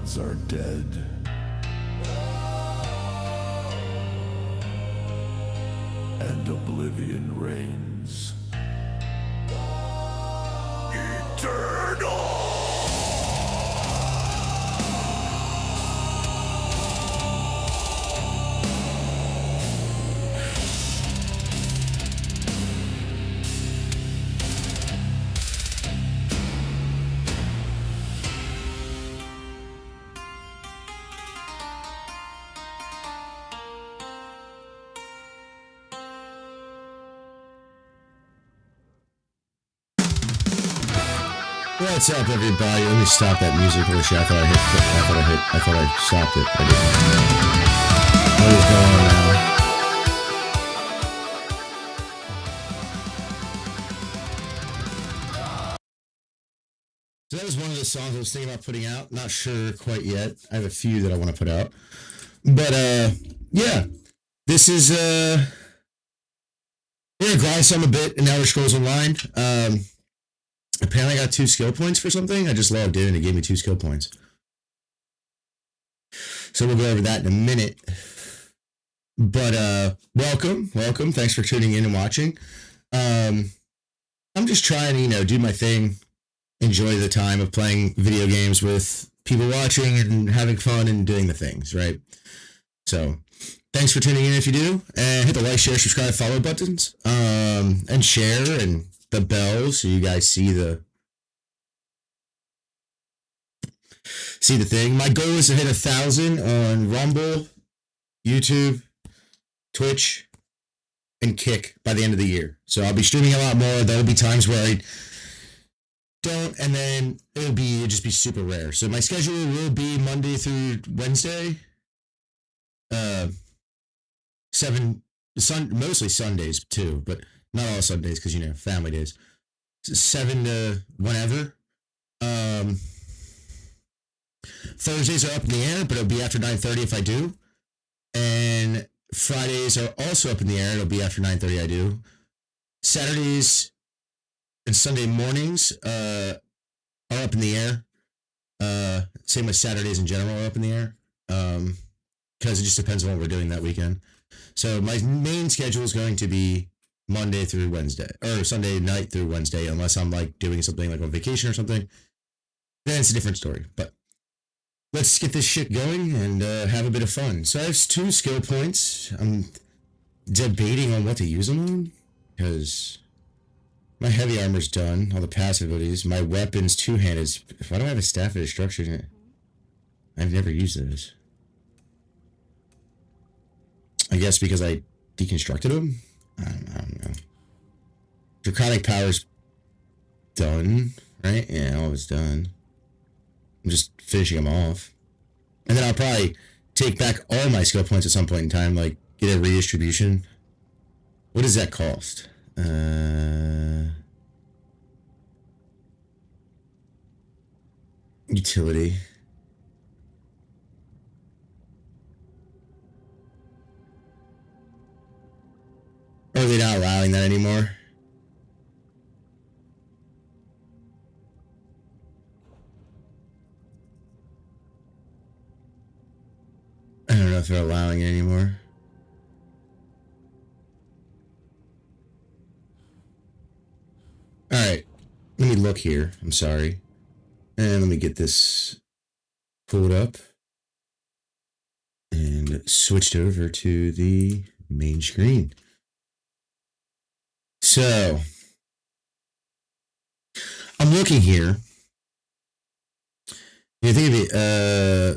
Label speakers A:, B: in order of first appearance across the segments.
A: gods are dead. And oblivion reigns. Eternal!
B: What's up, everybody? Let me stop that music. Holy shit, I thought I stopped it. I didn't. What is going on now? So that was one of the songs I was thinking about putting out. Not sure quite yet. I have a few that I want to put out. But, yeah. This is, we're gonna grind some a bit in Elder Scrolls Online. Apparently I got 2 skill points for something. I just logged in and it gave me 2 skill points. So we'll go over that in a minute. But welcome. Thanks for tuning in and watching. I'm just trying to, do my thing, enjoy the time of playing video games with people watching and having fun and doing the things, right? So thanks for tuning in if you do. And hit the like, share, subscribe, follow buttons. And share and the bell so you guys see the thing. My goal is to hit 1,000 on Rumble, YouTube, Twitch, and Kick by the end of the year. So I'll be streaming a lot more. There'll be times where I don't, and then it'll just be super rare. So my schedule will be Monday through Wednesday. Mostly Sundays too, but not all Sundays because family days. 7 to whenever. Thursdays are up in the air, but it'll be after 9:30 if I do. And Fridays are also up in the air. It'll be after 9:30 I do. Saturdays and Sunday mornings are up in the air. Same with Saturdays in general are up in the air. Because it just depends on what we're doing that weekend. So my main schedule is going to be Monday through Wednesday, or Sunday night through Wednesday, unless I'm doing something like on vacation or something. Then it's a different story. But let's get this shit going and have a bit of fun. So I have 2 skill points. I'm debating on what to use them on, because my heavy armor's done, all the passive abilities. My weapon's 2-handed. If I don't have a staff of destruction, I've never used those. I guess because I deconstructed them? I don't know. Draconic power's done, right? Yeah, all of it's done. I'm just finishing them off. And then I'll probably take back all my skill points at some point in time, get a redistribution. What does that cost? Utility. Are they not allowing that anymore? I don't know if they're allowing it anymore. Alright. Let me look here. I'm sorry. And let me get this pulled up. And switched over to the main screen. So, I'm looking here. You think of it,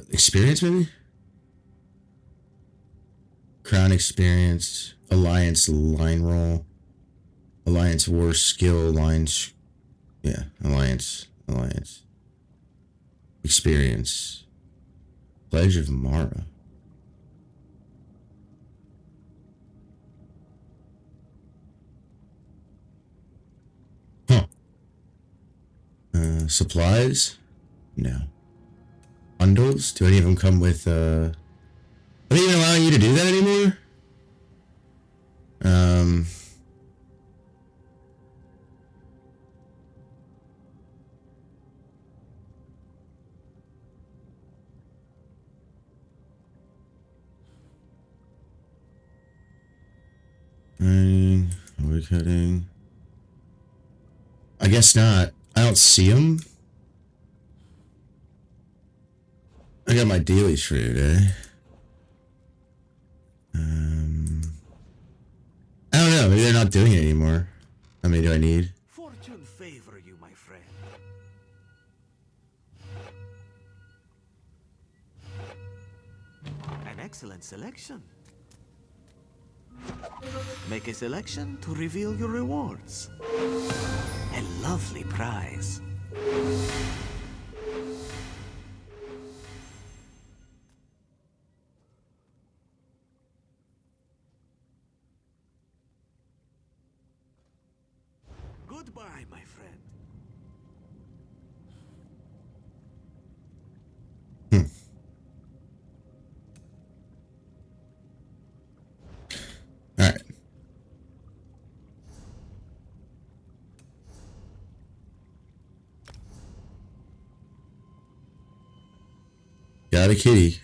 B: experience maybe? Crown experience, alliance line roll, alliance war skill lines. Yeah, alliance. Experience. Pledge of Mara. Supplies? No. Bundles? Do any of them come with, are they even allowing you to do that anymore? quick heading. I guess not. I don't see them. I got my dailies for today. I don't know. Maybe they're not doing it anymore. How many do I need?
C: Fortune favor you, my friend. An excellent selection. Make a selection to reveal your rewards. A lovely prize. Goodbye, my friend.
B: All right. Got a kitty.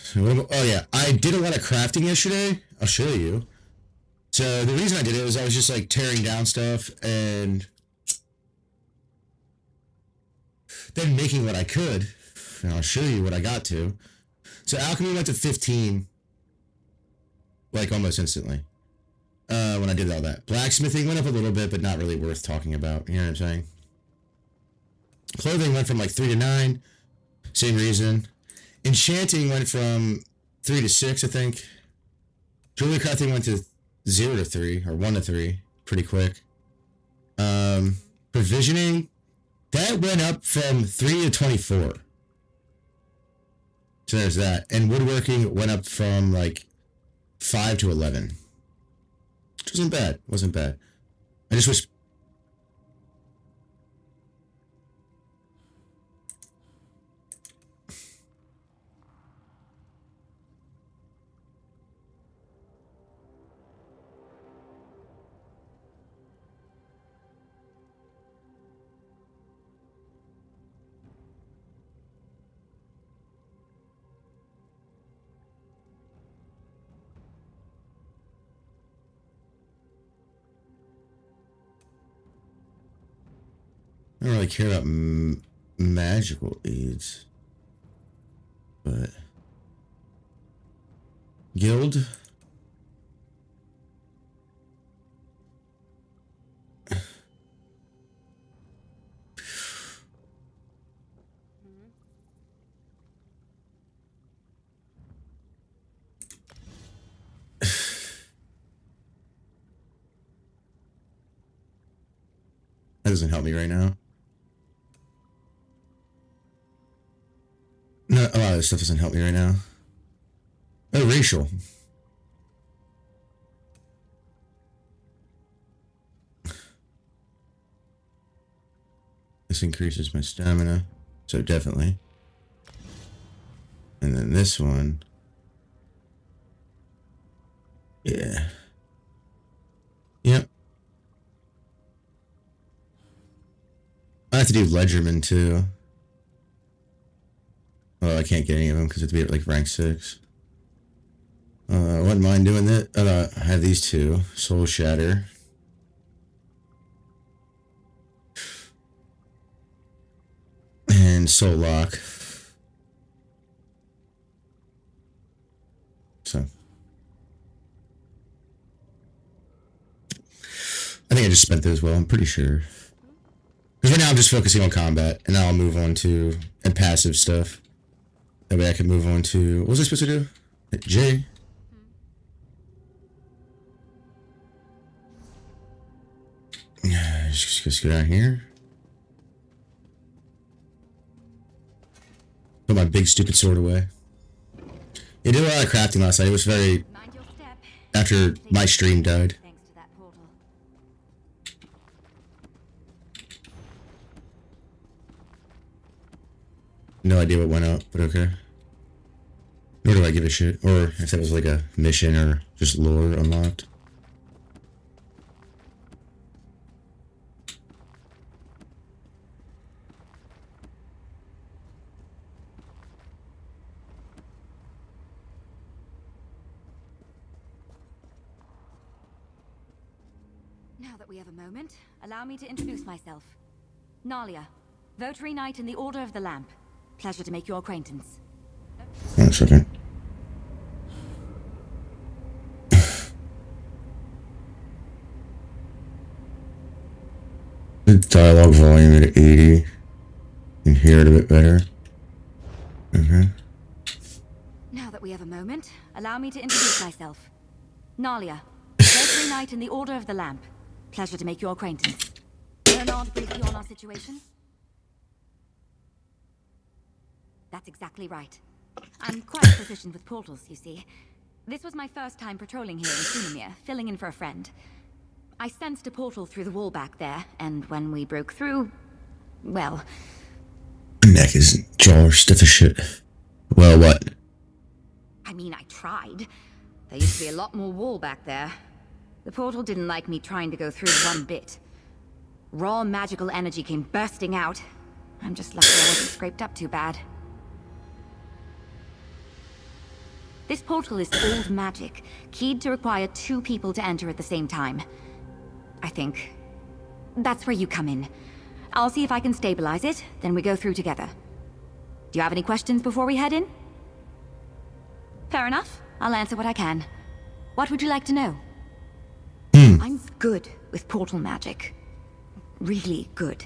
B: So oh yeah, I did a lot of crafting yesterday. I'll show you. So the reason I did it was I was just like tearing down stuff and then making what I could. And I'll show you what I got to. So alchemy went to 15, like almost instantly. When I did all that. Blacksmithing went up a little bit, but not really worth talking about. You know what I'm saying? Clothing went from like 3 to 9. Same reason. Enchanting went from 3 to 6, I think. Jewelry crafting went to 0 to 3, or 1 to 3, pretty quick. Provisioning, that went up from 3 to 24. So there's that. And woodworking went up from like 5 to 11. Which wasn't bad. Wasn't bad. I just wish. I don't really care about magical aids, but guild. That doesn't help me right now. No, a lot of this stuff doesn't help me right now. Oh, racial. This increases my stamina, so definitely. And then this one. Yeah. Yep. I have to do Ledgerman too. Oh, I can't get any of them because I have to be at like rank 6. I wouldn't mind doing that. I have these two. Soul Shatter. And Soul Lock. So. I think I just spent those well, I'm pretty sure. Because right now I'm just focusing on combat, and now I'll move on to and passive stuff. That way I can move on to, what was I supposed to do? Hit J. Just go down here. Put my big stupid sword away. I did a lot of crafting last night. It was very, after my stream died. No idea what went up, but okay. Nor do I give a shit. Or if that was like a mission or just lore unlocked.
D: Now that we have a moment, allow me to introduce myself. Nalia, Votary Knight in the Order of the Lamp. Pleasure to make your acquaintance.
B: 1 second. The dialogue volume at 80. You can hear it a bit better. Okay.
D: Now that we have a moment, allow me to introduce myself. Nalia, Votary Knight in the Order of the Lamp. Pleasure to make your acquaintance. Bernard briefed you on our situation? That's exactly right. I'm quite proficient with portals, you see. This was my first time patrolling here in Sunamir, filling in for a friend. I sensed a portal through the wall back there, and when we broke through, well...
B: My neck is jaw stiff as shit. Well, what?
D: I mean, I tried. There used to be a lot more wall back there. The portal didn't like me trying to go through one bit. Raw magical energy came bursting out. I'm just lucky I wasn't scraped up too bad. This portal is old magic, keyed to require 2 people to enter at the same time. I think. That's where you come in. I'll see if I can stabilize it, then we go through together. Do you have any questions before we head in? Fair enough. I'll answer what I can. What would you like to know? I'm good with portal magic. Really good.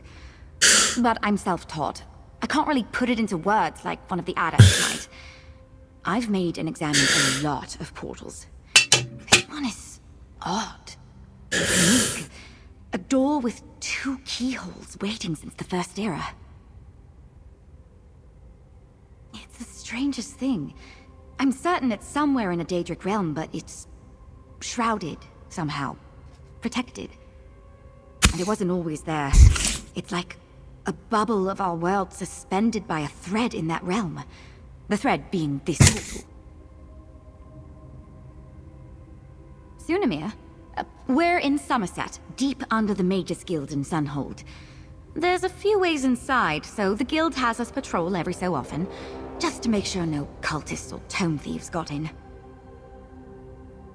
D: But I'm self-taught. I can't really put it into words like one of the adepts might. I've made and examined a lot of portals. This one is odd. Unique. A door with 2 keyholes waiting since the First Era. It's the strangest thing. I'm certain it's somewhere in a Daedric realm, but it's shrouded somehow. Protected. And it wasn't always there. It's like a bubble of our world suspended by a thread in that realm. The thread being this portal. Sunamir? We're in Somerset, deep under the Mages Guild in Sunhold. There's a few ways inside, so the guild has us patrol every so often, just to make sure no cultists or tome thieves got in.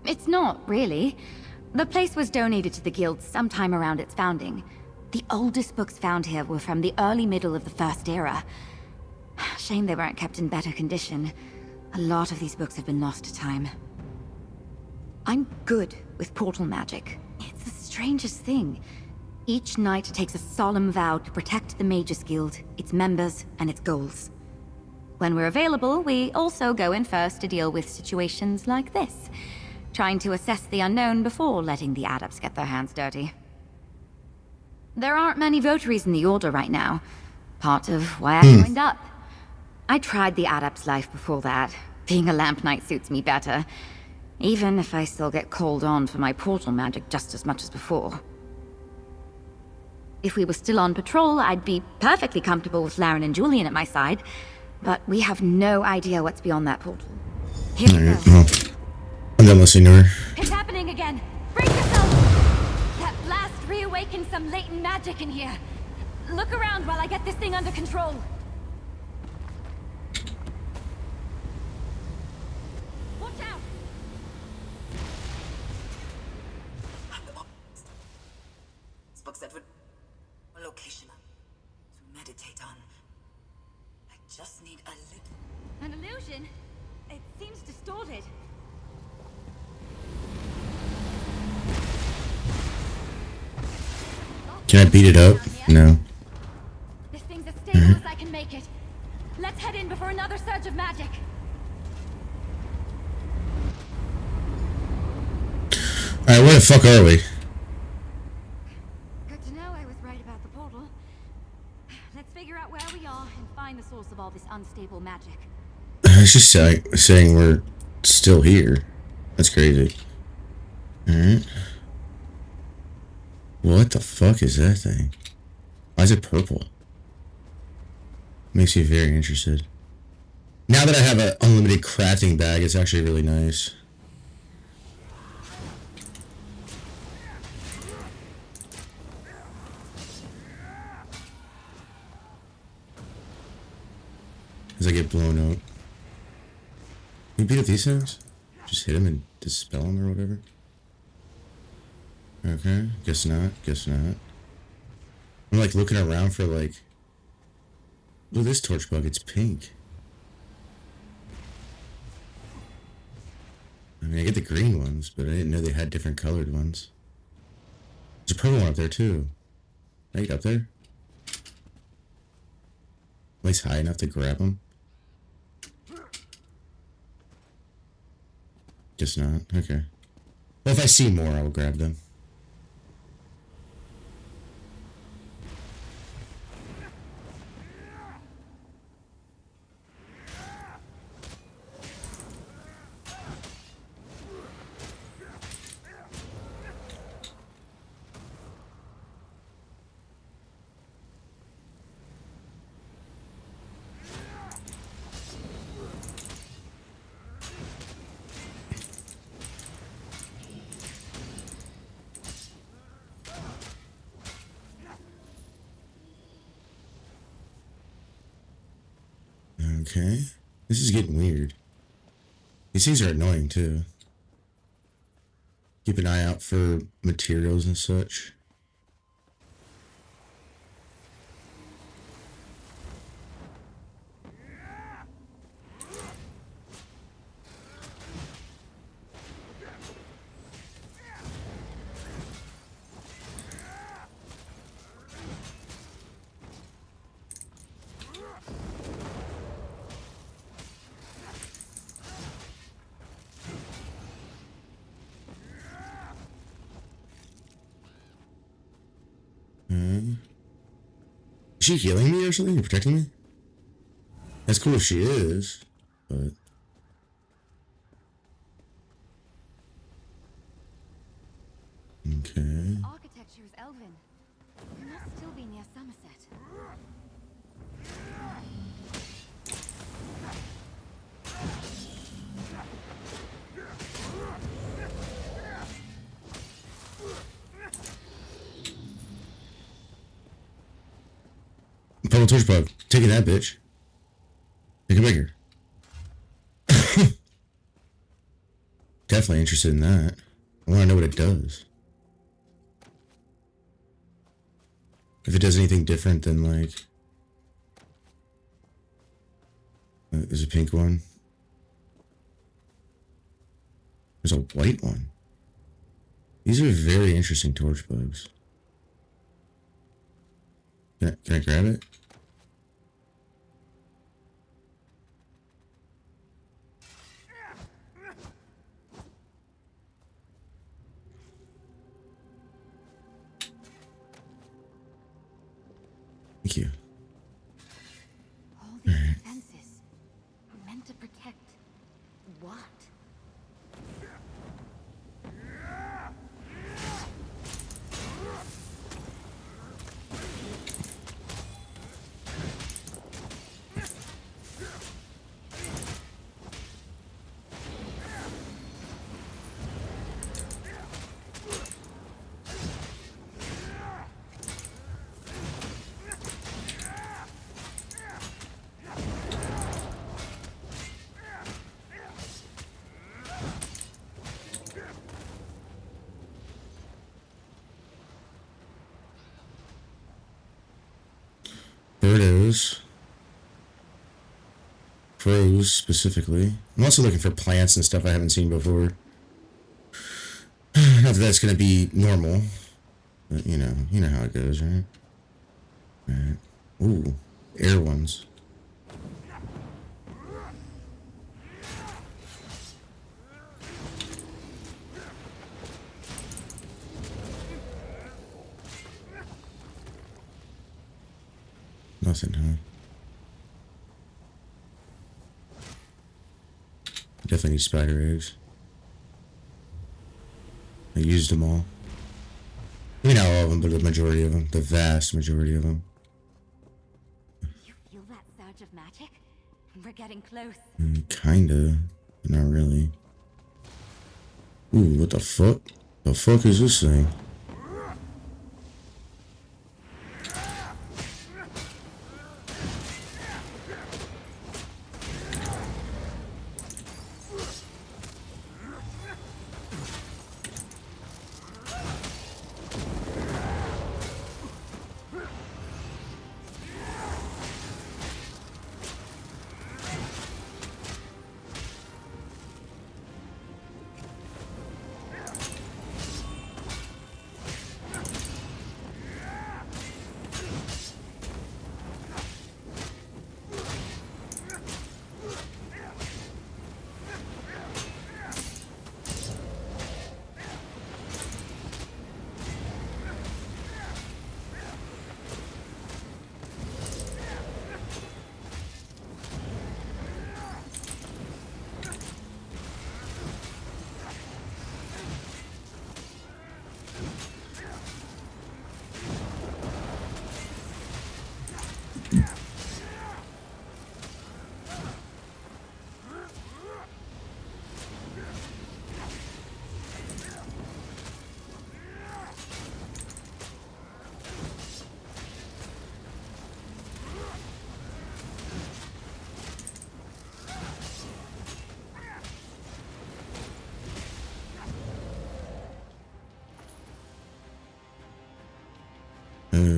D: It's not, really. The place was donated to the guild sometime around its founding. The oldest books found here were from the early middle of the First Era. Shame they weren't kept in better condition. A lot of these books have been lost to time. I'm good with portal magic. It's the strangest thing. Each knight takes a solemn vow to protect the Mages Guild, its members, and its goals. When we're available, we also go in first to deal with situations like this, trying to assess the unknown before letting the adepts get their hands dirty. There aren't many votaries in the Order right now, part of why I joined up. I tried the adept's life before that. Being a lamp knight suits me better, even if I still get called on for my portal magic just as much as before. If we were still on patrol, I'd be perfectly comfortable with Laren and Julian at my side, but we have no idea what's beyond that portal. Here we go.
B: Well, I'm done listening to her.
D: It's happening again! Brace yourself! That blast reawakened some latent magic in here. Look around while I get this thing under control. Watch out!
E: This book said a location to meditate on. I just need a little...
D: An illusion? It seems distorted.
B: Can I beat it up? No.
D: This thing's as stable as I can make it. Let's head in before another surge of magic.
B: Alright, where the fuck are we?
D: Good to know I was right about the portal. Let's figure out where we are and find the source of all this unstable magic.
B: It's just saying we're still here. That's crazy. Alright. What the fuck is that thing? Why is it purple? Makes me very interested. Now that I have an unlimited crafting bag, it's actually really nice. As I get blown up. Can you beat up these things? Just hit them and dispel them or whatever? Okay, guess not. Guess not. I'm like looking around for like. Look at this torch bug. It's pink. I mean, I get the green ones, but I didn't know they had different colored ones. There's a purple one up there too. Can I get up there? At least high enough to grab them. Guess not. Okay. Well, if I see more, I will grab them. Okay. This is getting weird. These things are annoying too. Keep an eye out for materials and such. Is she healing me or something? Or protecting me? That's cool if she is, but... Okay.
D: Architecture is Elven. You must still be near Somerset.
B: Purple torch bug. Taking that bitch. Make it bigger. Definitely interested in that. I want to know what it does. If it does anything different than like... there's a pink one. There's a white one. These are very interesting torch bugs. Can I grab it? Thank you.
D: All these defenses meant to protect what?
B: Birdos. Crows, specifically. I'm also looking for plants and stuff I haven't seen before. Not that that's gonna be normal. But, you know how it goes, right? Right. Ooh, air ones. Nothing, huh? Definitely need spider eggs. I used them all. I mean, not all of them, but the majority of them. The vast majority of them.
D: You feel that surge of magic? We're getting close.
B: Kinda, but not really. Ooh, what the fuck? The fuck is this thing?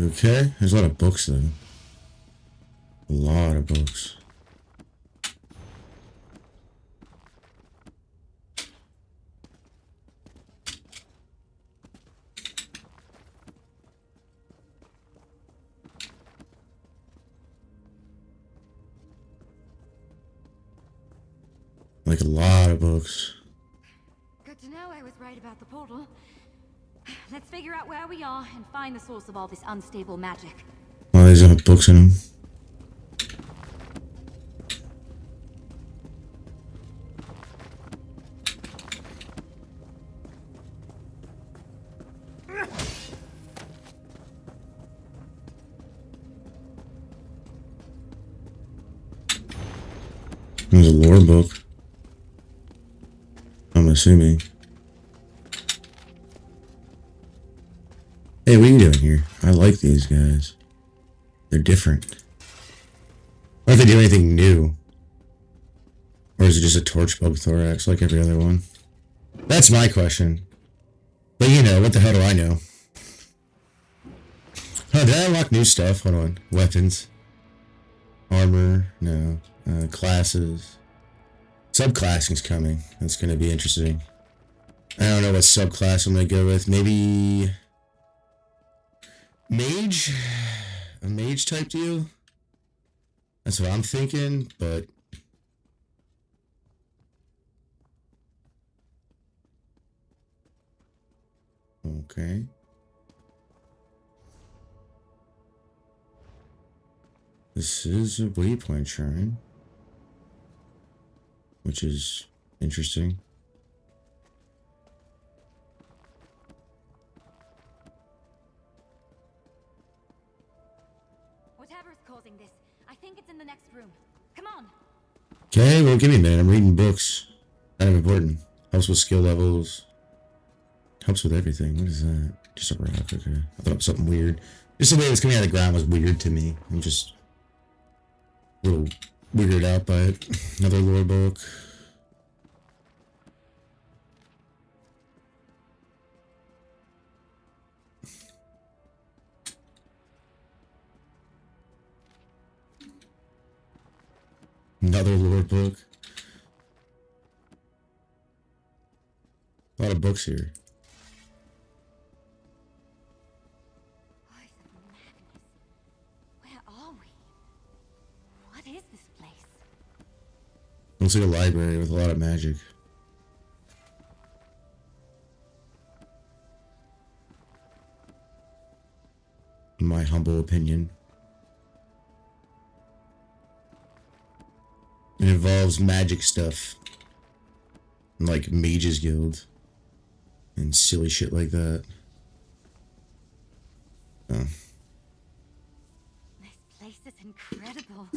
B: Okay, there's a lot of books though. A lot of books. Like a lot of books.
D: Good to know I was right about the portal. Let's figure out where we are and find the source of all this unstable magic.
B: Oh, there's books in them. There's a lore book. I'm assuming. Hey, what are you doing here? I like these guys. They're different. Or if they do anything new. Or is it just a torch bug thorax like every other one? That's my question. But you know, what the hell do I know? Oh, did I unlock new stuff? Hold on. Weapons. Armor. No. Classes. Subclassing's coming. That's going to be interesting. I don't know what subclass I'm going to go with. Maybe... Mage? A mage type deal? That's what I'm thinking, but... Okay. This is a waypoint shrine. Which is interesting.
D: Whatever's causing this, I think it's in the next room. Come on.
B: Okay, well, give me a minute. I'm reading books. Kind of important. Helps with skill levels. Helps with everything. What is that? Just a rock. Okay. I thought it was something weird. Just the way it was coming out of the ground was weird to me. I'm just a little weirded out by it. Another lore book. Another lore book. A lot of books here.
D: Voice of madness. Where are we? What is this place?
B: Looks like a library with a lot of magic. In my humble opinion. It involves magic stuff. Like Mages Guild. And silly shit like that. Oh.
D: This place is incredible.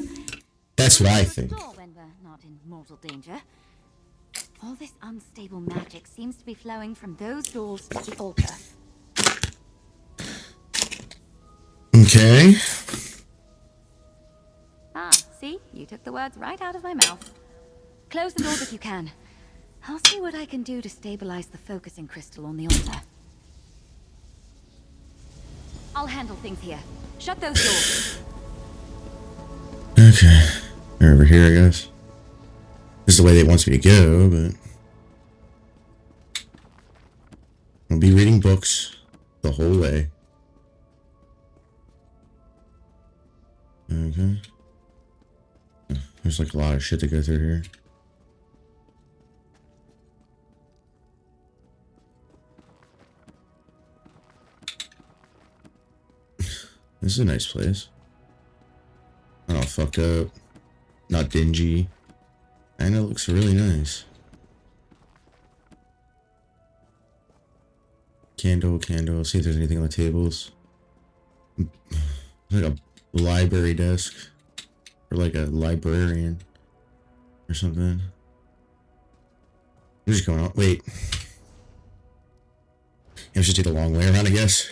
B: That's what I think.
D: When we're not in mortal danger. All this unstable magic seems to be flowing from those doors to the altar.
B: Okay.
D: Ah, see? You took the words right out of my mouth. Close the doors if you can. I'll see what I can do to stabilize the focusing crystal on the altar. I'll handle things here. Shut those doors.
B: Okay. They're over here, I guess. This is the way they want me to go, but... I'll be reading books the whole way. Okay. There's like a lot of shit to go through here. This is a nice place. Not all fucked up. Not dingy. And it looks really nice. Candle, candle. See if there's anything on the tables. Like a library desk. Or like a librarian. Or something. I'm just going on. Wait. I should take the long way around, I guess.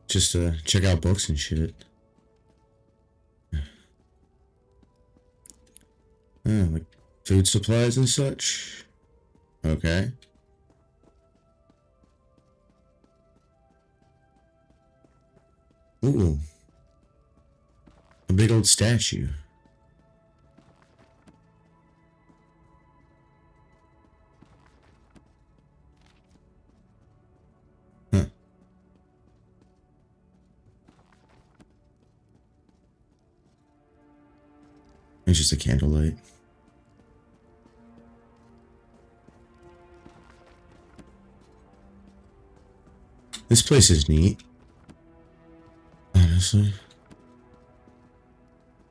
B: Just to check out books and shit. Oh, like food supplies and such. Okay. Ooh. A big old statue. Huh. It's just a candlelight. This place is neat. Honestly.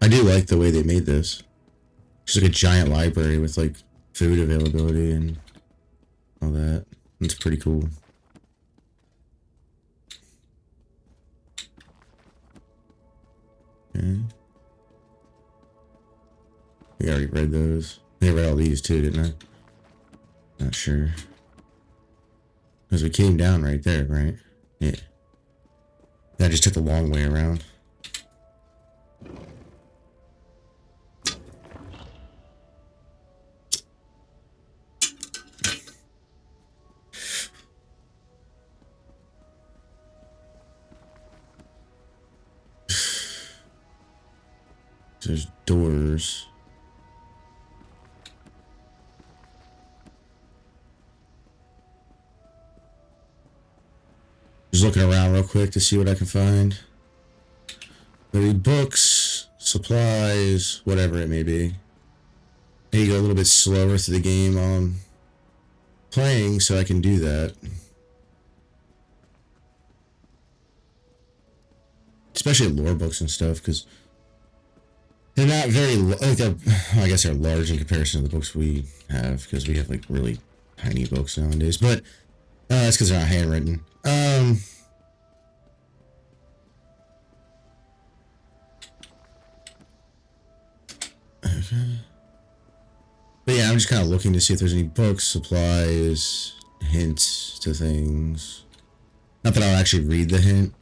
B: I do like the way they made this. It's like a giant library with like food availability and all that. It's pretty cool. Okay. We already read those. I read all these too, didn't I? Not sure. Because we came down right there, right? Yeah. I just took the long way around. There's doors. Just looking around real quick to see what I can find. Maybe books, supplies, whatever it may be. I need to go a little bit slower through the game while I'm playing so I can do that. Especially lore books and stuff, because they're not very, like I guess they're large in comparison to the books we have, because we have like really tiny books nowadays, but that's because they're not handwritten. Okay. But yeah, I'm just kind of looking to see if there's any books, supplies, hints to things. Not that I'll actually read the hint.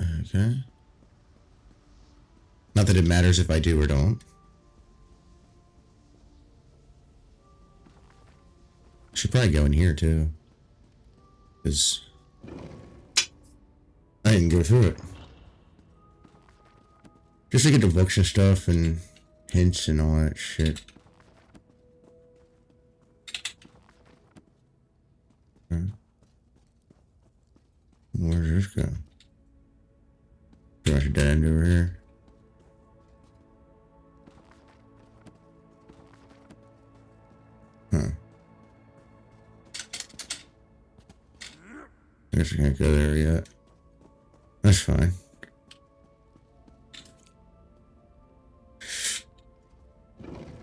B: Okay. Not that it matters if I do or don't. Should probably go in here too. Because I didn't go through it. Just to get the books and stuff and hints and all that shit. Okay. Where's this go? Pretty much a dead end over here. Huh. I guess I can't go there yet. That's fine.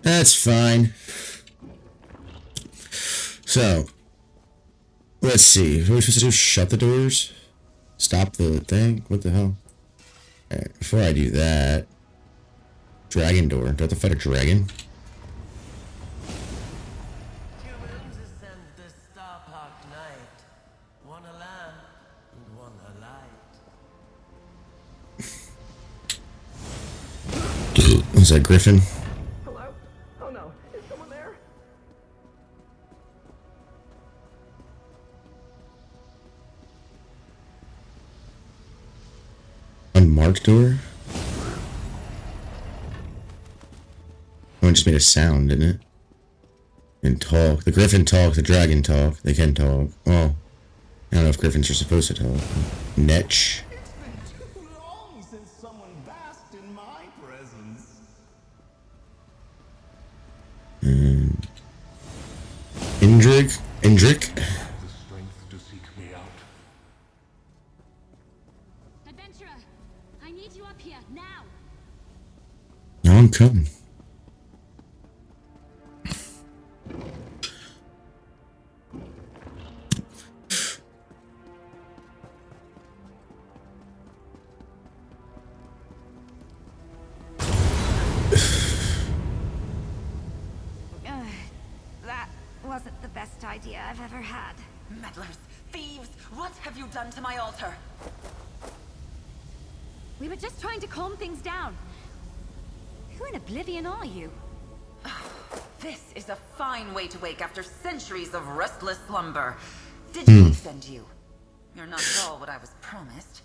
B: That's fine. So, let's see. What are we supposed to do? Shut the doors? Stop the thing? What the hell? Alright, before I do that, dragon door. Do I have to fight a dragon?
F: Humans ascend the star-parked night. One a lamp and one a light.
B: Is that Griffin?
G: Hello? Oh no, is someone there?
B: Unmarked door? One just made a sound, didn't it? And talk. The Griffin talk, the dragon talk. They can talk. Well, I don't know if Griffins are supposed to talk. Netch.
A: It's been too long since someone basked in my presence.
B: Indrik? Indrik?
A: The strength to seek me out.
H: Adventurer, I need you up here now.
B: No, I'm coming.
D: That wasn't the best idea I've ever had.
E: Meddlers, thieves, what have you done to my altar?
D: We were just trying to calm things down. Who in oblivion are you?
E: This is a fine way to wake after centuries of restless slumber. Did he send you? You're not at all what I was promised.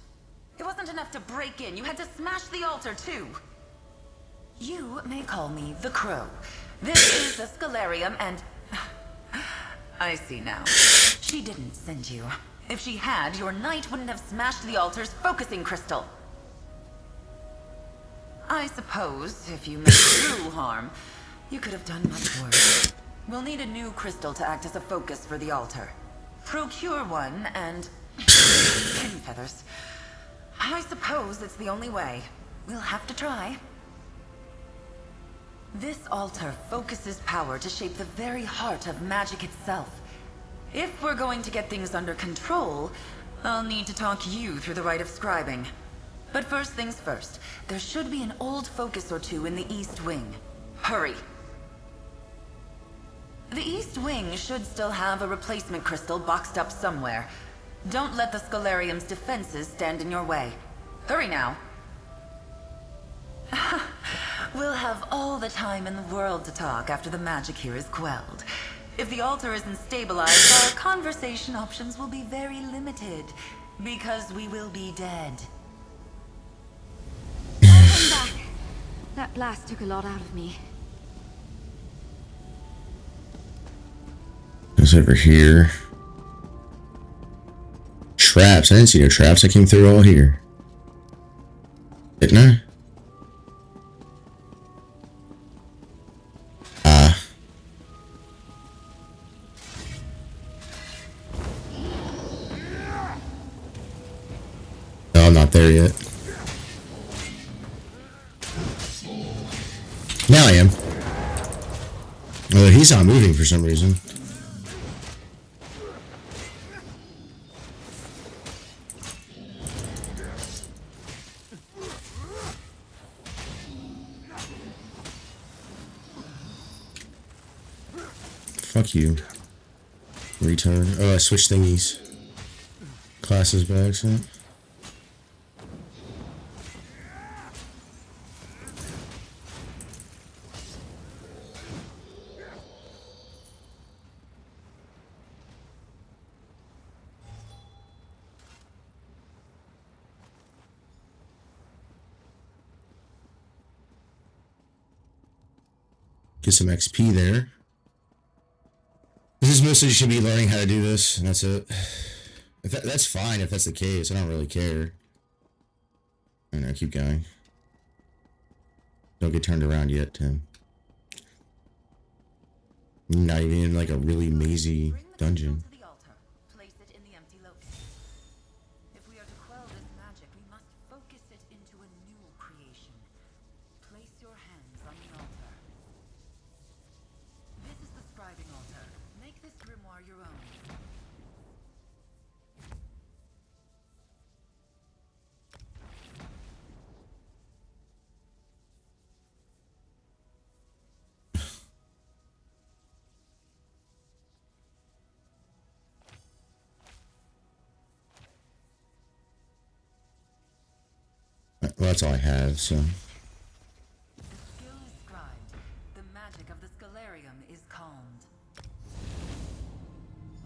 E: It wasn't enough to break in. You had to smash the altar, too. You may call me the Crow. This is the Scalarium, and... I see now. She didn't send you. If she had, your knight wouldn't have smashed the altar's focusing crystal. I suppose, if you meant true harm, you could have done much worse. We'll need a new crystal to act as a focus for the altar. Procure one, and... pin feathers. I suppose it's the only way. We'll have to try. This altar focuses power to shape the very heart of magic itself. If we're going to get things under control, I'll need to talk you through the rite of scribing. But first things first, there should be an old focus or two in the East Wing. Hurry! The East Wing should still have a replacement crystal boxed up somewhere. Don't let the Scalarium's defenses stand in your way. Hurry now! We'll have all the time in the world to talk after the magic here is quelled. If the altar isn't stabilized, our conversation options will be very limited, because we will be dead.
D: I'm back. That blast took a lot out of me.
B: It's over here. Traps. I didn't see no traps. I came through all here. Didn't I? No, I'm not there yet. Now I am. Oh, he's not moving for some reason. Fuck you. Retard. Oh, I switched thingies. Classes by accident. Get some XP there. This is mostly should be learning how to do this, and that's it. If that's fine if that's the case. I don't really care. I don't know, keep going. Don't get turned around yet, Tim. Not even in like a really mazy dungeon. Well, that's all I have, so.
E: The skill is scribed. The magic of the Scalarium is calmed.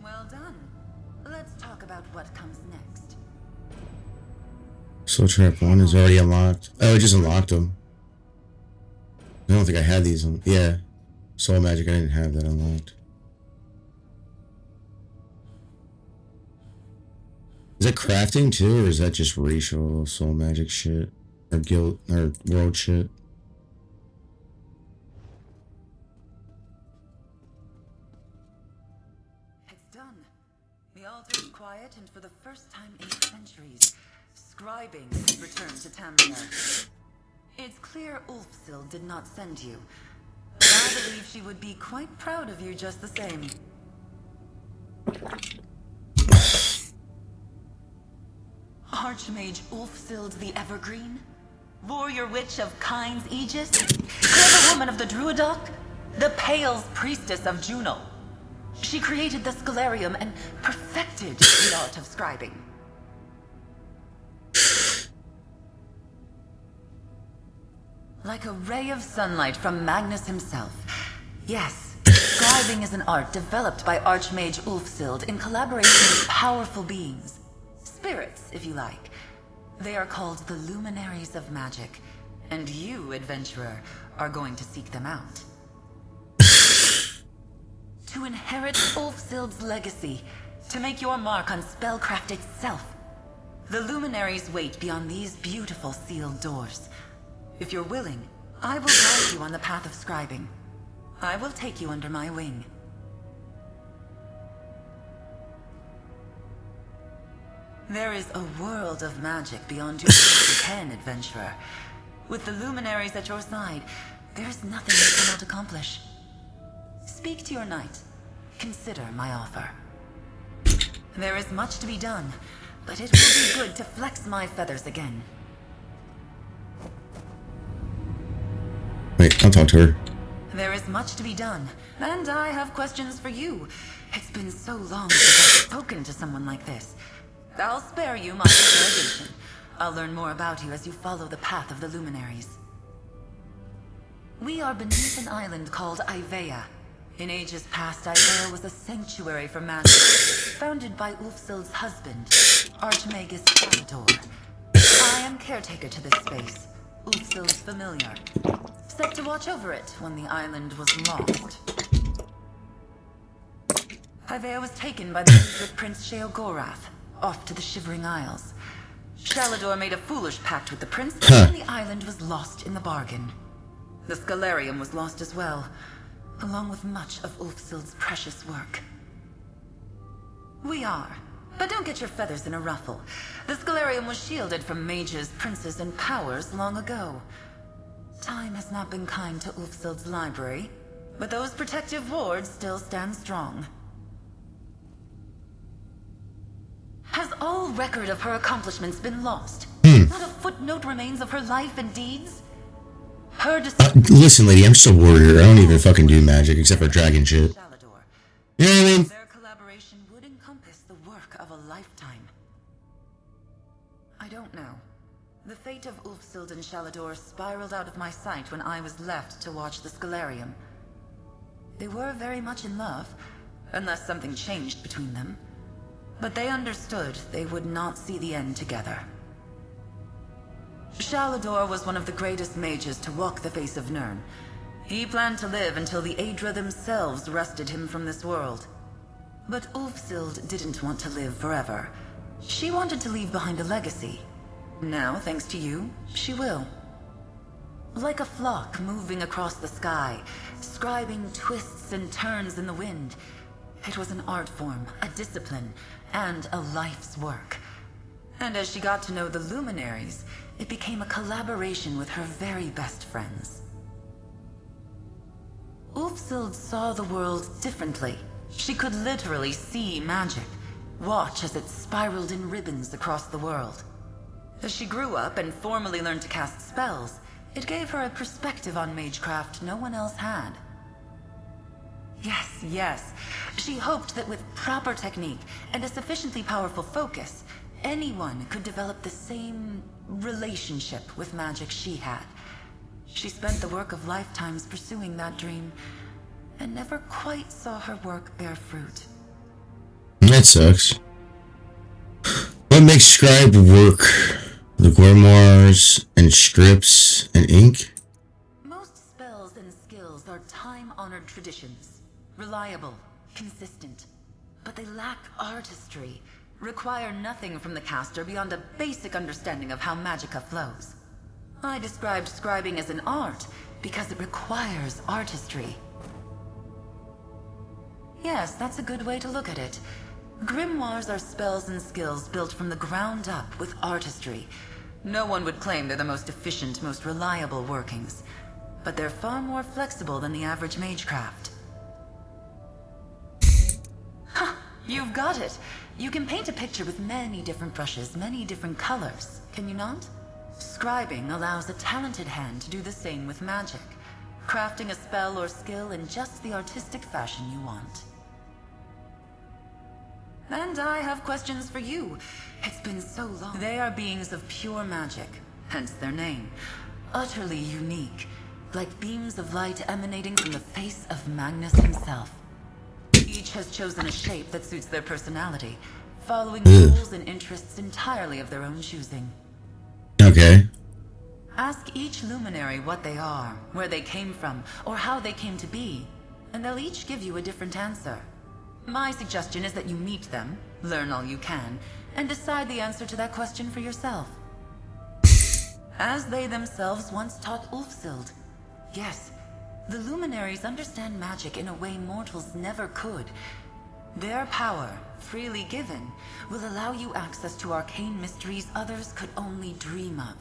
E: Well done. Let's talk about what comes next.
B: Soul Trap 1 is already unlocked. Oh, I just unlocked them. I don't think I had these on. Yeah. Soul Magic, I didn't have that unlocked. Is that crafting too, or is that just racial soul magic shit? Or guild, or world shit?
E: It's done. The altar is quiet, and for the first time in centuries, scribing has returned to Tamriel. It's clear Ulfsil did not send you, but I believe she would be quite proud of you just the same. Archmage Ulfsild the Evergreen? Warrior Witch of Kyne's Aegis? Clever woman of the Druidoc? The Pale's Priestess of Juno? She created the Scalarium and perfected the art of scribing. Like a ray of sunlight from Magnus himself. Yes, scribing is an art developed by Archmage Ulfsild in collaboration with powerful beings. Spirits, if you like. They are called the Luminaries of Magic, and you, adventurer, are going to seek them out. To inherit Ulfsild's legacy, to make your mark on spellcraft itself. The Luminaries wait beyond these beautiful sealed doors. If you're willing, I will guide you on the path of scribing. I will take you under my wing. There is a world of magic beyond your ken, adventurer. With the Luminaries at your side, there is nothing you cannot accomplish. Speak to your knight. Consider my offer. There is much to be done, but it will be good to flex my feathers again.
B: Wait, I'll talk to her.
E: There is much to be done, and I have questions for you. It's been so long since I've spoken to someone like this. I'll spare you my interrogation. I'll learn more about you as you follow the path of the Luminaries. We are beneath an island called Ivea. In ages past, Ivea was a sanctuary for magic, founded by Ulfsild's husband, Archmagus Salvador. I am caretaker to this space, Ulfsild's familiar, set to watch over it when the island was lost. Ivea was taken by the secret Prince Sheogorath, off to the Shivering Isles. Shalador made a foolish pact with the prince, and the island was lost in the bargain. The Scalarium was lost as well, along with much of Ulfsild's precious work. We are. But don't get your feathers in a ruffle. The Scalarium was shielded from mages, princes, and powers long ago. Time has not been kind to Ulfsild's library, but those protective wards still stand strong. Has all record of her accomplishments been lost? Not a footnote remains of her life and deeds? Her
B: Listen, lady, I'm just a warrior. I don't even fucking do magic except for dragon shit. You know what I mean?
E: Their collaboration would encompass the work of a lifetime. I don't know. The fate of Ulfsild and Shalador spiraled out of my sight when I was left to watch the Scalarium. They were very much in love, unless something changed between them. But they understood they would not see the end together. Shalador was one of the greatest mages to walk the face of Nirn. He planned to live until the Aedra themselves wrested him from this world. But Ulfsild didn't want to live forever. She wanted to leave behind a legacy. Now, thanks to you, she will. Like a flock moving across the sky, scribing twists and turns in the wind. It was an art form, a discipline, and a life's work. And as she got to know the Luminaries, it became a collaboration with her very best friends. Ulfsild saw the world differently. She could literally see magic, watch as it spiraled in ribbons across the world. As she grew up and formally learned to cast spells, it gave her a perspective on magecraft no one else had. Yes. She hoped that with proper technique and a sufficiently powerful focus, anyone could develop the same relationship with magic she had. She spent the work of lifetimes pursuing that dream, and never quite saw her work bear fruit.
B: That sucks. What makes scribe work? The grimoires and strips and ink?
E: Most spells and skills are time-honored traditions. Reliable, consistent. But they lack artistry. Require nothing from the caster beyond a basic understanding of how magicka flows. I described scribing as an art because it requires artistry. Yes, that's a good way to look at it. Grimoires are spells and skills built from the ground up with artistry. No one would claim they're the most efficient, most reliable workings. But they're far more flexible than the average magecraft. Ha! You've got it! You can paint a picture with many different brushes, many different colors, can you not? Scribing allows a talented hand to do the same with magic, crafting a spell or skill in just the artistic fashion you want. And I have questions for you. It's been so long. They are beings of pure magic, hence their name. Utterly unique, like beams of light emanating from the face of Magnus himself. Each has chosen a shape that suits their personality, following rules and interests entirely of their own choosing.
B: Okay.
E: Ask each luminary what they are, where they came from, or how they came to be, and they'll each give you a different answer. My suggestion is that you meet them, learn all you can, and decide the answer to that question for yourself. As they themselves once taught Ulfsild. Yes, the luminaries understand magic in a way mortals never could. Their power, freely given, will allow you access to arcane mysteries others could only dream of.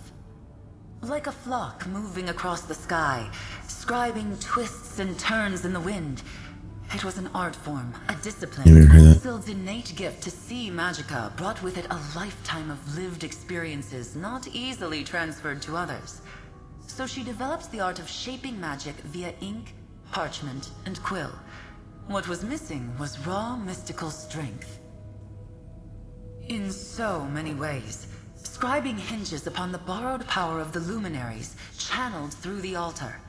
E: Like a flock moving across the sky, scribing twists and turns in the wind. It was an art form, a discipline. Ulfsild's innate gift to see magicka brought with it a lifetime of lived experiences not easily transferred to others. So she developed the art of shaping magic via ink, parchment, and quill. What was missing was raw mystical strength. In so many ways, scribing hinges upon the borrowed power of the luminaries, channeled through the altar.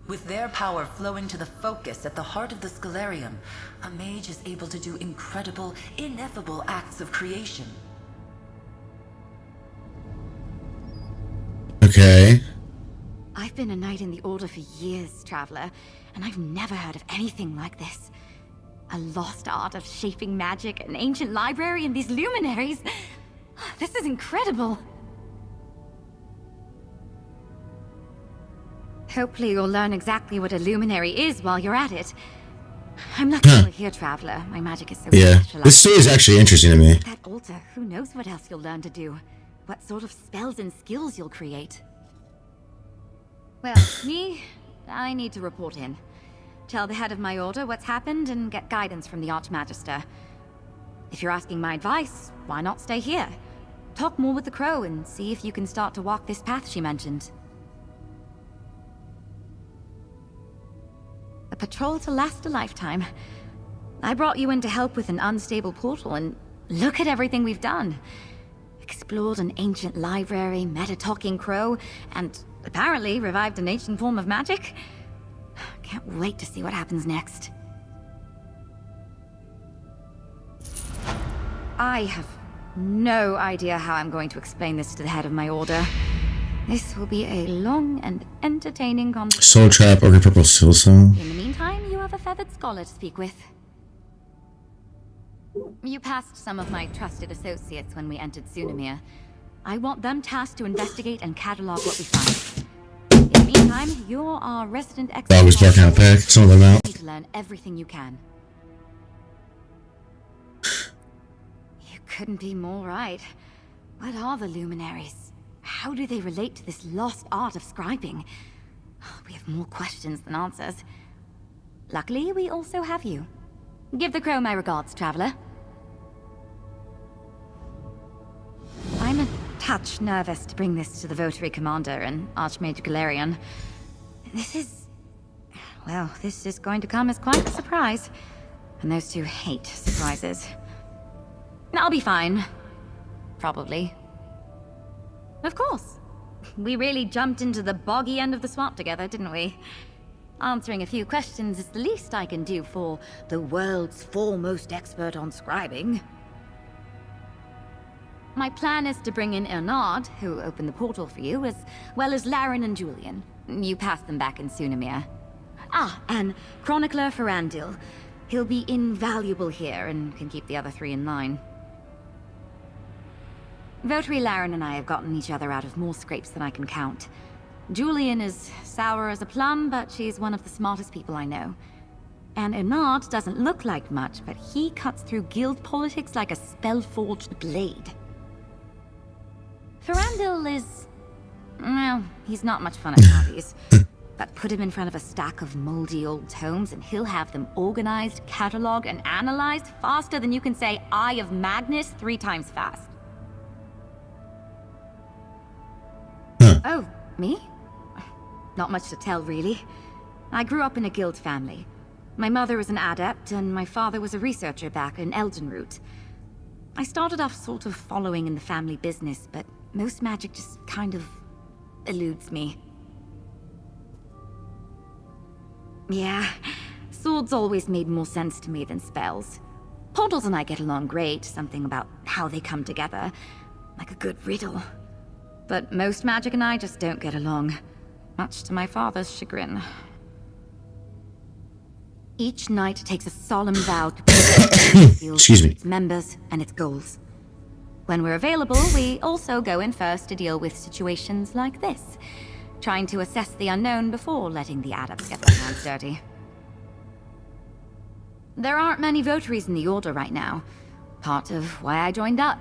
E: With their power flowing to the focus at the heart of the Scalarium, a mage is able to do incredible, ineffable acts of creation.
B: Okay.
D: I've been a knight in the Order for years, Traveler, and I've never heard of anything like this. A lost art of shaping magic, an ancient library, and these luminaries. This is incredible. Hopefully you'll learn exactly what a luminary is while you're at it. I'm lucky you're here, Traveler. My magic is so specialized.
B: This story is actually interesting to me.
D: That altar, who knows what else you'll learn to do? What sort of spells and skills you'll create? Well, I need to report in. Tell the head of my order what's happened and get guidance from the Archmagister. If you're asking my advice, why not stay here? Talk more with the Crow and see if you can start to walk this path she mentioned. A patrol to last a lifetime. I brought you in to help with an unstable portal, and look at everything we've done. Explored an ancient library, met a talking crow, and apparently revived an ancient form of magic. Can't wait to see what happens next. I have no idea how I'm going to explain this to the head of my order. This will be a long and entertaining conversation.
B: Soul Trap, Ogre Purple Soul Song.
D: In the meantime, you have a feathered scholar to speak with. You passed some of my trusted associates when we entered Sunamir. I want them tasked to investigate and catalog what we find. In the meantime, you're our resident expert.
B: Dog was barking out pack. Some of them out.
D: You need to learn everything you can. You couldn't be more right. What are the luminaries? How do they relate to this lost art of scribing? We have more questions than answers. Luckily, we also have you. Give the Crow my regards, Traveler. I'm a touch nervous to bring this to the Votary Commander and Archmage Galarian. This is going to come as quite a surprise. And those two hate surprises. I'll be fine. Probably. Of course. We really jumped into the boggy end of the swamp together, didn't we? Answering a few questions is the least I can do for the world's foremost expert on scribing. My plan is to bring in Ernard, who opened the portal for you, as well as Laren and Julian. You passed them back in Sunamir. And Chronicler Ferandil. He'll be invaluable here and can keep the other three in line. Votary Laren and I have gotten each other out of more scrapes than I can count. Julian is sour as a plum, but she's one of the smartest people I know. And Ernard doesn't look like much, but he cuts through guild politics like a spell-forged blade. Ferandil is... well, he's not much fun at parties. But put him in front of a stack of moldy old tomes and he'll have them organized, catalogued, and analyzed faster than you can say Eye of Magnus 3 times fast. Oh, me? Not much to tell, really. I grew up in a guild family. My mother was an adept, and my father was a researcher back in Eldenroot. I started off sort of following in the family business, but most magic just kind of eludes me. Yeah, swords always made more sense to me than spells. Portals and I get along great, something about how they come together, like a good riddle. But most magic and I just don't get along, much to my father's chagrin. Each knight takes a solemn vow to protect its members and its goals. When we're available, we also go in first to deal with situations like this, trying to assess the unknown before letting the adepts get their hands dirty. There aren't many votaries in the Order right now, part of why I joined up.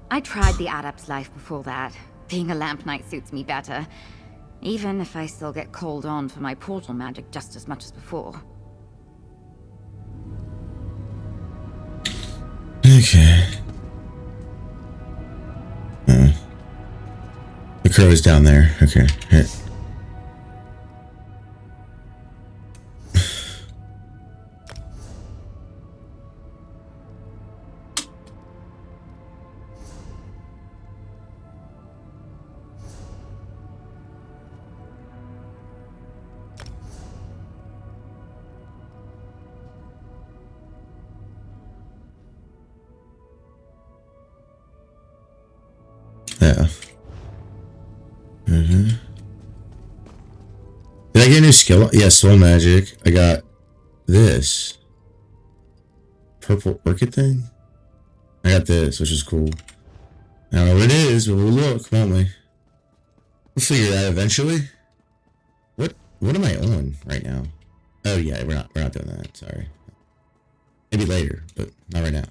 D: I tried the adept's life before that. Being a lamp knight suits me better, even if I still get called on for my portal magic just as much as before.
B: Okay. The crow is down there. Okay. Here. Yeah. Did I get a new skill? Yeah, soul magic. I got this purple orchid thing. I got this, which is cool. I don't know what it is, but we'll look, won't we? We'll figure it out eventually. What am I on right now? Oh yeah, we're not doing that. Sorry. Maybe later, but not right now.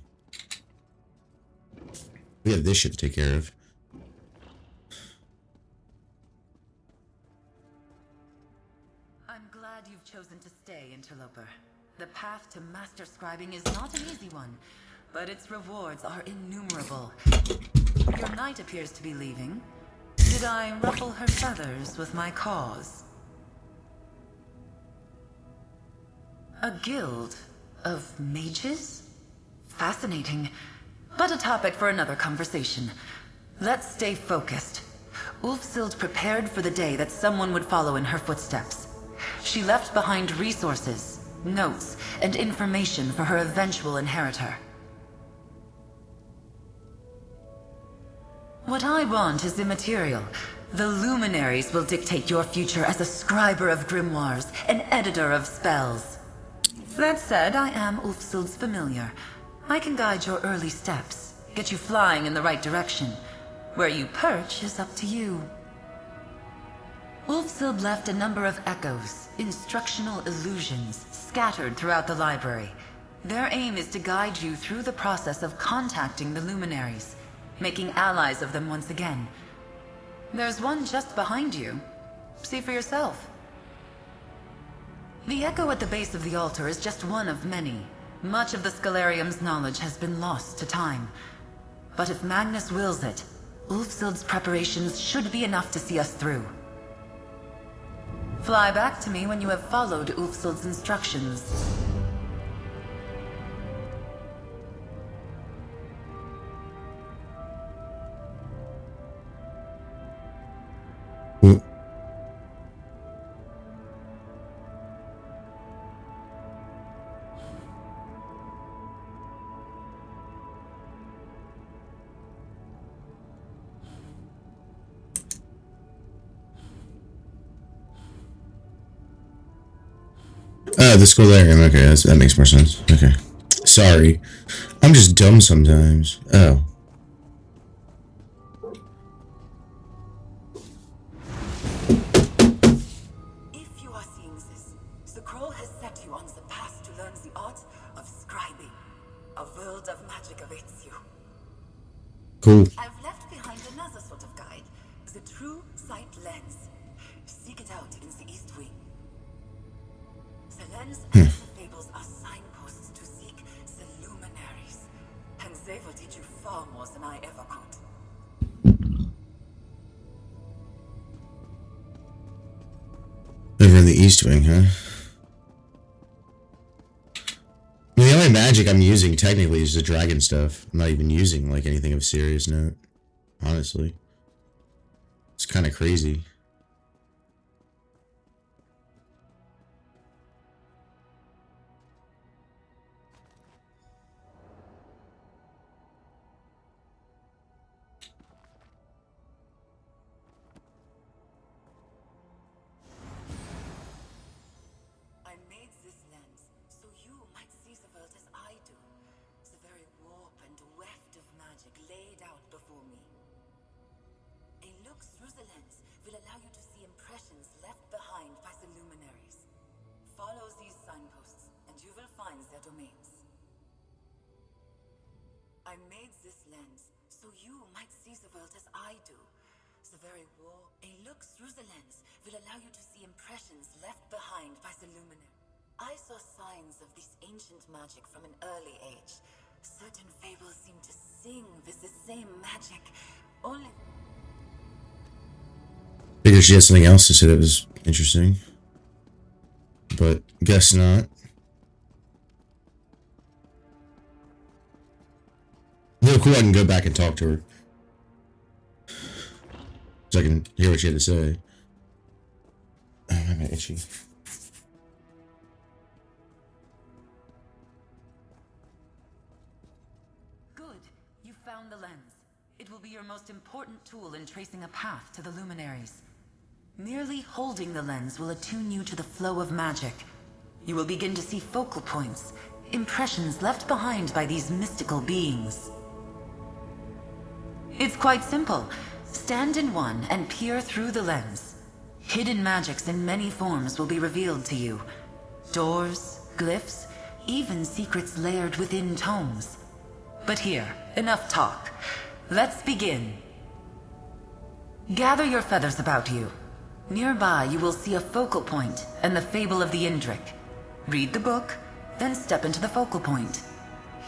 B: We have this shit to take care of.
E: I'm glad you've chosen to stay, Interloper. The path to master scribing is not an easy one, but its rewards are innumerable. Your knight appears to be leaving. Did I ruffle her feathers with my cause? A guild of mages? Fascinating, but a topic for another conversation. Let's stay focused. Ulfsild prepared for the day that someone would follow in her footsteps. She left behind resources, notes, and information for her eventual inheritor. What I want is immaterial. The luminaries will dictate your future as a scriber of grimoires, an editor of spells. That said, I am Ulfsild's familiar. I can guide your early steps, get you flying in the right direction. Where you perch is up to you. Ulfsild left a number of echoes, instructional illusions, scattered throughout the library. Their aim is to guide you through the process of contacting the luminaries, making allies of them once again. There's one just behind you. See for yourself. The echo at the base of the altar is just one of many. Much of the Scalarium's knowledge has been lost to time. But if Magnus wills it, Ulfsild's preparations should be enough to see us through. Fly back to me when you have followed Ulfsild's instructions.
B: The Scholarium. Okay, that makes more sense. Okay. Sorry. I'm just dumb sometimes. Oh.
E: If you are seeing this, the Scroll has set you on the path to learn the art of scribing. A world of magic awaits you.
B: Cool.
E: I've left behind another sort of guide, the True Sight Lens. Seek it out in the East Wing. The lens and the fables are signposts to seek the luminaries, and they will teach you far more than I ever could.
B: Over in the East Wing, huh? I mean, the only magic I'm using technically is the dragon stuff. I'm not even using like anything of serious note. Honestly. It's kind of crazy.
E: sees the world as I do. The very warp and weft of magic laid out before me. A look through the lens will allow you to see impressions left behind by the luminaries. Follow these signposts, and you will find their domains. I made this lens so you might see the world as I do. The very warp. A look through the lens will allow you to see impressions left behind by the luminary. I saw signs of this ancient magic from an early age. Certain fables seem to sing with the same magic, only...
B: Figured she had something else to say that was interesting. But guess not. No, cool, I can go back and talk to her. So I can hear what she had to say. Oh, I'm itchy.
E: Good. You found the lens. It will be your most important tool in tracing a path to the luminaries. Merely holding the lens will attune you to the flow of magic. You will begin to see focal points, impressions left behind by these mystical beings. It's quite simple. Stand in one and peer through the lens. Hidden magics in many forms will be revealed to you. Doors, glyphs, even secrets layered within tomes. But here, enough talk. Let's begin. Gather your feathers about you. Nearby you will see a focal point and the Fable of the Indrik. Read the book, then step into the focal point.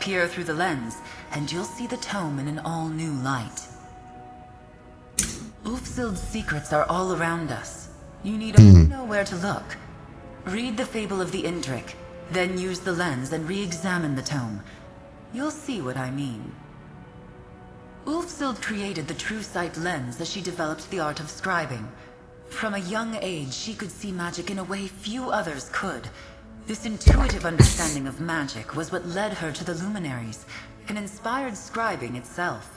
E: Peer through the lens, and you'll see the tome in an all-new light. Ulfsild's secrets are all around us. You need only know where to look. Read the Fable of the Indrik, then use the lens and re-examine the tome. You'll see what I mean. Ulfsild created the True Sight lens as she developed the art of scribing. From a young age, she could see magic in a way few others could. This intuitive understanding of magic was what led her to the luminaries, and inspired scribing itself.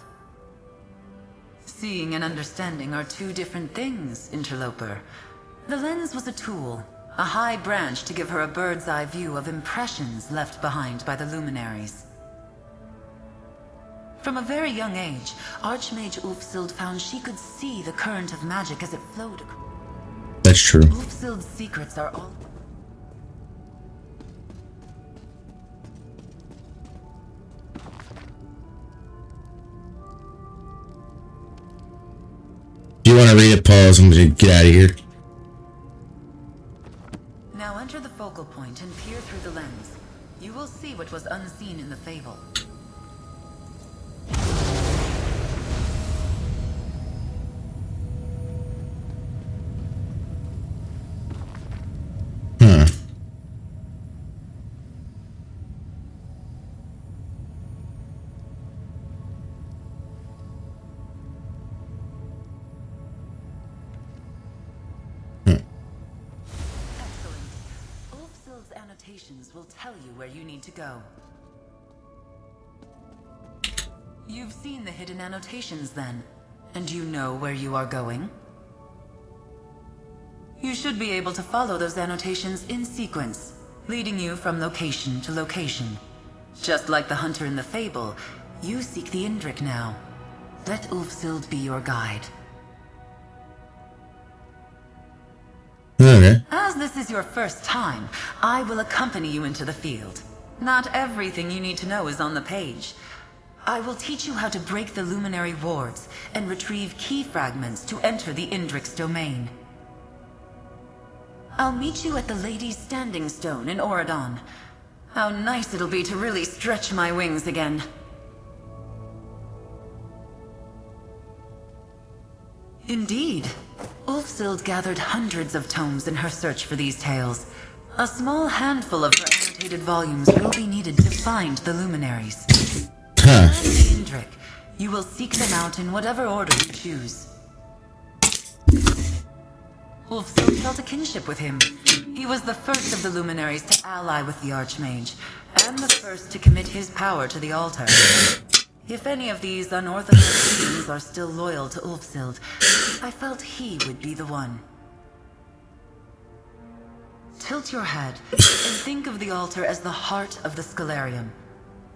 E: Seeing and understanding are two different things, interloper. The lens was a tool, a high branch to give her a bird's eye view of impressions left behind by the luminaries. From a very young age, Archmage Ulfsild found she could see the current of magic as it flowed.
B: That's true.
E: Ulfsild's secrets are all...
B: Do you want to read it, pause? I'm going to get out of here.
E: Now enter the focal point and peer through the lens. You will see what was unseen in the fable. Will tell you where you need to go. You've seen the hidden annotations then, and you know where you are going? You should be able to follow those annotations in sequence, leading you from location to location. Just like the hunter in the fable, you seek the Indrik now. Let Ulfsild be your guide.
B: Okay.
E: As this is your first time, I will accompany you into the field. Not everything you need to know is on the page. I will teach you how to break the luminary wards and retrieve key fragments to enter the Indrik's domain. I'll meet you at the Lady's Standing Stone in Oradon. How nice it'll be to really stretch my wings again. Indeed. Ulfsild gathered hundreds of tomes in her search for these tales. A small handful of her annotated volumes will be needed to find the luminaries.
B: Huh.
E: As the Indrik, you will seek them out in whatever order you choose. Ulfsild felt a kinship with him. He was the first of the luminaries to ally with the Archmage, and the first to commit his power to the altar. If any of these unorthodox beings are still loyal to Ulfsild, I felt he would be the one. tilt your head and think of the altar as the heart of the Scalarium.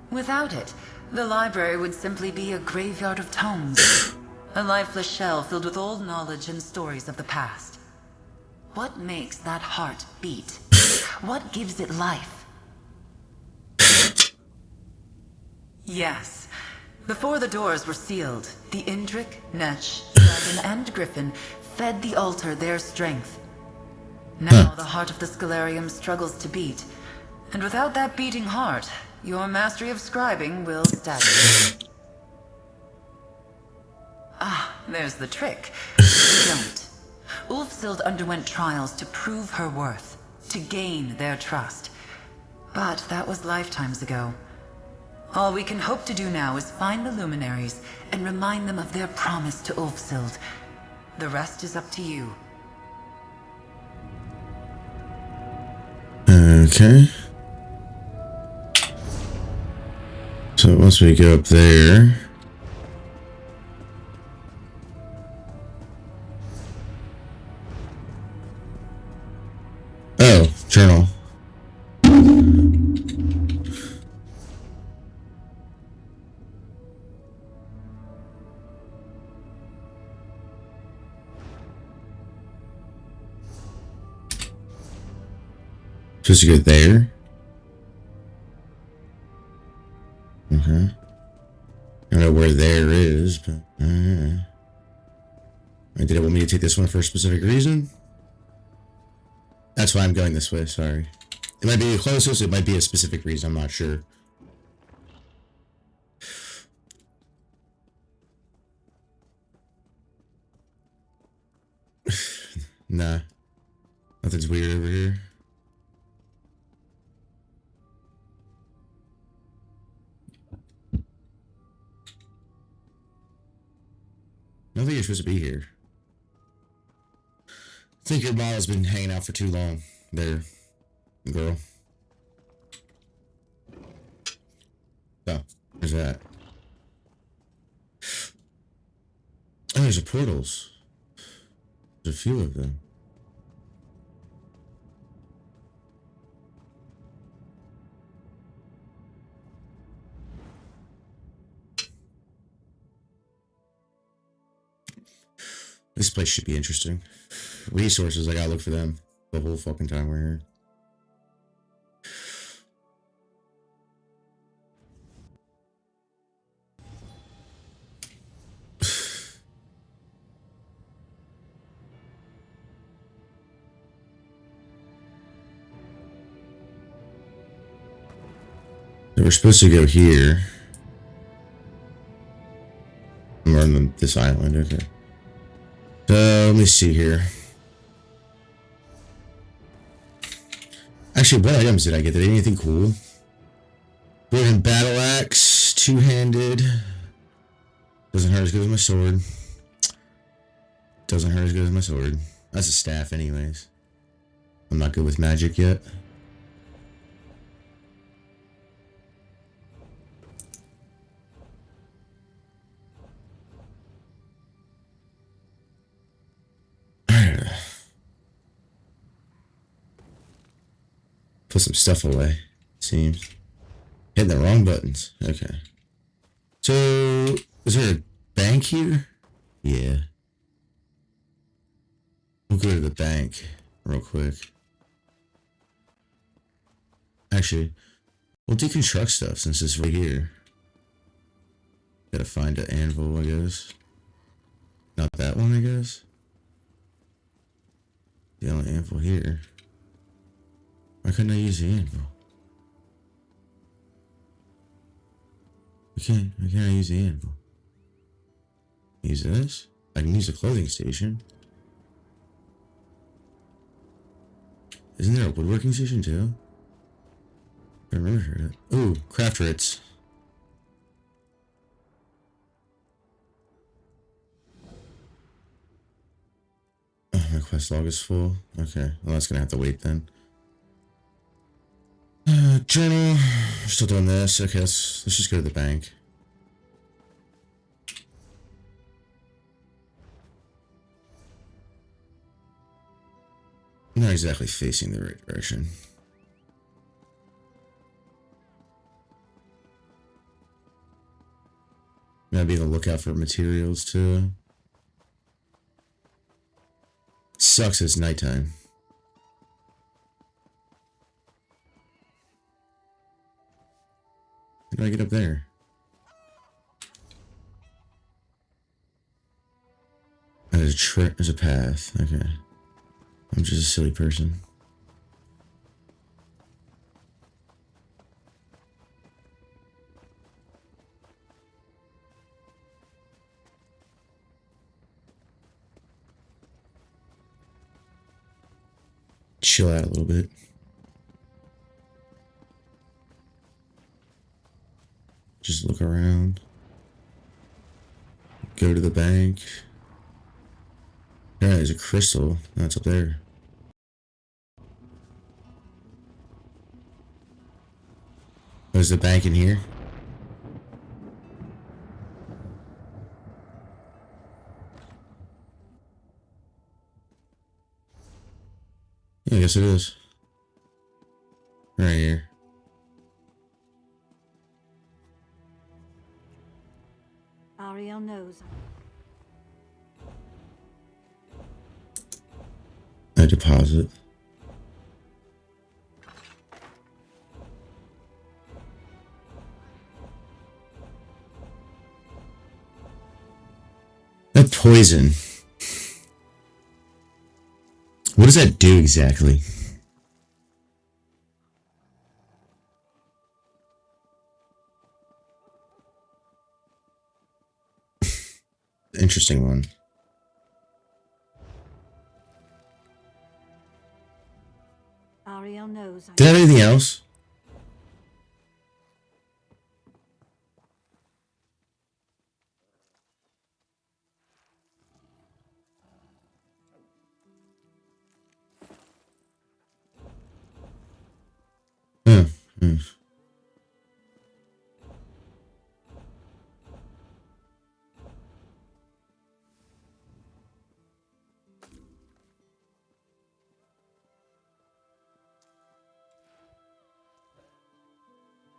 E: Without it, the library would simply be a graveyard of tomes, a lifeless shell filled with old knowledge and stories of the past. What makes that heart beat? What gives it life? Yes. Before the doors were sealed, the Indrik, Netch, Dragon, and Griffin fed the altar their strength. Now the heart of the Scalarium struggles to beat, and without that beating heart, your mastery of scribing will stagnate. Ah, there's the trick. You don't. Ulfsild underwent trials to prove her worth, to gain their trust. But that was lifetimes ago. All we can hope to do now is find the luminaries and remind them of their promise to Ulfsild. The rest is up to you.
B: Okay. So once we go up there... Oh, journal. Supposed to go there? Okay. I don't know where there is, but... Did it want me to take this one for a specific reason? That's why I'm going this way, sorry. It might be the closest, it might be a specific reason, I'm not sure. Nah. Nothing's weird over here. I don't think you're supposed to be here. I think your model's been hanging out for too long. There, girl. Oh, there's that. Oh, there's a portals. There's a few of them. This place should be interesting. Resources, I gotta look for them the whole fucking time we're here. So we're supposed to go here. We're on this island, okay. So, let me see here. Actually, what items did I get? Did I get anything cool? Golden battle axe, two-handed. Doesn't hurt as good as my sword. Doesn't hurt as good as my sword. That's a staff anyways. I'm not good with magic yet. Put some stuff away, seems. Hitting the wrong buttons. Okay. So, is there a bank here? Yeah. We'll go to the bank real quick. Actually, we'll deconstruct stuff since it's right here. Gotta find an anvil, I guess. Not that one, I guess. The only anvil here. Why couldn't I use the anvil? Why can't I use the anvil? Use this? I can use the clothing station. Isn't there a woodworking station too? I remember that. Ooh, craft writs. Oh, my quest log is full. Okay, well that's gonna have to wait then. Journal. We're still doing this. Okay, let's just go to the bank. No, Not exactly facing the right direction. Gotta be on the lookout for materials too. Sucks it's nighttime. How do I get up there? There's a path. Okay. I'm just a silly person. Chill out a little bit. Just look around. Go to the bank. Yeah, there's a crystal. That's up there. There's the bank in here. Yeah, I guess it is. Right here.
D: Ariel knows.
B: A deposit. That poison. What does that do exactly? Interesting one.
D: Ariel knows.
B: Did I have anything else?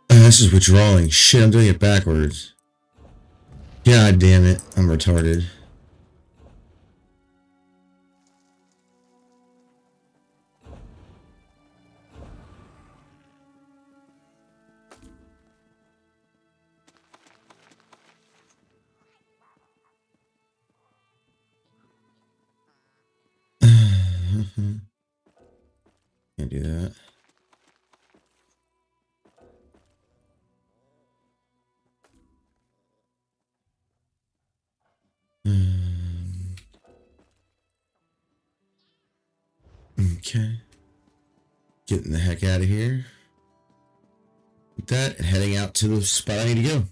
B: This is withdrawing. Shit, I'm doing it backwards. God damn it. I'm retarded. Can't do that. Okay. Getting the heck out of here. With that, and heading out to the spot I need to go.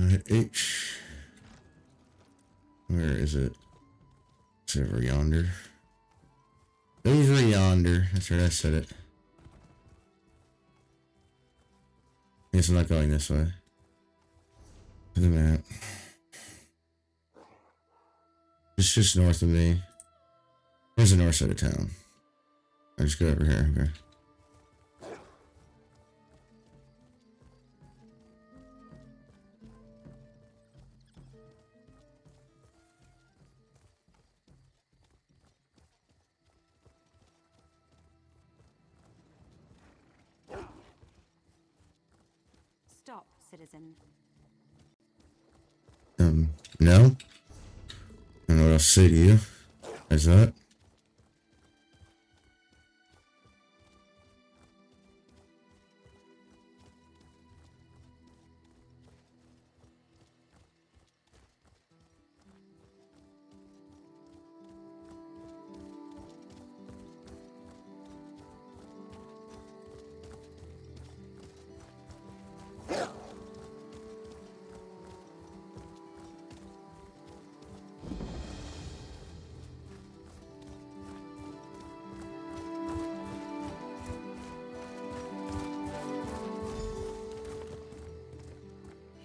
B: Hit H. Where is it? It's over yonder. Over yonder. That's right, I said it. I guess I'm not going this way. To the map. It's just north of me. Where's the north side of town? I just go over here. Okay.
D: Stop, citizen.
B: No? I don't know what else to say to you. Is that?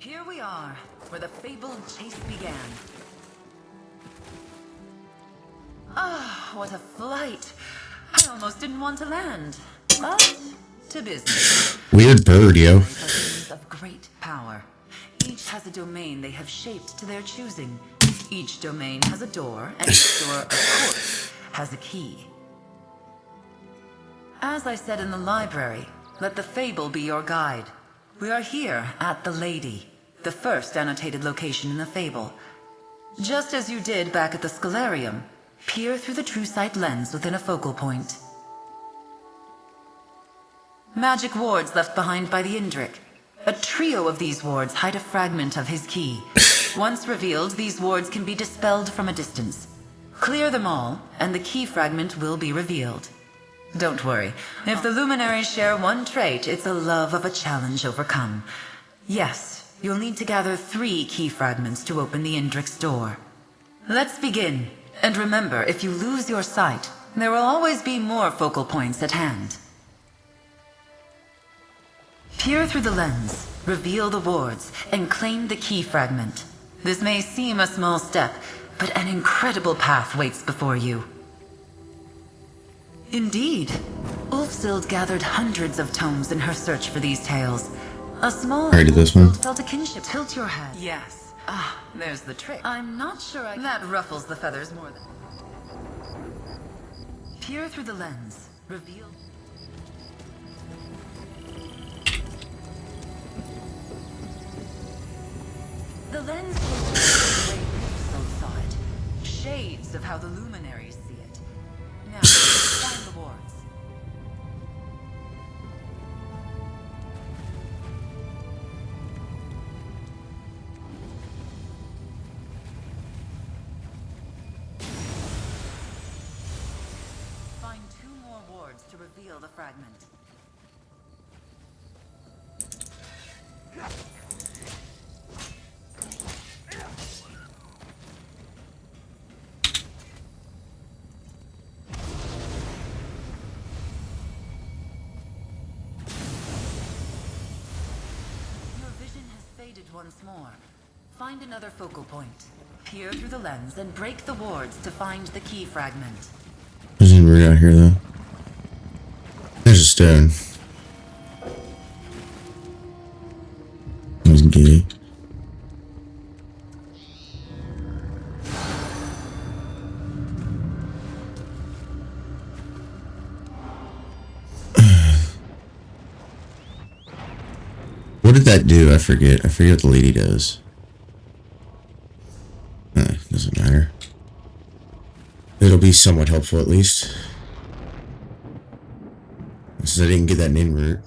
E: Here we are, where the fabled chase began. Ah, What a flight. I almost didn't want to land. But to business.
B: Weird bird, yo.
E: Things of great power. Each has a domain they have shaped to their choosing. Each domain has a door, and each door, of course, has a key. As I said in the library, let the fable be your guide. We are here at the Lady, the first annotated location in the fable. Just as you did back at the Scalarium, peer through the true sight lens within a focal point. Magic wards left behind by the Indrik. A trio of these wards hide a fragment of his key. Once revealed, these wards can be dispelled from a distance. Clear them all, and the key fragment will be revealed. Don't worry, if the luminaries share one trait, it's a love of a challenge overcome. Yes, you'll need to gather 3 key fragments to open the Indrik's door. Let's begin, and remember, if you lose your sight, there will always be more focal points at hand. Peer through the lens, reveal the wards, and claim the key fragment. This may seem a small step, but an incredible path waits before you. Indeed, Ulfsild gathered hundreds of tomes in her search for these tales. A small
B: I did this one.
E: felt a kinship. Tilt your head. Yes. Ah, there's the trick. I'm not sure that ruffles the feathers more than... Peer through the lens, reveal... The lens shows the way Ulfsild saw it. Shades of how the luminaries see it. Now, find the wards. Find 2 more wards to reveal the fragment. Once more. Find another focal point. Peer through the lens and break the wards to find the key fragment.
B: There's a bird out here, though. There's a stone. He's gay. What did that do? I forget. I forget what the lady does. Doesn't matter. It'll be somewhat helpful at least. Since I didn't get that name route.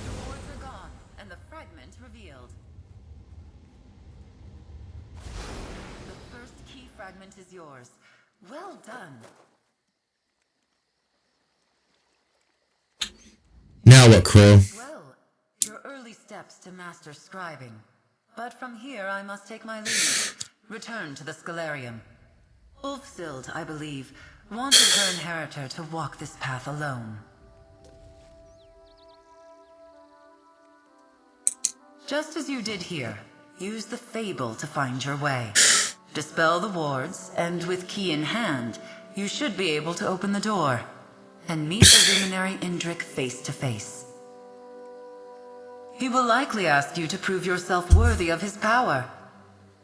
E: The wards are gone, and the fragment revealed. The first key fragment is yours. Well done.
B: Now what, Crow?
E: Well, your early steps to master scribing. But from here I must take my leave. Return to the Scalarium. Ulfsild, I believe, wanted her inheritor to walk this path alone. Just as you did here, use the fable to find your way. Dispel the wards, and with key in hand, you should be able to open the door and meet the luminary Indrik face to face. He will likely ask you to prove yourself worthy of his power.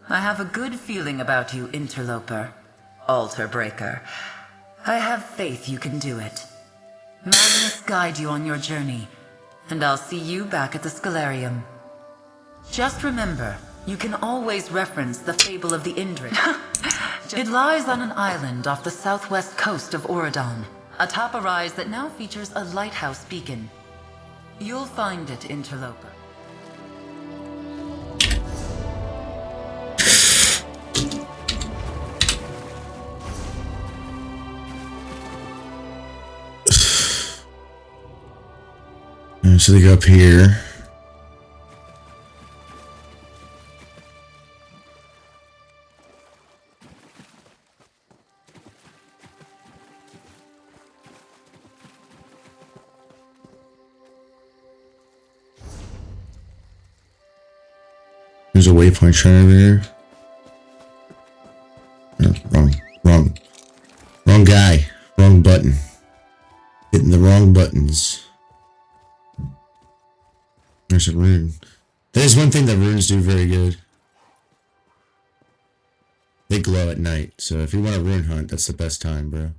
E: I have a good feeling about you, interloper, altar breaker. I have faith you can do it. Magnus guide you on your journey, and I'll see you back at the Scalarium. Just remember, you can always reference the fable of the Indrik. It lies on an island off the southwest coast of Oradon, atop a rise that now features a lighthouse beacon. You'll find it, interloper.
B: So they go up here. There's a waypoint shrine over here. No, wrong guy. Wrong button. Hitting the wrong buttons. There's a rune. That is one thing that runes do very good. They glow at night, so if you want a rune hunt, that's the best time, bro.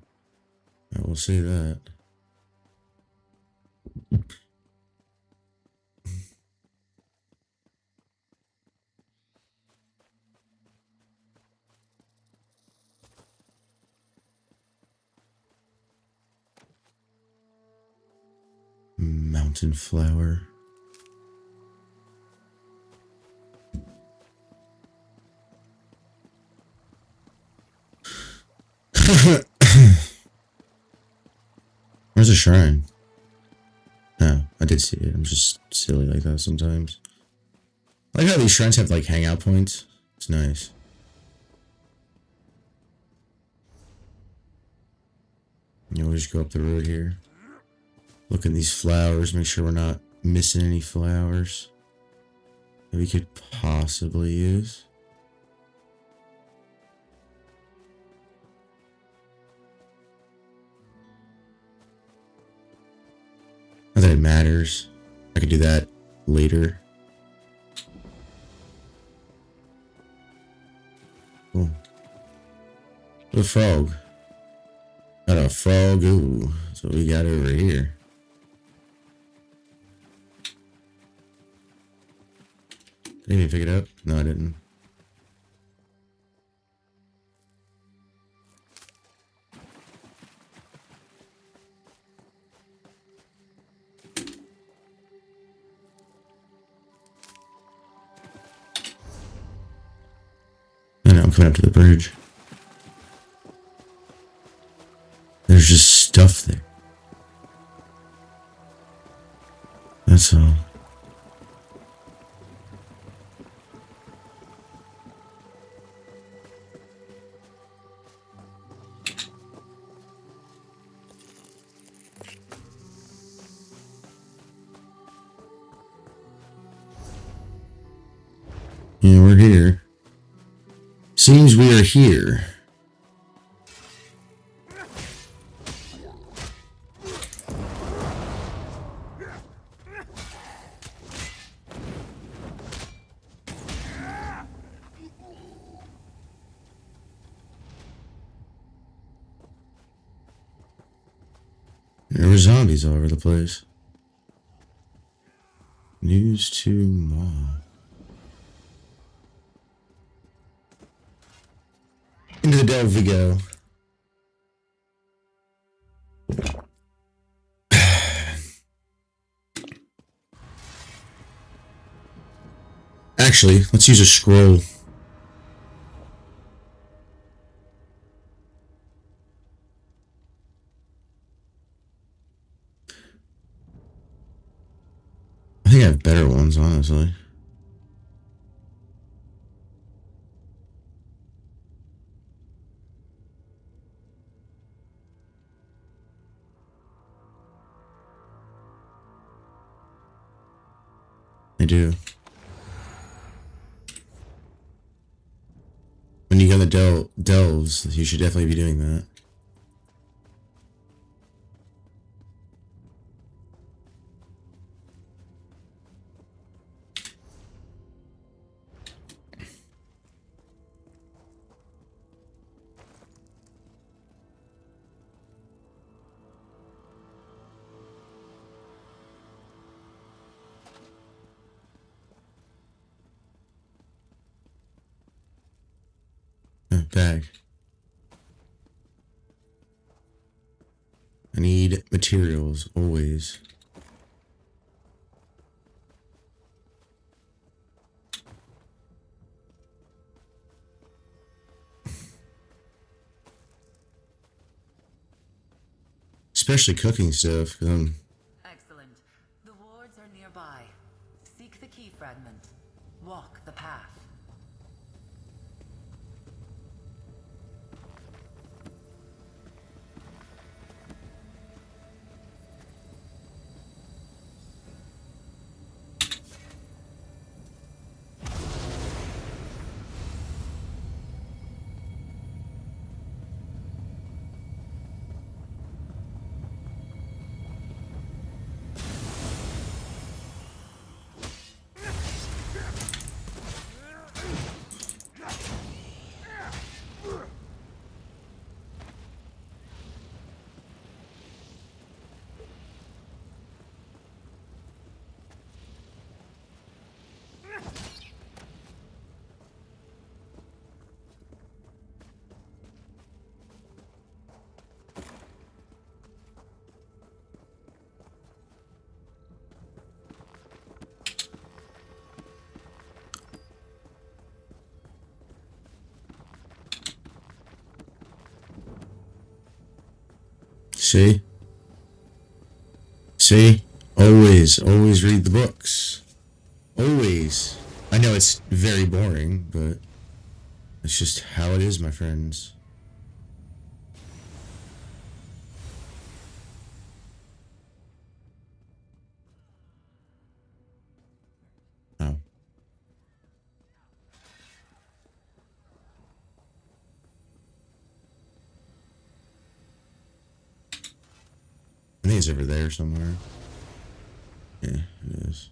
B: I will say that. Mountain flower. Where's the shrine? No, I did see it. I'm just silly like that sometimes. I like how these shrines have like hangout points. It's nice. You know, we'll just go up the road here. Look at these flowers, make sure we're not missing any flowers that we could possibly use. Not that it matters. I could do that later. Cool. A frog. Got a frog. Ooh, that's what we got over here. Did I even pick it up? No, I didn't. I know, I'm coming up to the bridge. There's just stuff there. That's all. Yeah, we're here. Seems we are here. There were zombies all over the place. News to Mom. Into the delve we go. Actually, let's use a scroll. I think I have better ones, honestly. I do. When you go to the delves, you should definitely be doing that. Bag. I need materials, always. Especially cooking stuff, because I'm...
E: Excellent. The wards are nearby. Seek the key fragment. Walk the path.
B: See? See? Always read the books. Always. I know it's very boring, but it's just how it is, my friends. Oh. I think it's over there somewhere. Yeah, it is.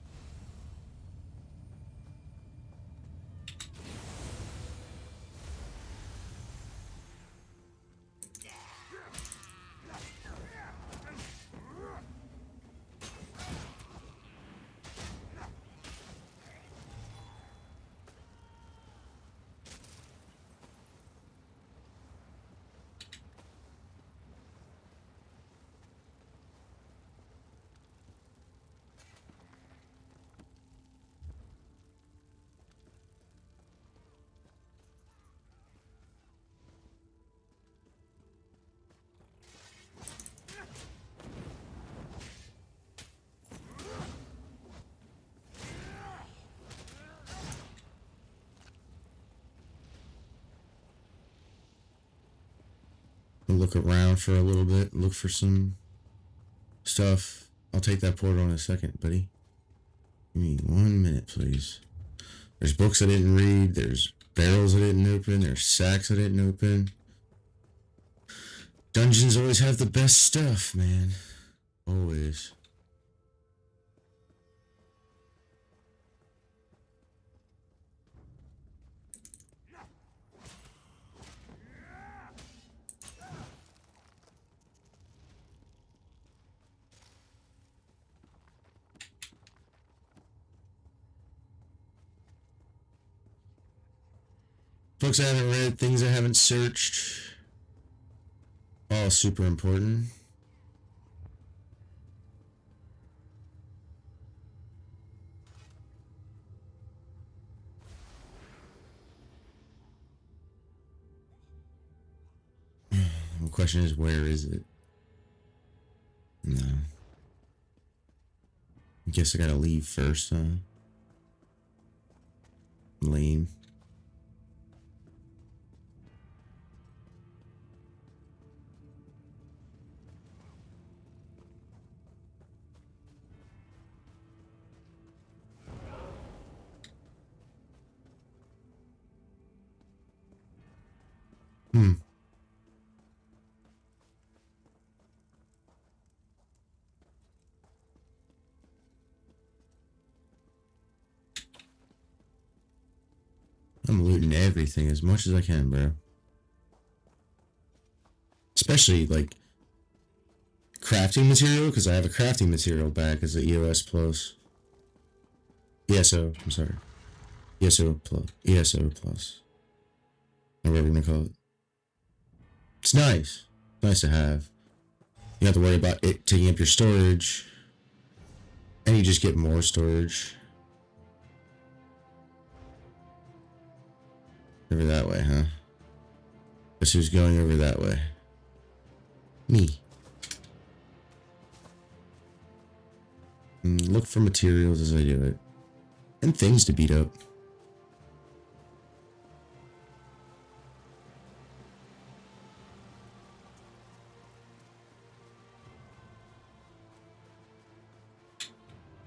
B: I'll look around for a little bit, look for some stuff. I'll take that portal in a second, buddy. Give me 1 minute, please. There's books I didn't read. There's barrels I didn't open. There's sacks I didn't open. Dungeons always have the best stuff, man. Always. Books I haven't read, things I haven't searched. All super important. The question is, where is it? No. I guess I gotta leave first, huh? Lame. I'm looting everything as much as I can, bro. Especially, like, crafting material, because I have a crafting material back as an EOS plus. ESO, I'm sorry. ESO plus. ESO plus. Or whatever we're gonna call it. It's nice. It's nice to have. You don't have to worry about it taking up your storage. And you just get more storage. Over that way, huh? Guess who's going over that way? Me. Look for materials as I do it. And things to beat up.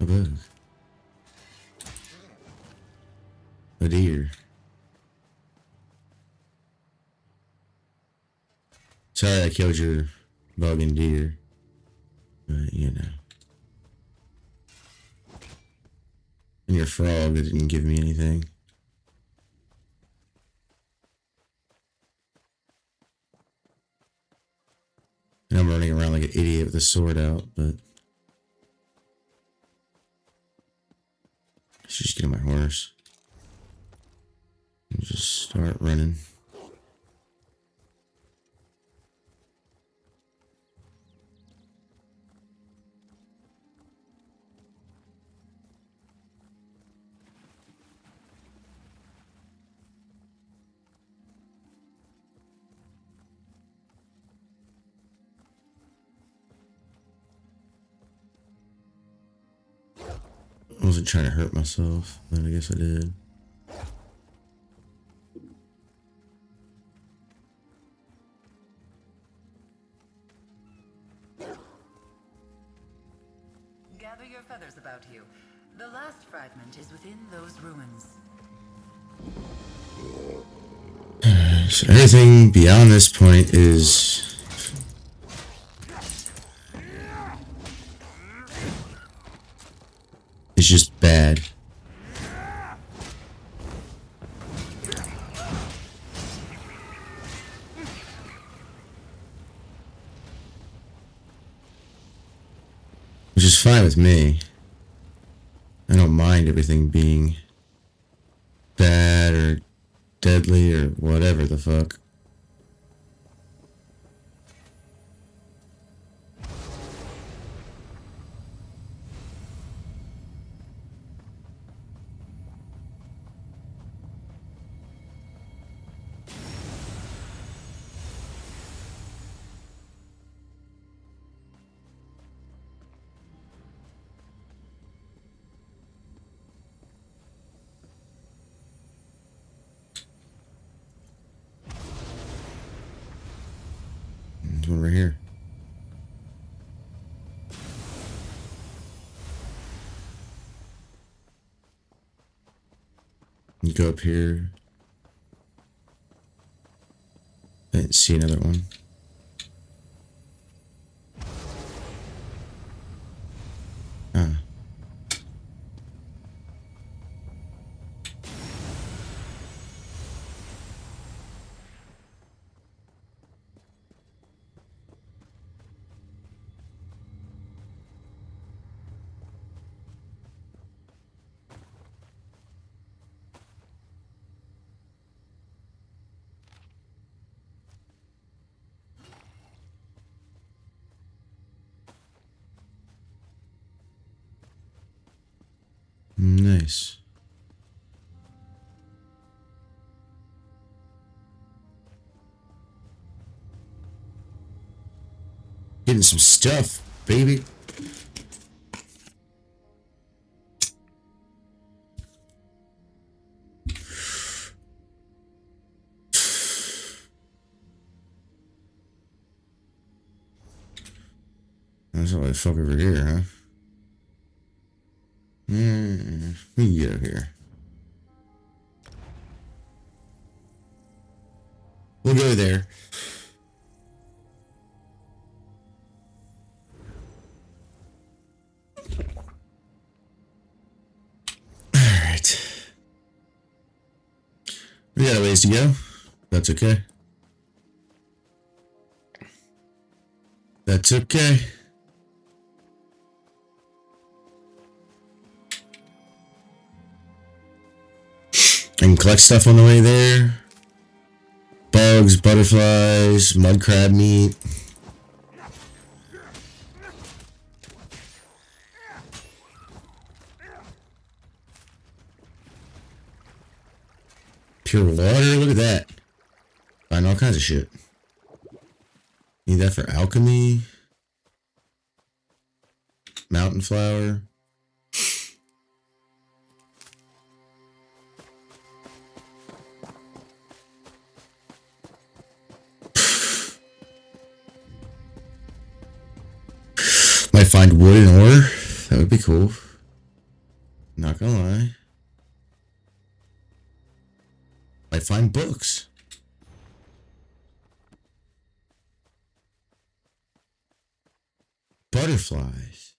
B: A bug. A deer. Sorry I killed your bug and deer. But, you know. And your frog that didn't give me anything. And I'm running around like an idiot with a sword out, but I should just get on my horse. And just start running. wasn't trying to hurt myself, but I guess I did.
E: Gather your feathers about you. The last fragment is within those ruins.
B: So anything beyond this point is just bad. Which is fine with me. I don't mind everything being bad or deadly or whatever the fuck. There's one right here. You go up here. I didn't see another one. Ah. Nice. Getting some stuff, baby. That's all the fuck over here, huh? Let me get over here. We'll go there. Alright. We got a ways to go. That's okay. That's okay. I can collect stuff on the way there. Bugs, butterflies, mud crab meat. Pure water, look at that. Find all kinds of shit. Need that for alchemy. Mountain flower. Might find wood and ore. That would be cool. Not gonna lie. Might find books. Butterflies.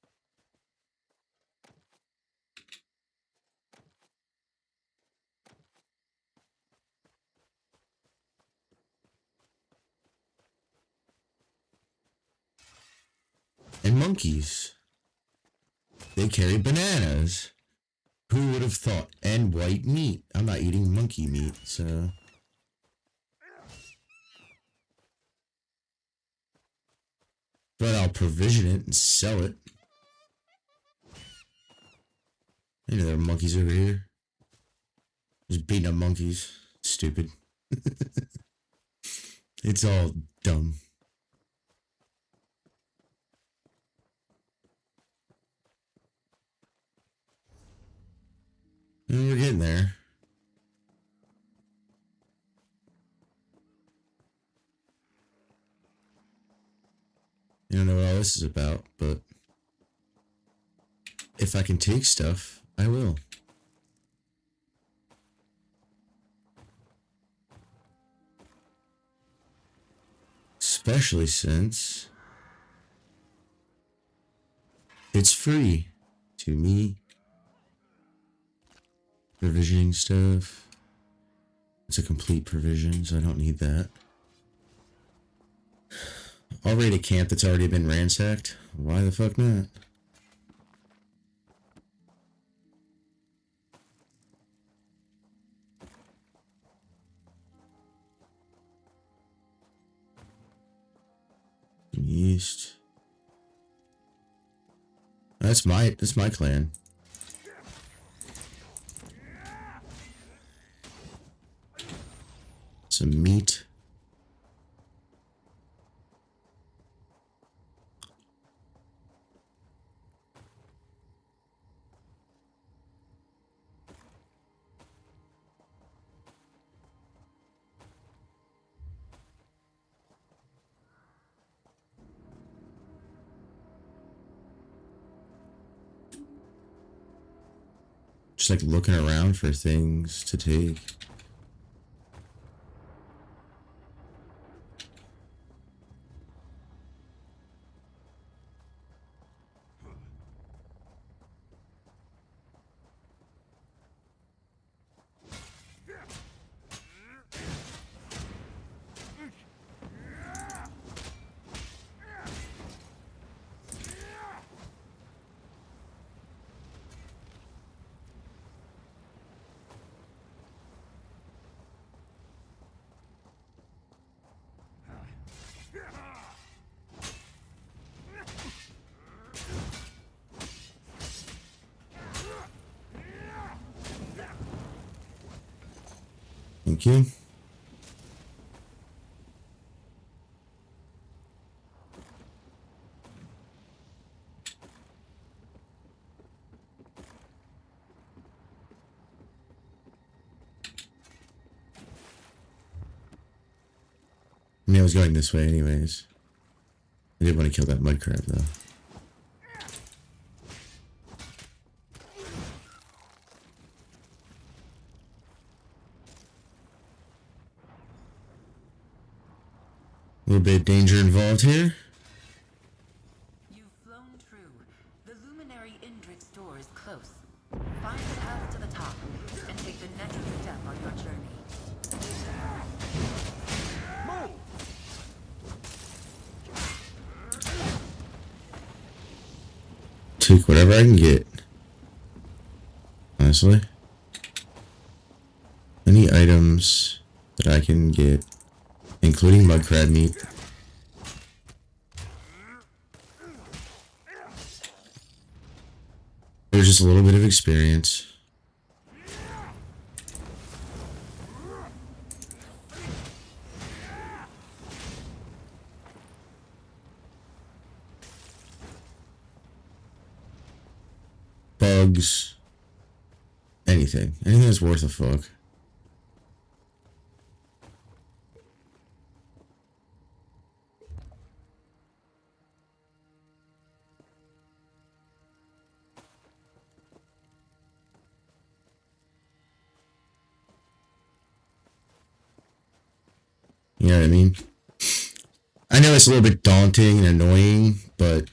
B: And monkeys. They carry bananas. Who would have thought? And white meat. I'm not eating monkey meat, so... But I'll provision it and sell it. I know there are monkeys over here. Just beating up monkeys. Stupid. It's all dumb. this is about, but if I can take stuff, I will. Especially since it's free to me. Provisioning stuff. It's a complete provision, so I don't need that. I'll raid a camp that's already been ransacked. Why the fuck not? East. That's my clan. Some meat. Just like looking around for things to take. Thank you. I mean, I was going this way anyways. I did want to kill that mud crab though. A little bit of danger involved here.
E: You've flown true. The luminary Indrix door is close. Find the path to the top and take the next step on your journey.
B: Take whatever I can get. Honestly. Any items that I can get, including mud crab meat. There's just a little bit of experience. Bugs. Anything. Anything that's worth a fuck. You know what I mean? I know it's a little bit daunting and annoying, but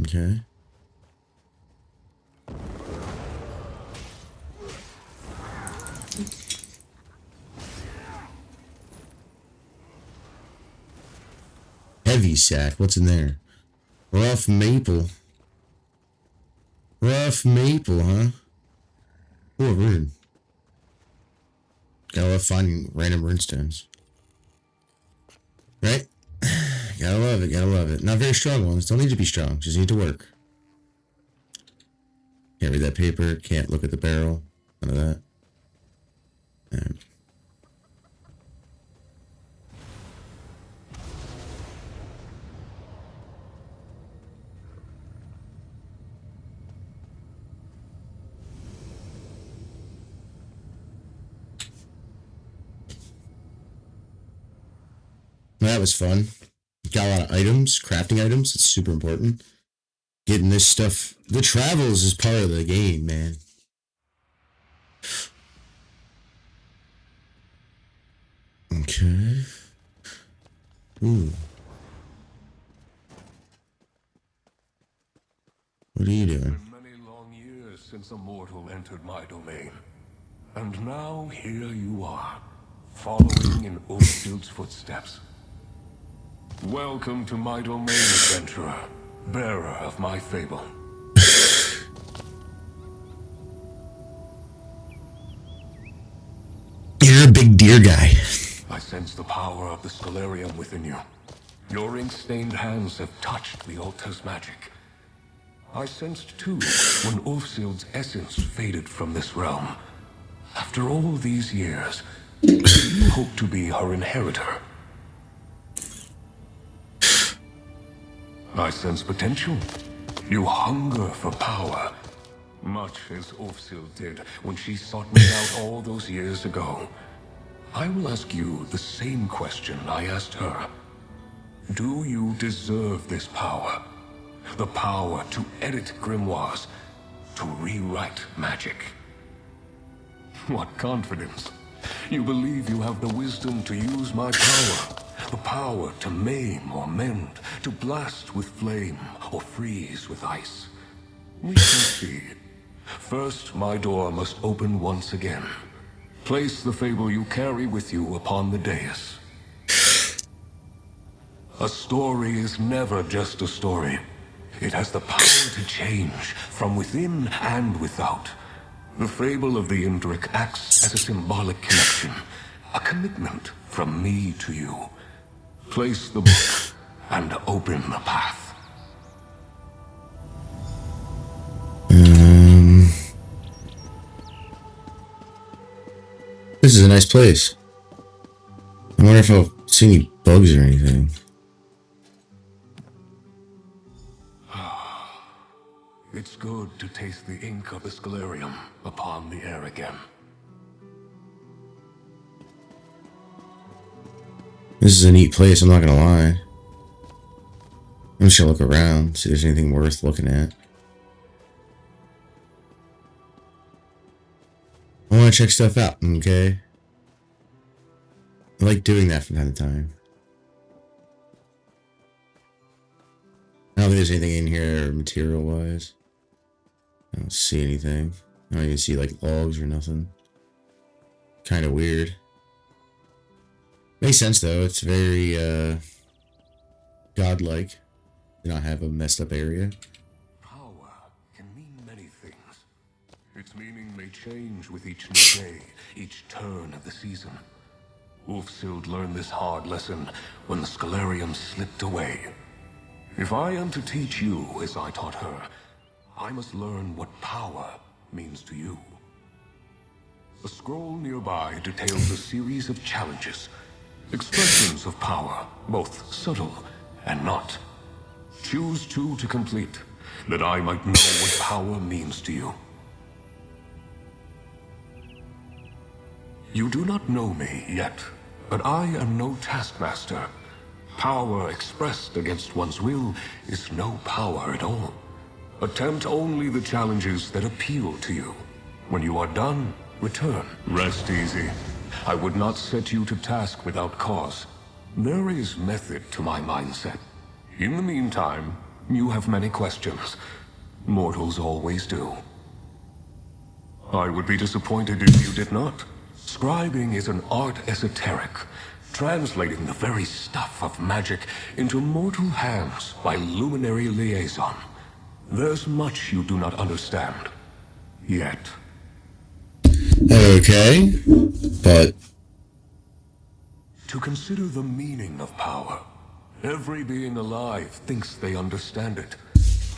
B: okay. Heavy sack. What's in there? Rough maple. Rough maple, huh? Oh, rune. Gotta love finding random runestones. Right? Gotta love it, gotta love it. Not very strong ones. Don't need to be strong. Just need to work. Can't read that paper. Can't look at the barrel. None of that. And that was fun. Got a lot of items, crafting items. It's super important. Getting this stuff. The travels is part of the game, man. Okay. Ooh. What are you doing?
I: Been many long years since a mortal entered my domain. And now here you are, following in Ulfhild's footsteps. Welcome to my domain, adventurer, bearer of my fable.
B: You're a big deer guy.
I: I sense the power of the Scalarium within you. Your ink-stained hands have touched the altar's magic. I sensed, too, when Ulfhild's essence faded from this realm. After all these years, you hope to be her inheritor. I sense potential. You hunger for power, much as Ulfhild did when she sought me out all those years ago. I will ask you the same question I asked her. Do you deserve this power? The power to edit grimoires, to rewrite magic. What confidence. You believe you have the wisdom to use my power. The power to maim or mend, to blast with flame or freeze with ice. We shall see. First, my door must open once again. Place the fable you carry with you upon the dais. A story is never just a story. It has the power to change from within and without. The fable of the Indrik acts as a symbolic connection, a commitment from me to you. Place the book and open the path.
B: This is a nice place. I wonder if I'll see any bugs or anything.
I: It's good to taste the ink of the Scalarium upon the air again.
B: This is a neat place, I'm not gonna lie. I'm just gonna look around, see if there's anything worth looking at. I wanna check stuff out, okay? I like doing that from time to time. I don't think there's anything in here material-wise. I don't see anything. I don't even see like logs or nothing. Kind of weird. Makes sense though. It's very godlike to not have a messed up area.
I: Power can mean many things. Its meaning may change with each new day, each turn of the season. Ulfhild learned this hard lesson when the Scalarium slipped away. If I am to teach you as I taught her, I must learn what power means to you. A scroll nearby details a series of challenges, expressions of power, both subtle and not. Choose two to complete, that I might know what power means to you. You do not know me yet, but I am no taskmaster. Power expressed against one's will is no power at all. Attempt only the challenges that appeal to you. When you are done, return. Rest easy. I would not set you to task without cause. There is method to my mindset. In the meantime, you have many questions. Mortals always do. I would be disappointed if you did not. Scribing is an art esoteric. translating the very stuff of magic into mortal hands by luminary liaison. There's much you do not understand. Yet.
B: Okay, but...
I: To consider the meaning of power. Every being alive thinks they understand it.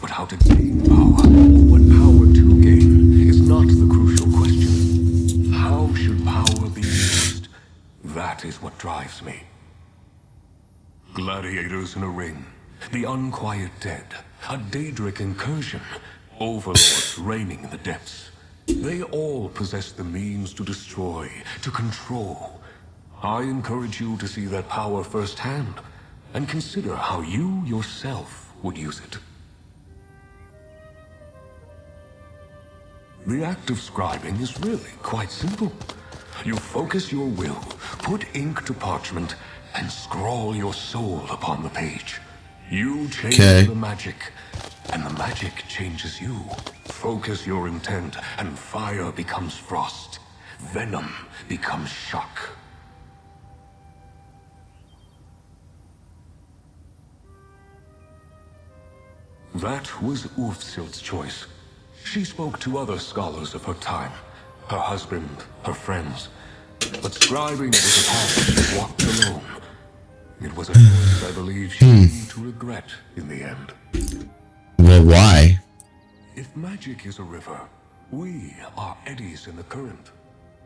I: But how to gain power, or what power to gain, is not the crucial question. How should power be used? That is what drives me. Gladiators in a ring, the unquiet dead, a Daedric incursion, overlords reigning in the depths. They all possess the means to destroy, to control. I encourage you to see that power firsthand, and consider how you yourself would use it. The act of scribing is really quite simple. You focus your will, put ink to parchment, and scrawl your soul upon the page. You change the magic, and the magic changes you. Focus your intent, and fire becomes frost. Venom becomes shock. That was Ulfsild's choice. She spoke to other scholars of her time, her husband, her friends. But scribing was a path she walked alone. It was a choice I believe she came to regret in the end.
B: Well, why?
I: If magic is a river, we are eddies in the current.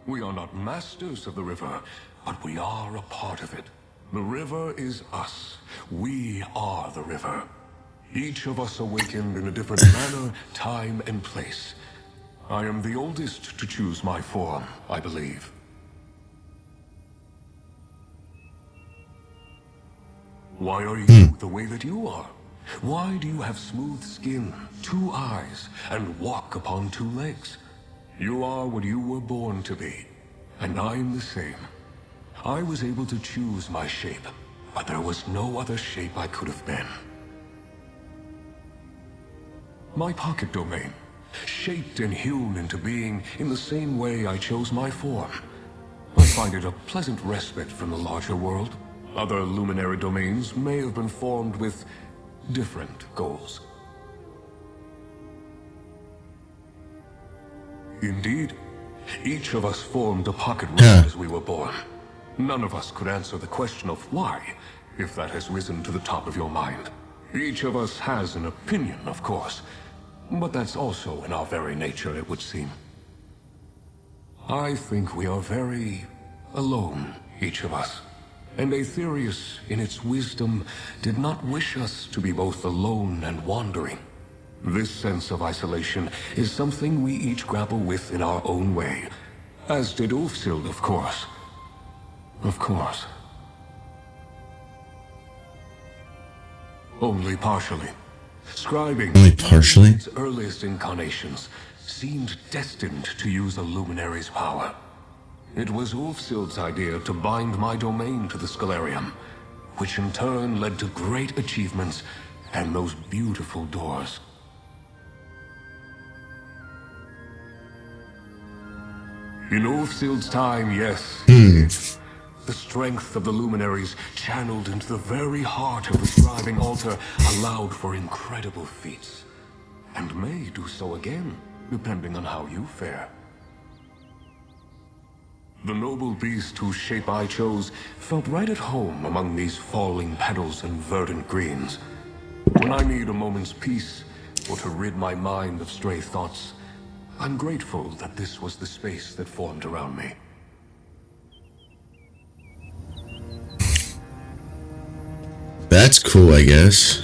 I: We are not masters of the river, but we are a part of it. The river is us. We are the river. Each of us awakened in a different manner, time, and place. I am the oldest to choose my form, I believe. Why are you the way that you are? Why do you have smooth skin, 2 eyes, and walk upon 2 legs? You are what you were born to be, and I'm the same. I was able to choose my shape, but there was no other shape I could have been. My pocket domain, shaped and hewn into being in the same way I chose my form. I find it a pleasant respite from the larger world. Other luminary domains may have been formed with different goals. Indeed, each of us formed a pocket realm as we were born. None of us could answer the question of why, if that has risen to the top of your mind. Each of us has an opinion, of course, but that's also in our very nature, it would seem. I think we are very alone, each of us. And Aetherius, in its wisdom, did not wish us to be both alone and wandering. This sense of isolation is something we each grapple with in our own way. As did Ulfsild, of course. Of course. Only partially. Scribing,
B: Only partially?
I: in its earliest incarnations, seemed destined to use a luminary's power. It was Ulfsild's idea to bind my domain to the Scalarium, which in turn led to great achievements and those beautiful doors. In Ulfsild's time, yes. The strength of the luminaries, channeled into the very heart of the scribing altar, allowed for incredible feats. And may do so again, depending on how you fare. The noble beast whose shape I chose felt right at home among these falling petals and verdant greens. When I need a moment's peace, or to rid my mind of stray thoughts, I'm grateful that this was the space that formed around me.
B: That's cool, I guess.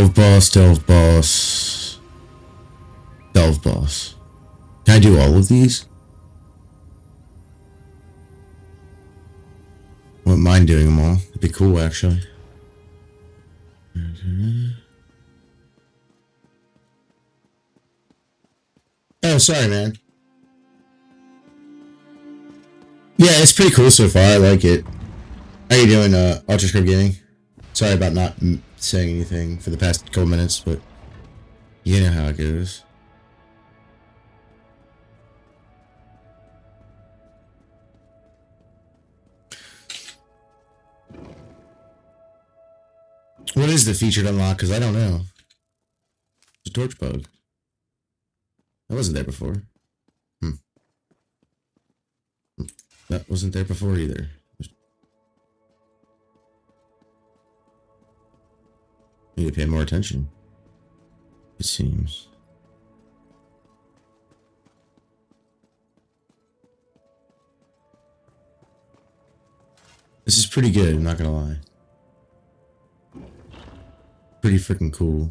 B: Delve boss, delve boss, delve boss. Can I do all of these? Wouldn't mind doing them all. It'd be cool, actually. Oh, sorry, man. Yeah, it's pretty cool so far. I like it. How you doing, Ultrascript Gaming? Sorry about not saying anything for the past couple minutes, but you know how it goes. What is the featured unlock? Because I don't know. It's a torch bug. That wasn't there before. That wasn't there before either. Need to pay more attention, it seems. This is pretty good, I'm not gonna lie. Pretty freaking cool.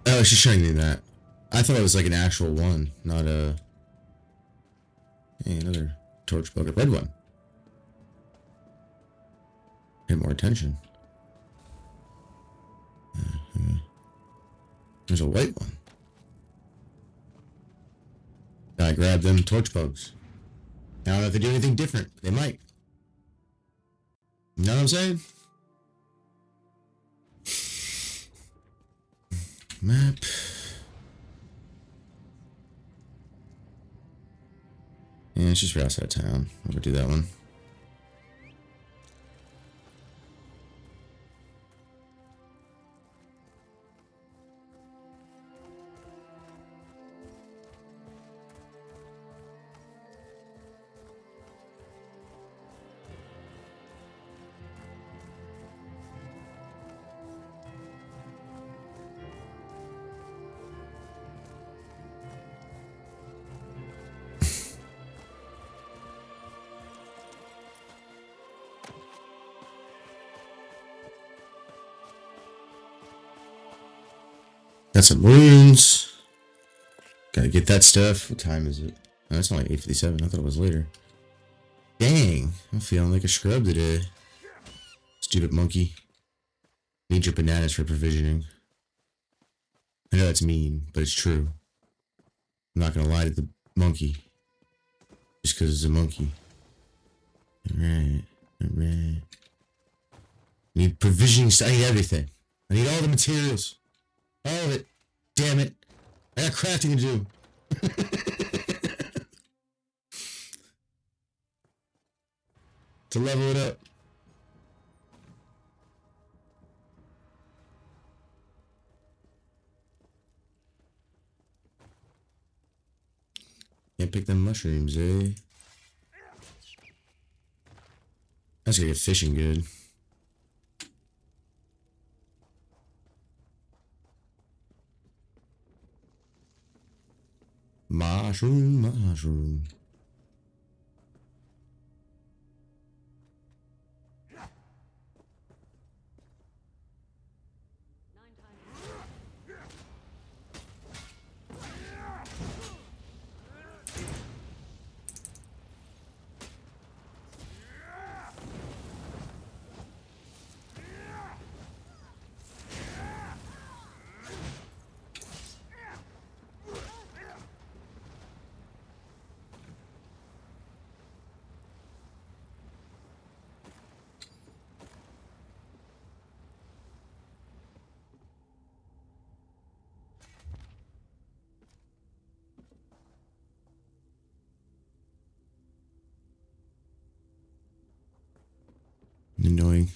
B: Oh, she's showing me that. I thought it was like an actual one, not a... Hey, another torch bug. A red one. Pay more attention. There's a white one. I grabbed them torch bugs. I don't know if they do anything different. They might. You know what I'm saying? Map. Yeah, it's just right outside of town. I'll go do that one. Got some runes. Gotta get that stuff. What time is it? Oh, it's only 8:57. I thought it was later. Dang. I'm feeling like a scrub today. Stupid monkey. Need your bananas for provisioning. I know that's mean, but it's true. I'm not gonna lie to the monkey. Just because it's a monkey. Alright. Alright. I need provisioning. I need everything. I need all the materials. All of it. Damn it. I got crafting to do. To level it up. Can't pick them mushrooms, eh? That's gonna get fishing good. Mushroom, mushroom. Annoying.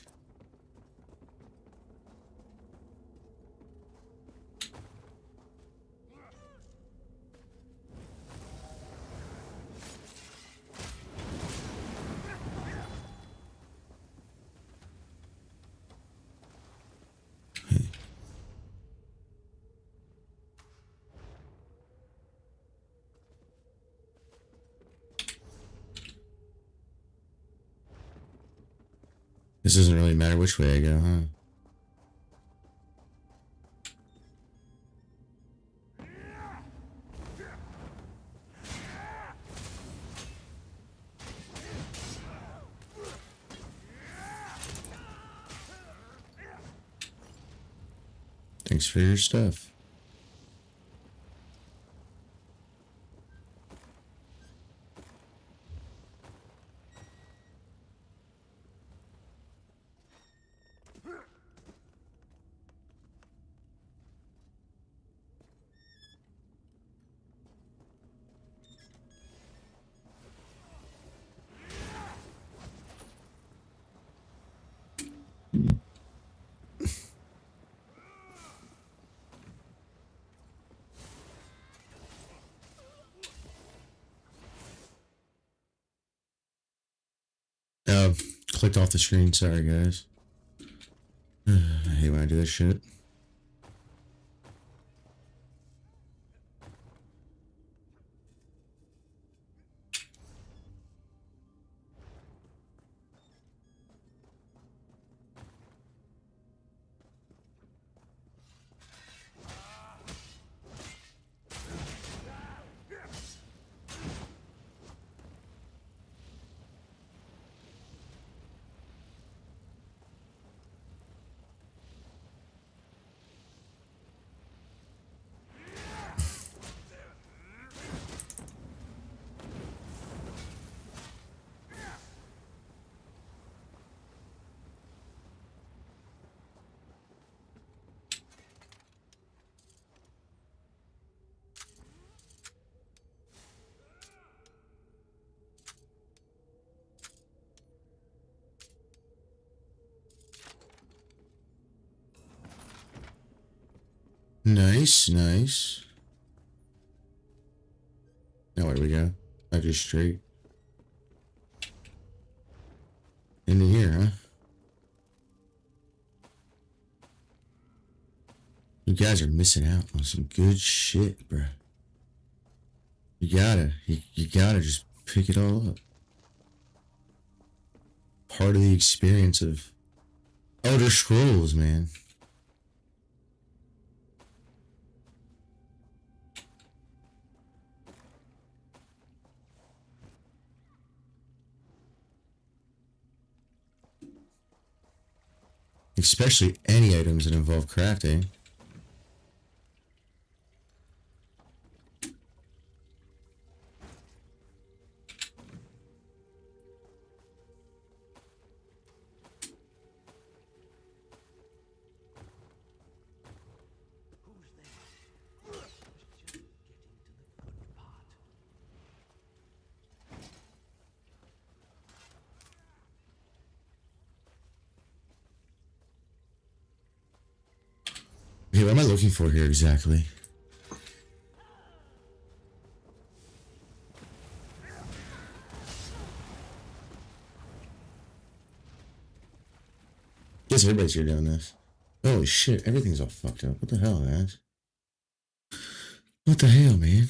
B: This doesn't really matter which way I go, huh? Thanks for your stuff. Oh, clicked off the screen. Sorry, guys. I hate when I do this shit. Nice, nice. Now where do we go? I just straight into here, huh? You guys are missing out on some good shit, bro. You gotta just pick it all up. Part of the experience of Elder Scrolls, man. Especially any items that involve crafting. Okay, what am I looking for here exactly? Guess everybody's here doing this. Holy shit, everything's all fucked up. What the hell, guys? What the hell, man?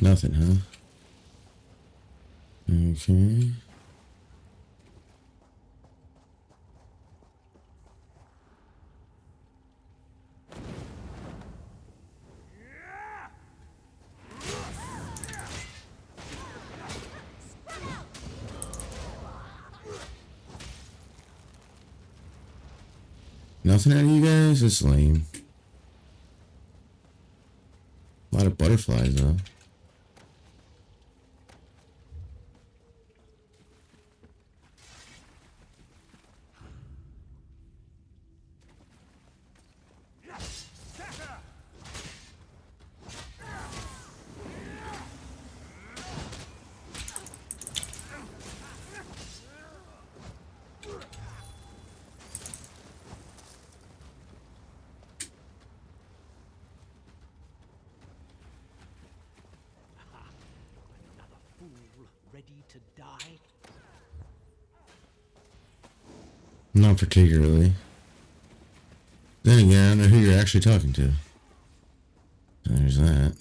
B: Nothing, huh? Okay. Nothing out of you guys? That's lame. A lot of butterflies, though.
C: Ready to die?
B: Not particularly. Then again, I don't know who you're actually talking to. So there's that.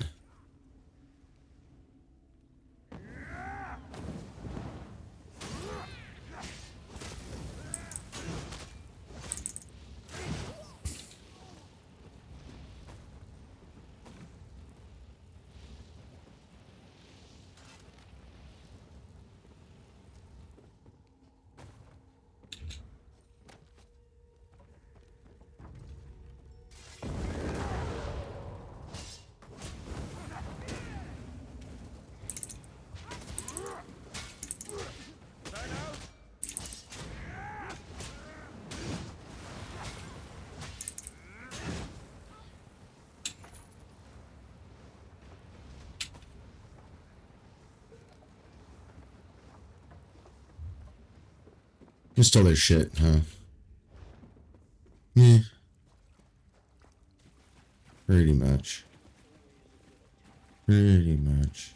B: You stole their shit, huh? Yeah. Pretty much. Pretty much.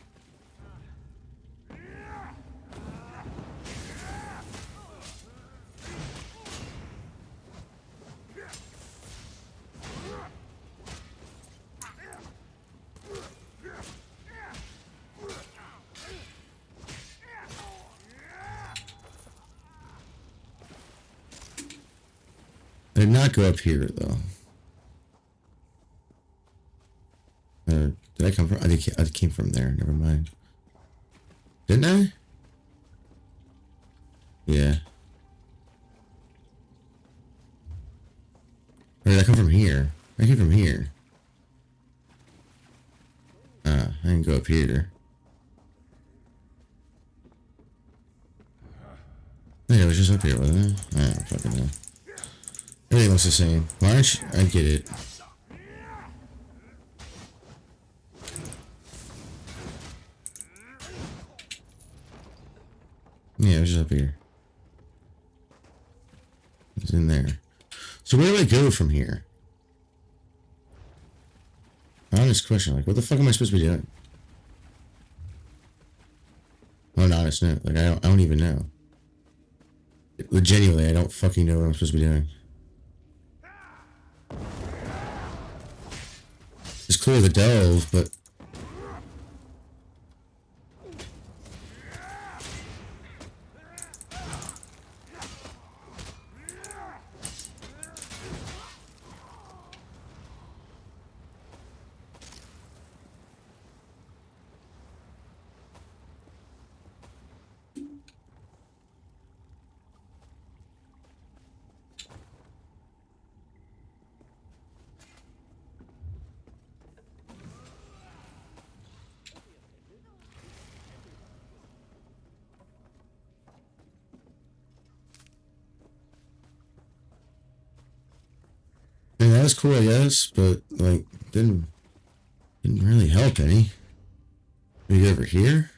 B: I did not go up here, though. Did I come from? I came from there. Never mind. Didn't I? Yeah. Or did I come from here? I came from here. I didn't go up here. Yeah, it was just up here, wasn't it? I don't fucking know. Everything looks the same. Why aren't you? I get it. Yeah, it was just up here. It's in there. So where do I go from here? Honest question, like, what the fuck am I supposed to be doing? Oh, no, honest note. Like, I don't even know. Genuinely, I don't fucking know what I'm supposed to be doing. It's clear the delve, but I mean, that was cool, I guess, but like didn't really help any. We go over here.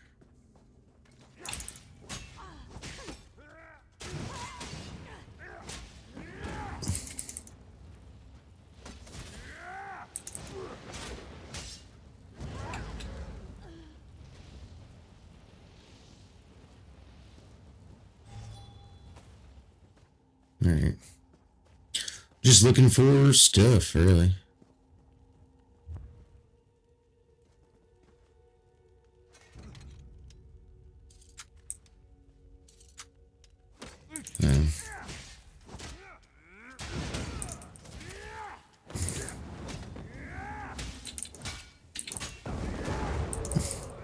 B: All right. Just looking for stuff, really.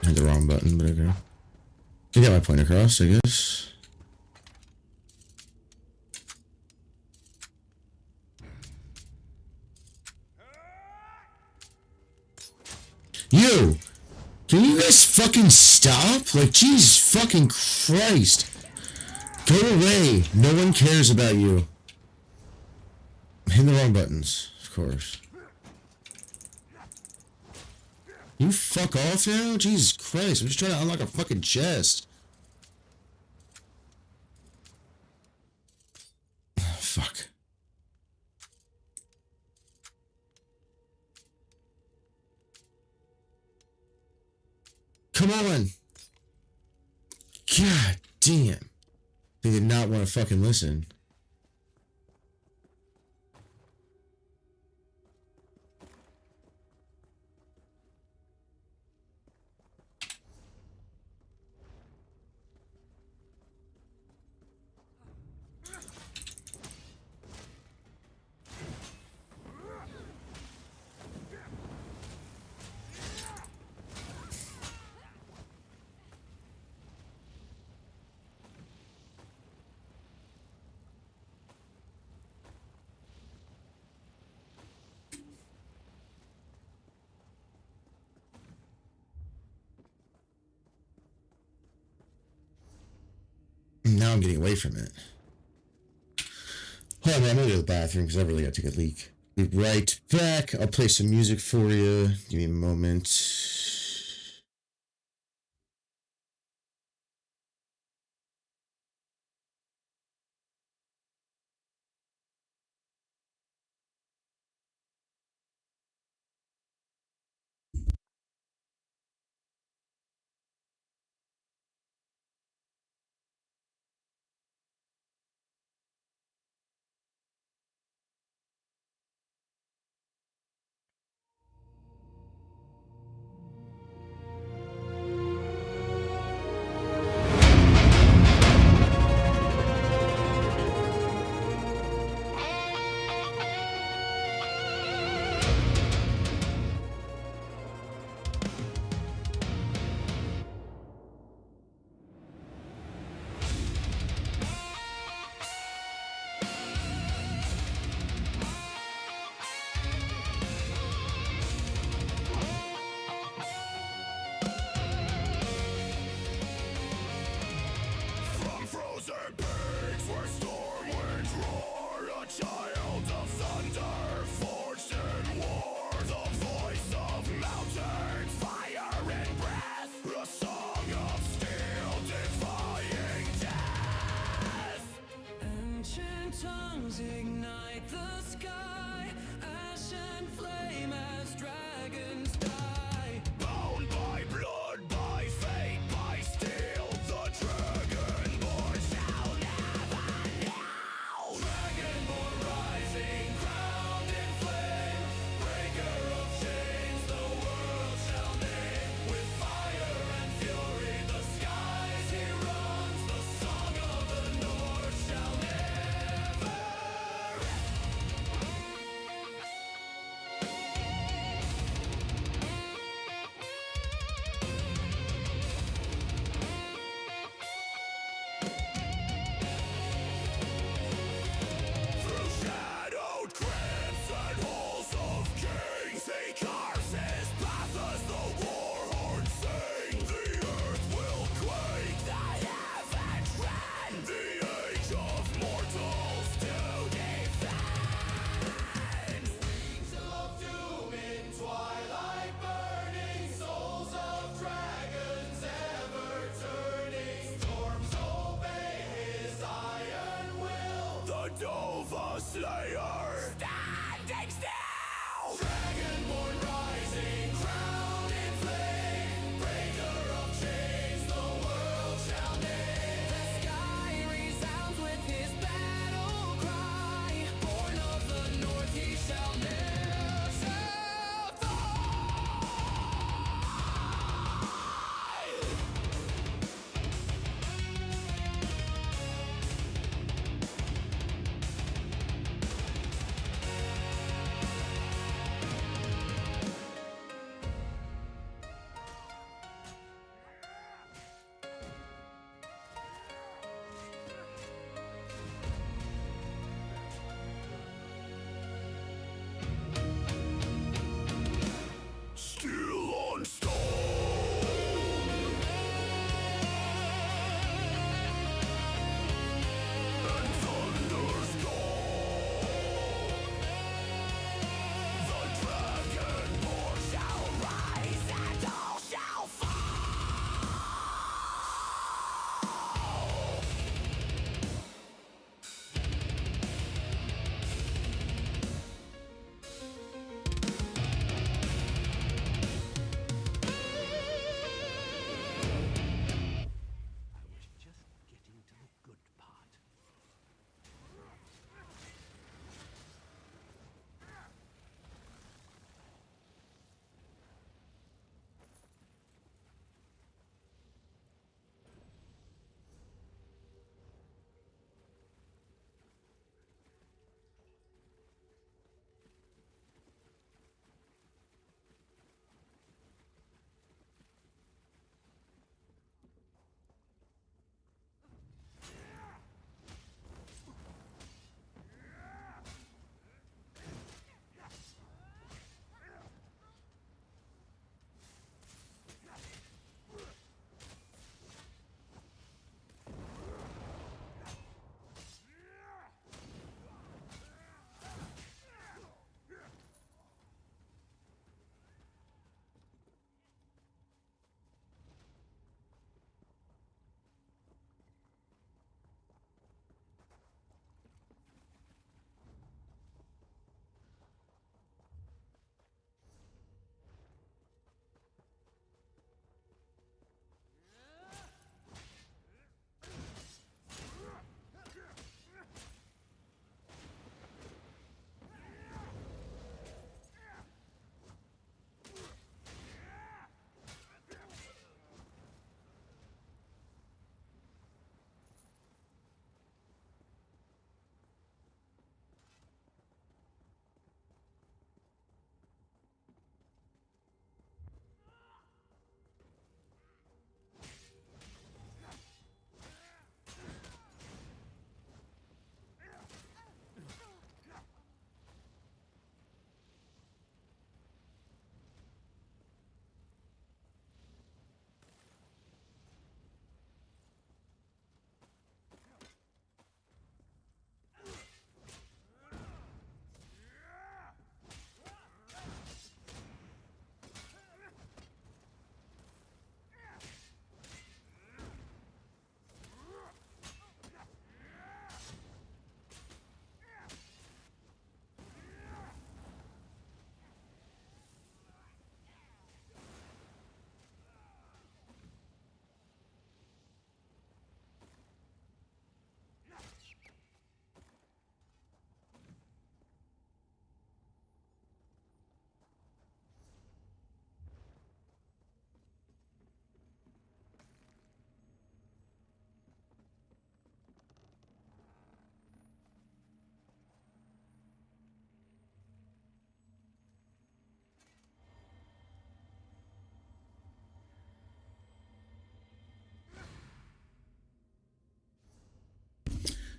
B: Had the wrong button, but okay. I got my point across, I guess. fucking stop? Like, Jesus fucking Christ. Go away. No one cares about you. I'm hitting the wrong buttons, of course. You fuck off now? Jesus Christ. I'm just trying to unlock a fucking chest. Oh, fuck. Come on. God damn. They did not want to fucking listen. Now I'm getting away from it. Hold on, man. I'm gonna go to the bathroom because I really gotta take a leak. Be right back. I'll play some music for you. Give me a moment.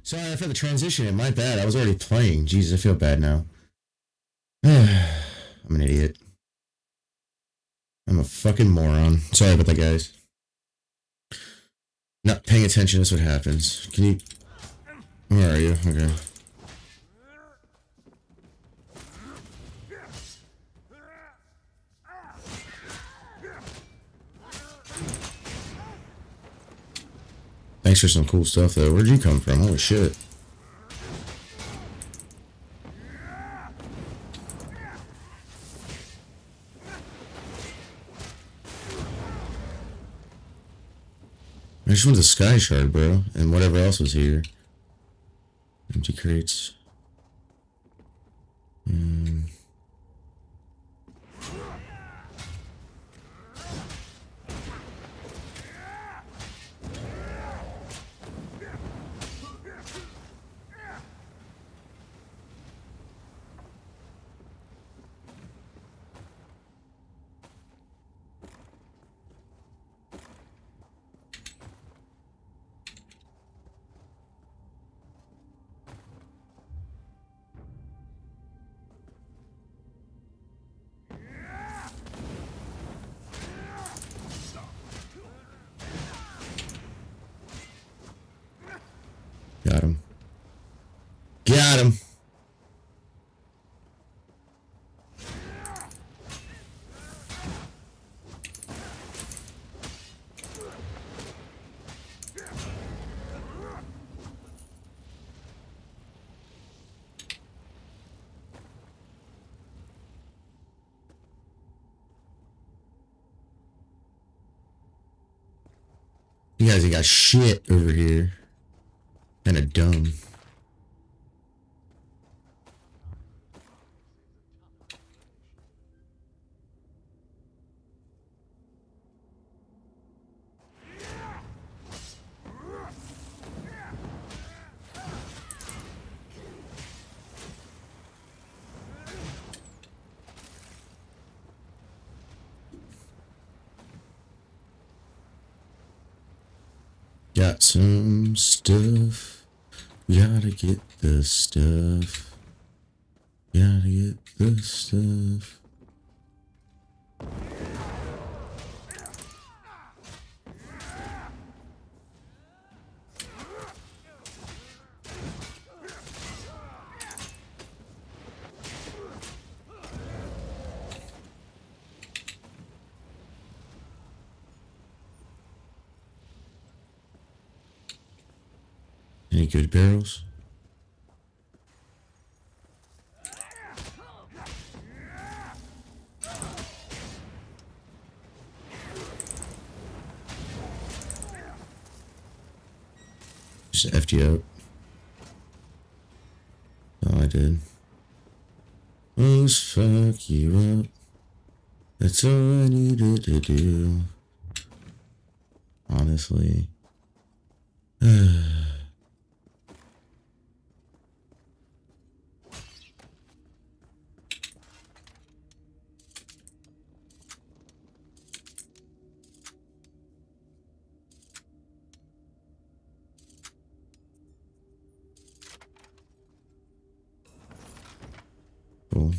B: Sorry for the transition. My bad. I was already playing. Jesus, I feel bad now. I'm an idiot. I'm a fucking moron. Sorry about that, guys. Not paying attention is what happens. Can you... Where are you? Okay. Thanks for some cool stuff, though. Where'd you come from? Holy shit. I just want the sky shard, bro. And whatever else was here. Empty crates. Got him. Got him. You guys ain't got shit over here. Kinda dumb. Got some stuff. Gotta get the stuff. Gotta get the stuff. Any good barrels? Just effed you up. All I did. Was fuck you up. That's all I needed to do. Honestly. Cool.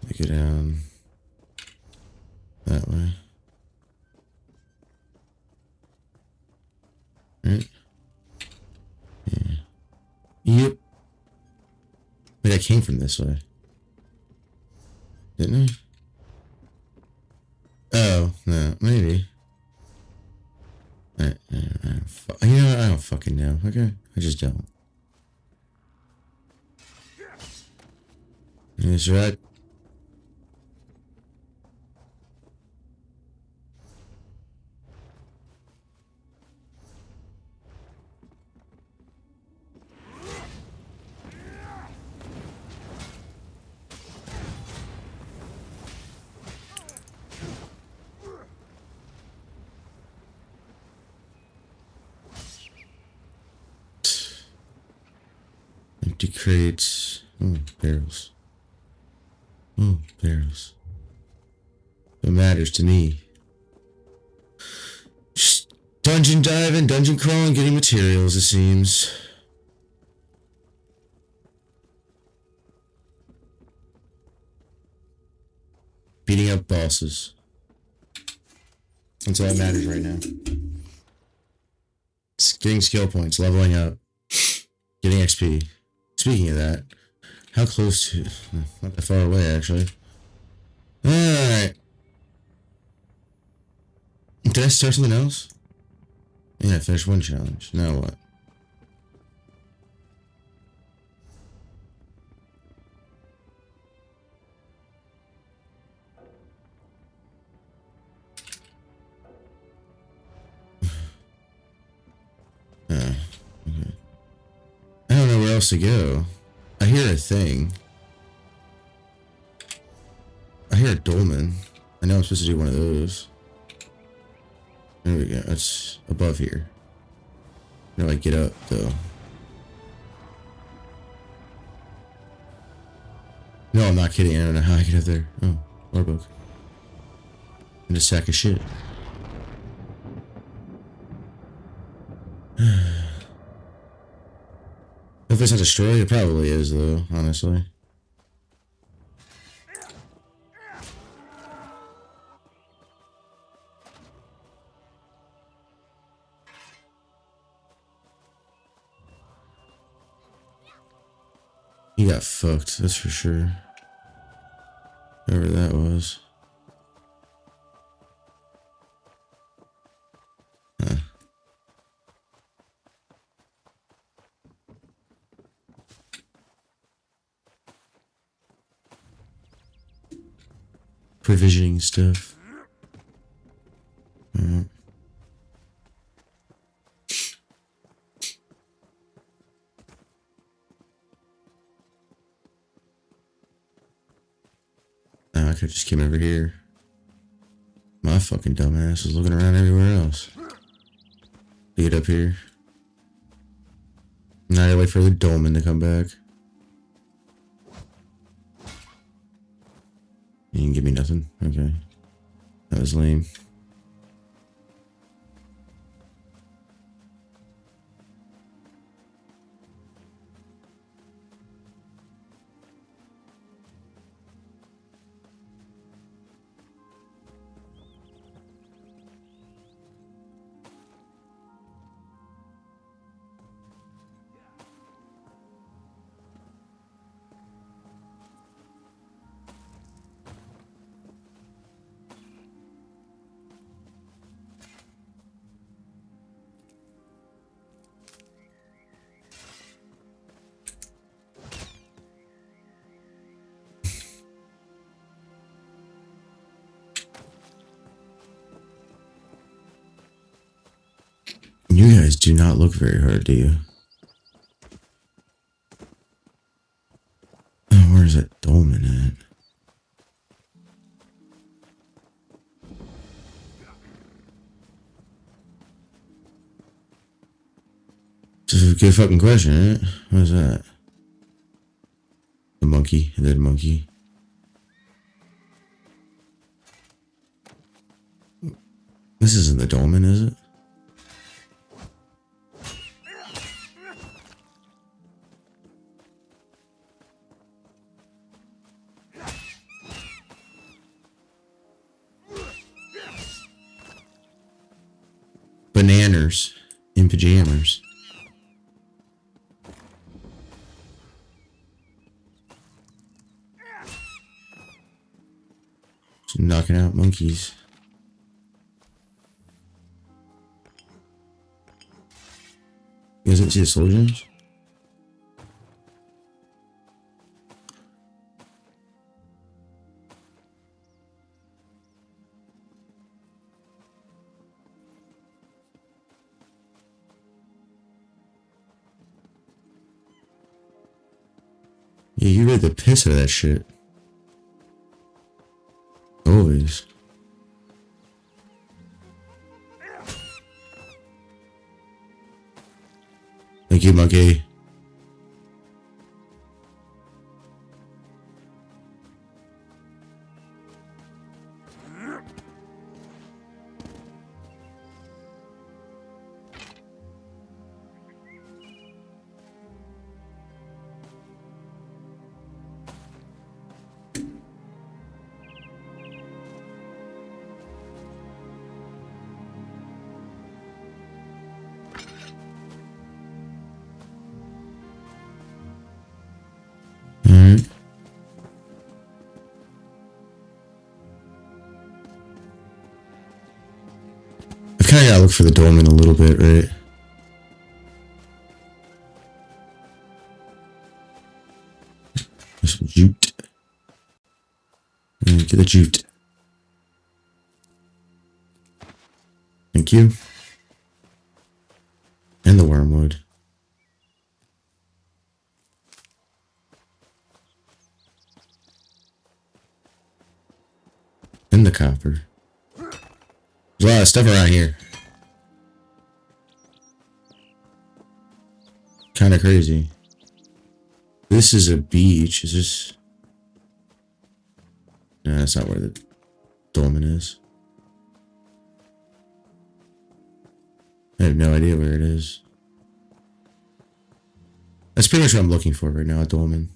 B: Take it down that way. Right? Yeah. Yep. Wait, I came from this way. Didn't I? Oh, no, maybe. You know what? I don't fucking know. Okay? I just don't. That's right. Empty crates. Oh, barrels. Oh, barrels. What matters to me? Just dungeon diving, dungeon crawling, getting materials, it seems. Beating up bosses. That's all that matters right now. Getting skill points, leveling up, getting XP. Speaking of that, how close to... Not that far away, actually. Alright. Did I start something else? Yeah, I finished one challenge. Now what? Okay. I don't know where else to go. I hear a thing. I hear a dolmen. I know I'm supposed to do one of those. There we go. That's above here. How do I get up, though? No, I'm not kidding. I don't know how I get up there. Oh, lore book. And a sack of shit. If it's not destroyed, it probably is, though, honestly. He got fucked, that's for sure. Whoever that was. Huh. Provisioning stuff. I could just came over here. My fucking dumbass is looking around everywhere else. Get up here. Now I gotta wait for the dolmen to come back. You didn't give me nothing? Okay. That was lame. You guys do not look very hard, do you? Oh, where's that dolmen at? This is a good fucking question, isn't it? What is that? The monkey, the dead monkey. This isn't the dolmen, is it? Bananas in pajamas. Just knocking out monkeys. You guys didn't see the soldiers? Yeah, you read the piss out of that shit. Always. Thank you, monkey. kind of gotta look for the dolmen a little bit, right? There's some jute. Get the jute. Thank you. And the wormwood. And the copper. There's a lot of stuff around here. Kind of crazy. This is a beach. Is this... No, that's not where the dolmen is. I have no idea where it is. That's pretty much what I'm looking for right now, a dolmen.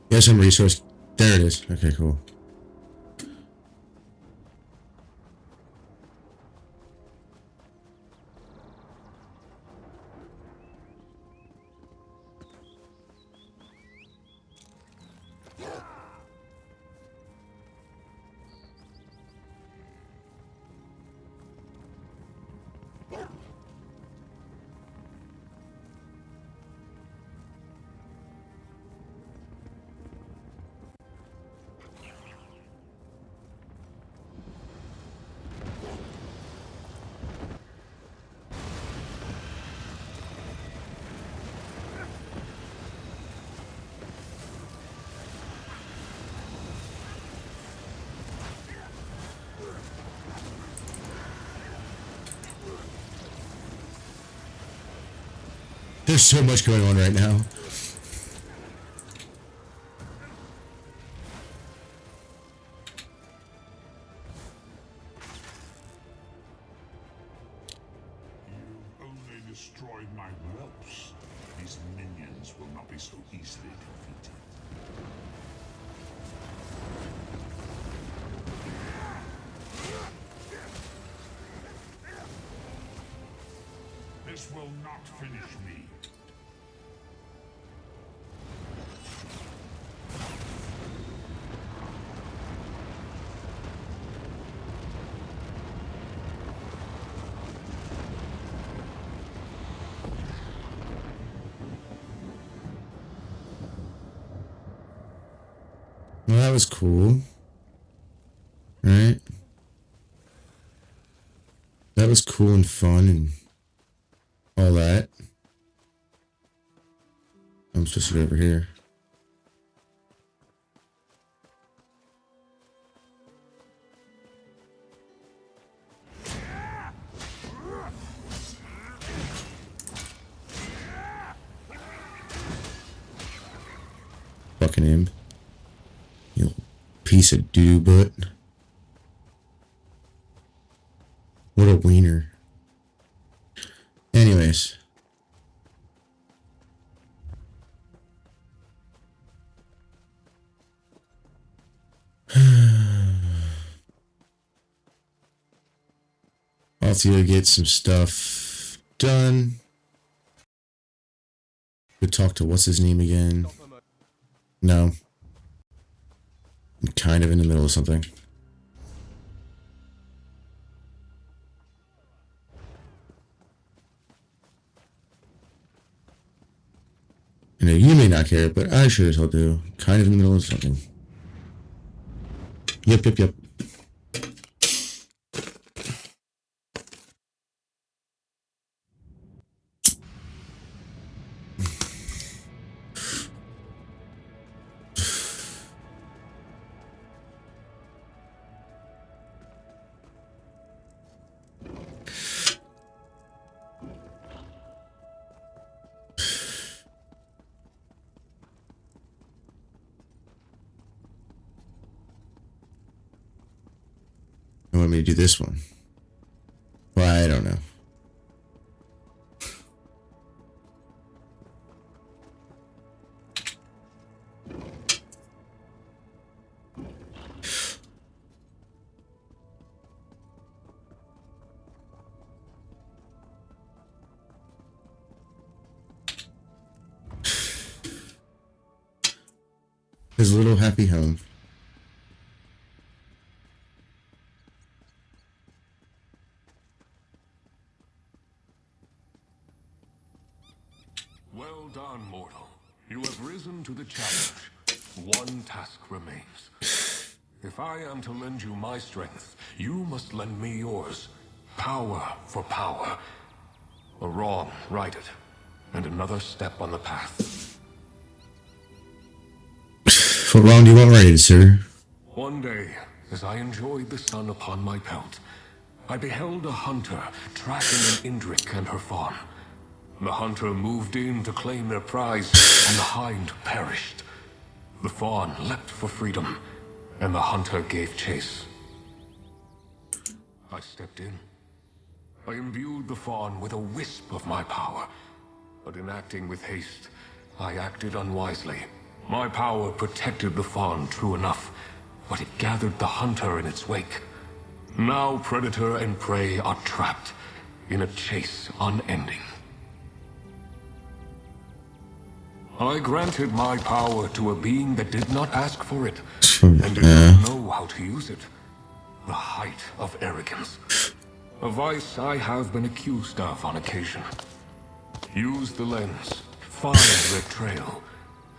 B: Yeah, some resource. There it is. Okay, cool. There's so much going on right now.
J: You've only destroyed my whelps. These minions will not be so easily defeated. This will not finish me.
B: Well, that was cool. Right? That was cool and fun and all that. I'm supposed to go over here. Fucking him. You piece of doo butt. What a wiener. Anyways. I'll have to go get some stuff done. Go talk to what's his name again? No. I'm kind of in the middle of something. You know, you may not care, but I sure as hell do. Kind of in the middle of something. Yep. You want me to do this one? Well, I don't know. His little happy home.
I: Well done, mortal. You have risen to the challenge. One task remains. If I am to lend you my strength, you must lend me yours. Power for power. A wrong righted, and another step on the path.
B: What wrong do you want righted, sir?
I: One day, as I enjoyed the sun upon my pelt, I beheld a hunter tracking an Indrik and her fawn. The hunter moved in to claim their prize, and the hind perished. The fawn leapt for freedom, and the hunter gave chase. I stepped in. I imbued the fawn with a wisp of my power, but in acting with haste, I acted unwisely. My power protected the fawn, true enough, but it gathered the hunter in its wake. Now predator and prey are trapped in a chase unending. I granted my power to a being that did not ask for it, and did not know how to use it. The height of arrogance. A vice I have been accused of on occasion. Use the lens, find their trail,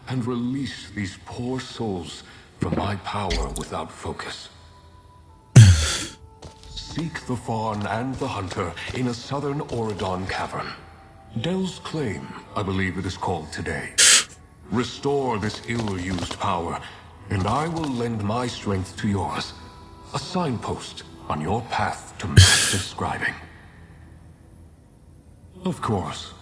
I: and release these poor souls from my power without focus. Seek the fawn and the hunter in a southern Auridon cavern. Del's Claim, I believe it is called today. Restore this ill-used power, and I will lend my strength to yours. A signpost on your path to master scribing. Of course,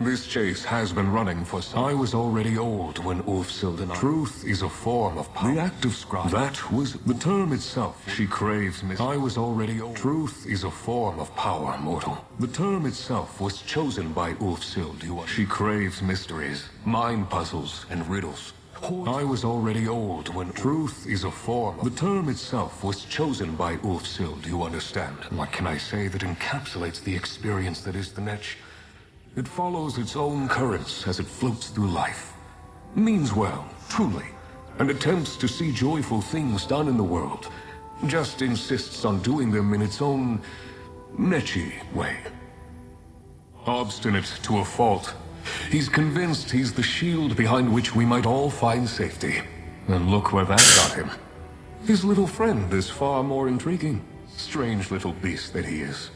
I: this chase has been running for some. I was already old when Ulfsild and I... Truth is a form of power. The act of scribing. That was the term itself. She craves I was already old. Truth is a form of power, mortal. The term itself was chosen by Ulfsild. She craves mysteries, mind puzzles, and riddles. I was already old when truth is a form. The term itself was chosen by Ulfsild, you understand. What can I say that encapsulates the experience that is the Netch? It follows its own currents as it floats through life. Means well, truly, and attempts to see joyful things done in the world. Just insists on doing them in its own Netchy way. Obstinate to a fault. He's convinced he's the shield behind which we might all find safety. And look where that got him. His little friend is far more intriguing. Strange little beast that he is.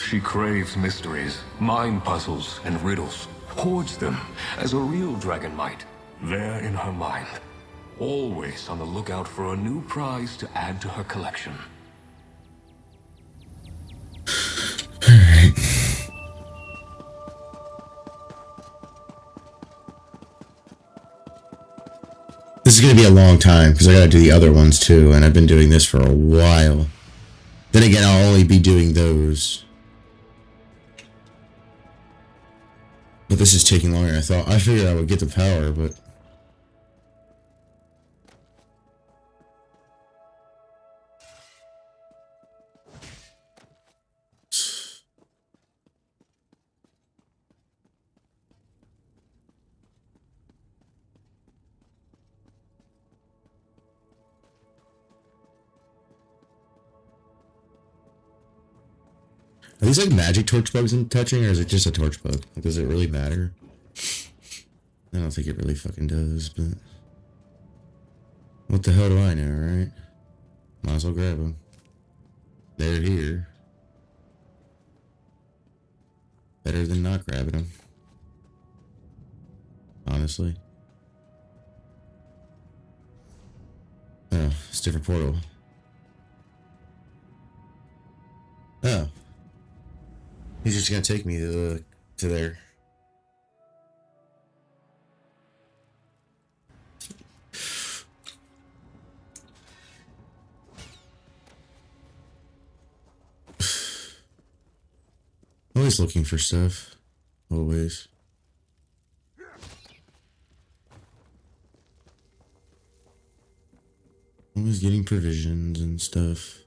I: She craves mysteries, mind puzzles, and riddles. Hoards them, as a real dragon might. There in her mind. Always on the lookout for a new prize to add to her collection.
B: This is going to be a long time because I got to do the other ones too, and I've been doing this for a while. Then again, I'll only be doing those. But this is taking longer than I thought. I figured I would get the power, but... Are these like magic torch bugs I'm touching, or is it just a torch bug? Like, does it really matter? I don't think it really fucking does, but... What the hell do I know, right? Might as well grab them. They're here. Better than not grabbing them. Honestly. Oh, it's a different portal. Oh. He's just gonna take me to there. Always looking for stuff. Always. Always getting provisions and stuff.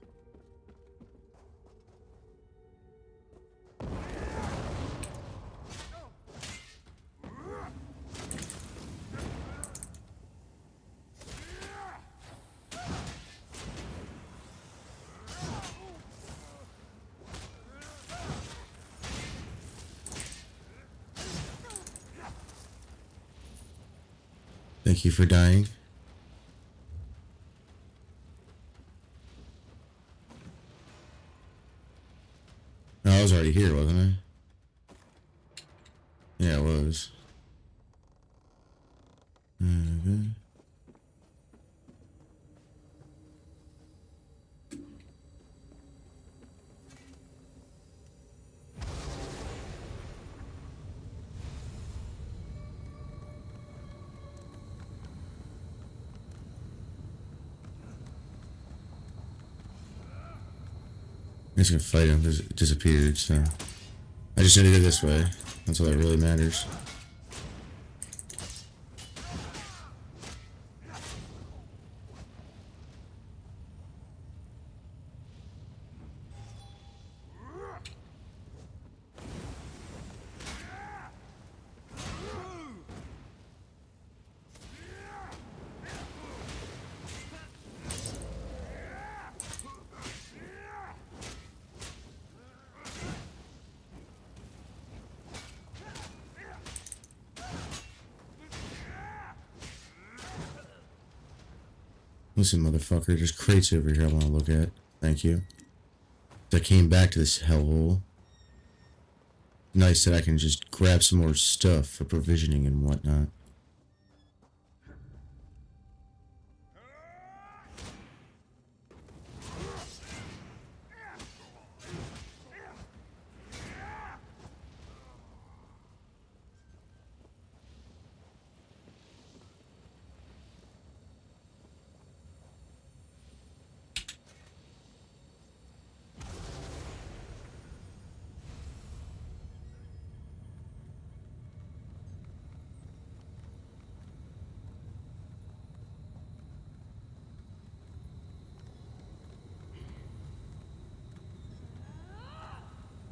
B: Thank you for dying. Oh, I was already here, wasn't I? Yeah, I was. Okay. I'm just gonna fight him because it disappeared, so I just need to go this way. That's all that really matters. Listen, motherfucker, there's crates over here I want to look at. Thank you. I came back to this hellhole. Nice that I can just grab some more stuff for provisioning and whatnot.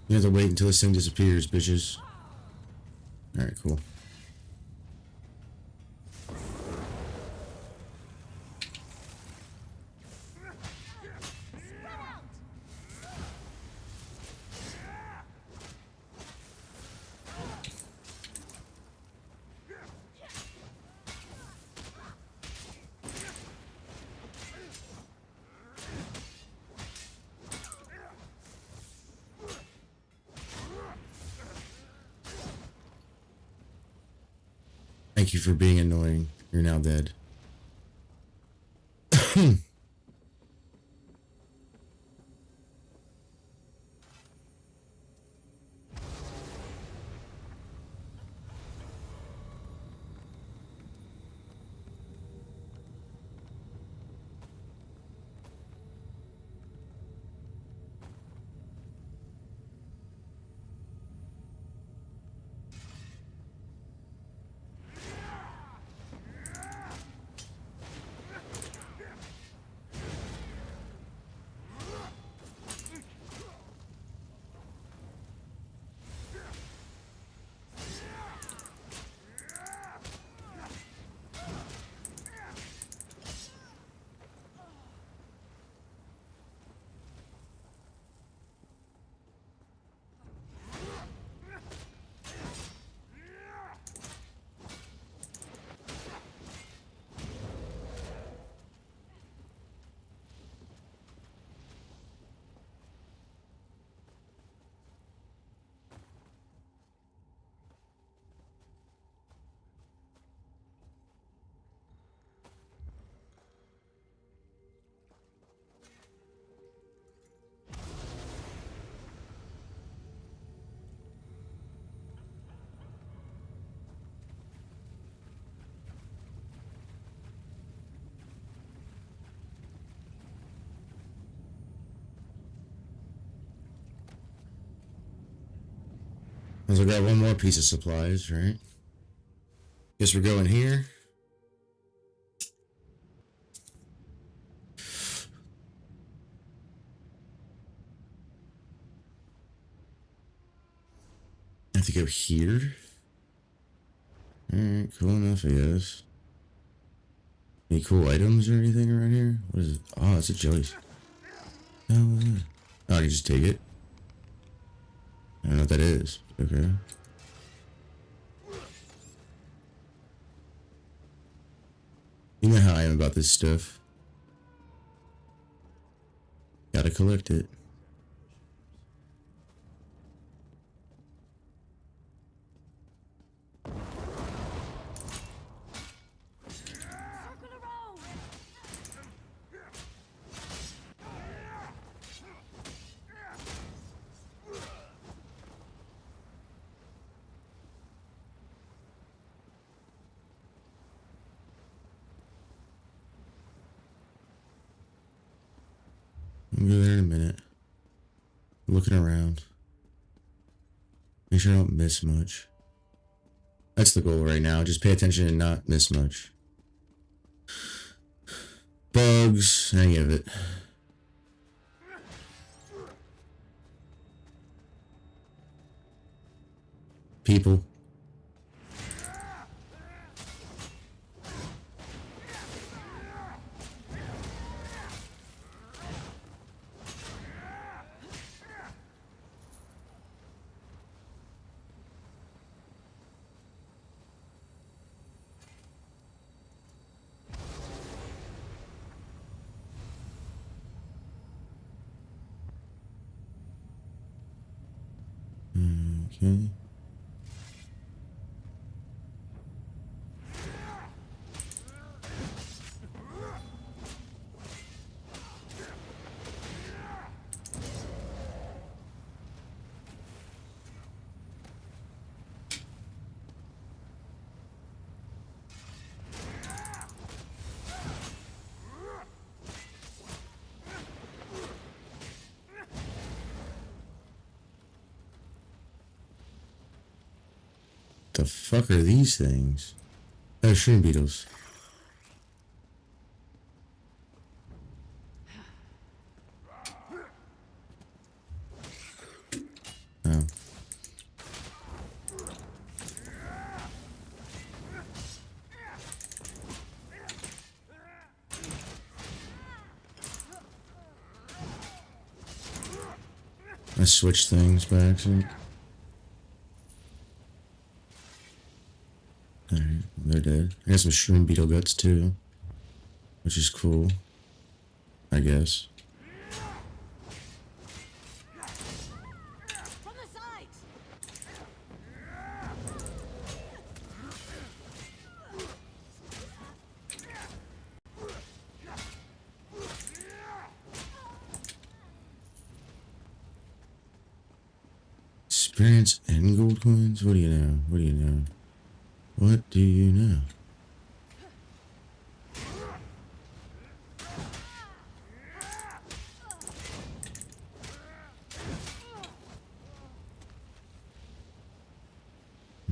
B: You have to wait until this thing disappears, bitches. Alright, cool. Thank you for being annoying. You're now dead. So I got one more piece of supplies, right? Guess we're going here. I have to go here. Alright, cool enough, I guess. Any cool items or anything around here? What is it? Oh, it's a jelly. Oh, I can just take it. I don't know what that is. Okay. You know how I am about this stuff. Gotta collect it. I'll go there in a minute. Looking around. Make sure I don't miss much. That's the goal right now. Just pay attention and not miss much. Bugs, any of it. People. Okay. The fuck are these things? Oh, shroom beetles. Oh. I switched things by accident. Alright, they're dead. I got some shroom beetle guts too, which is cool, I guess.
H: From the side.
B: Experience and gold coins? What do you know? What do you know? What do you know?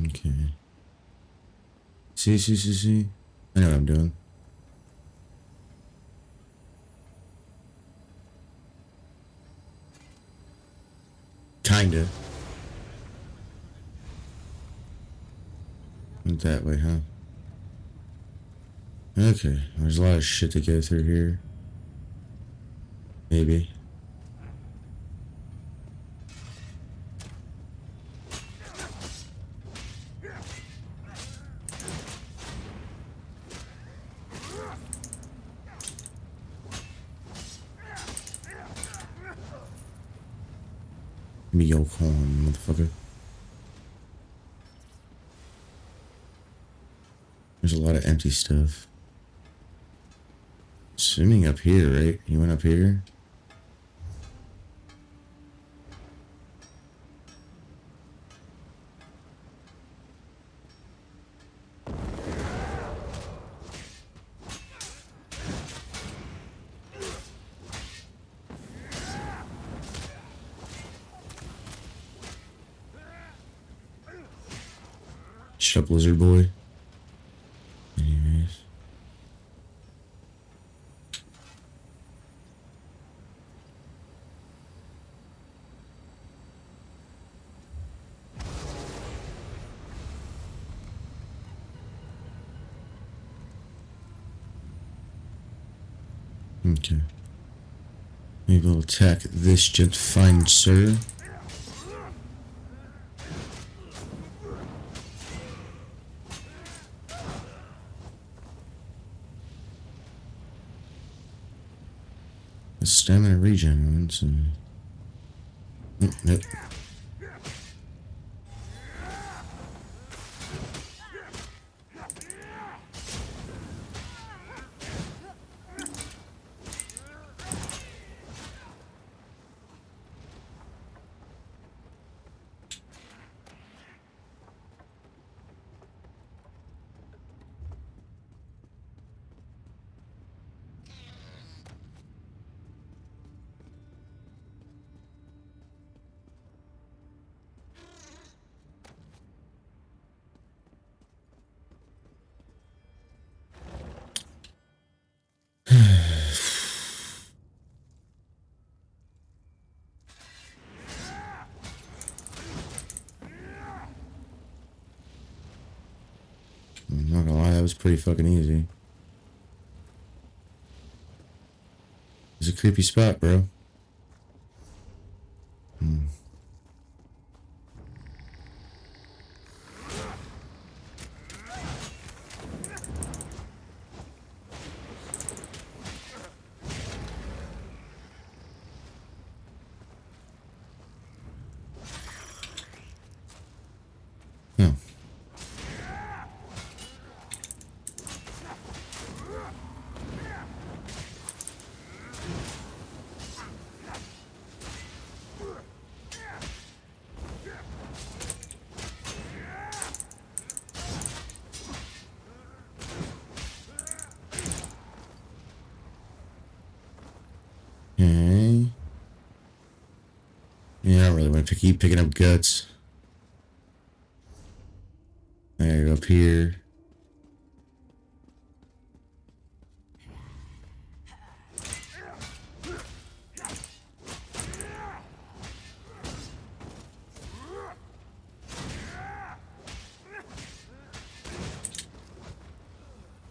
B: Okay. See. I know what I'm doing. Kinda. Went that way, huh? Okay, there's a lot of shit to go through here. Maybe. Give me your corn, motherfucker. There's a lot of empty stuff. Swimming up here, right? You went up here? Shut up, lizard boy. Anyways. Okay. Maybe we'll attack this just fine, sir. stamina regen once and... Nope. I'm not gonna lie, that was pretty fucking easy. It's a creepy spot, bro. Oh. Okay. Yeah, I don't really want to keep picking up guts. There, up here.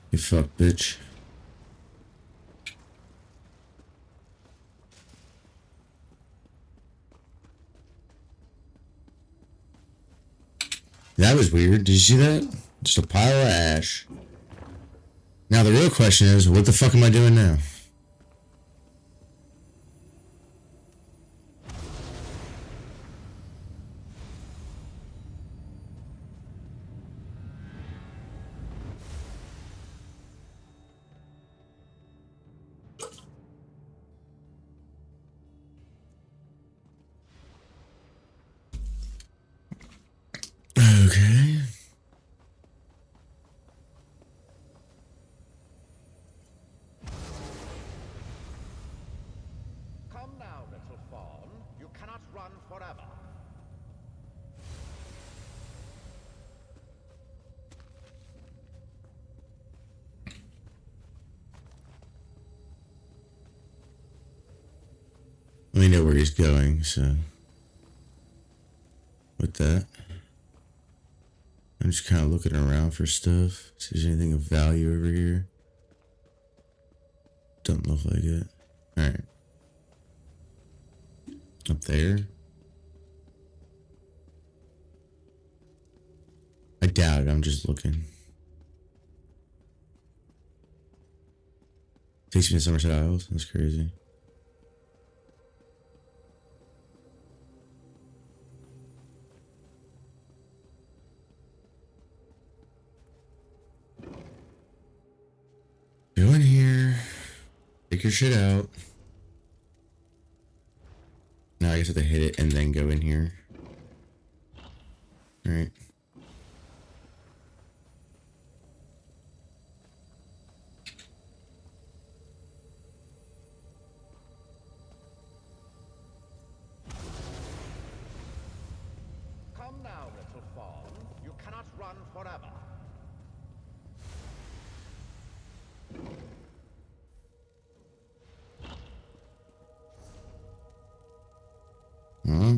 B: You fuck, bitch. That was weird. Did you see that? Just a pile of ash. Now the real question is, what the fuck am I doing now? Okay.
K: Come now, little fawn. You cannot run forever.
B: We know where he's going, so with that, I'm just kind of looking around for stuff. See if there's anything of value over here. Don't look like it. Alright. Up there. I doubt it. I'm just looking. Takes me to Somerset Isles. That's crazy. Go in here. Take your shit out. Now I guess I have to hit it and then go in here. Alright.
K: Come now, little fawn. You cannot run forever.
B: Huh?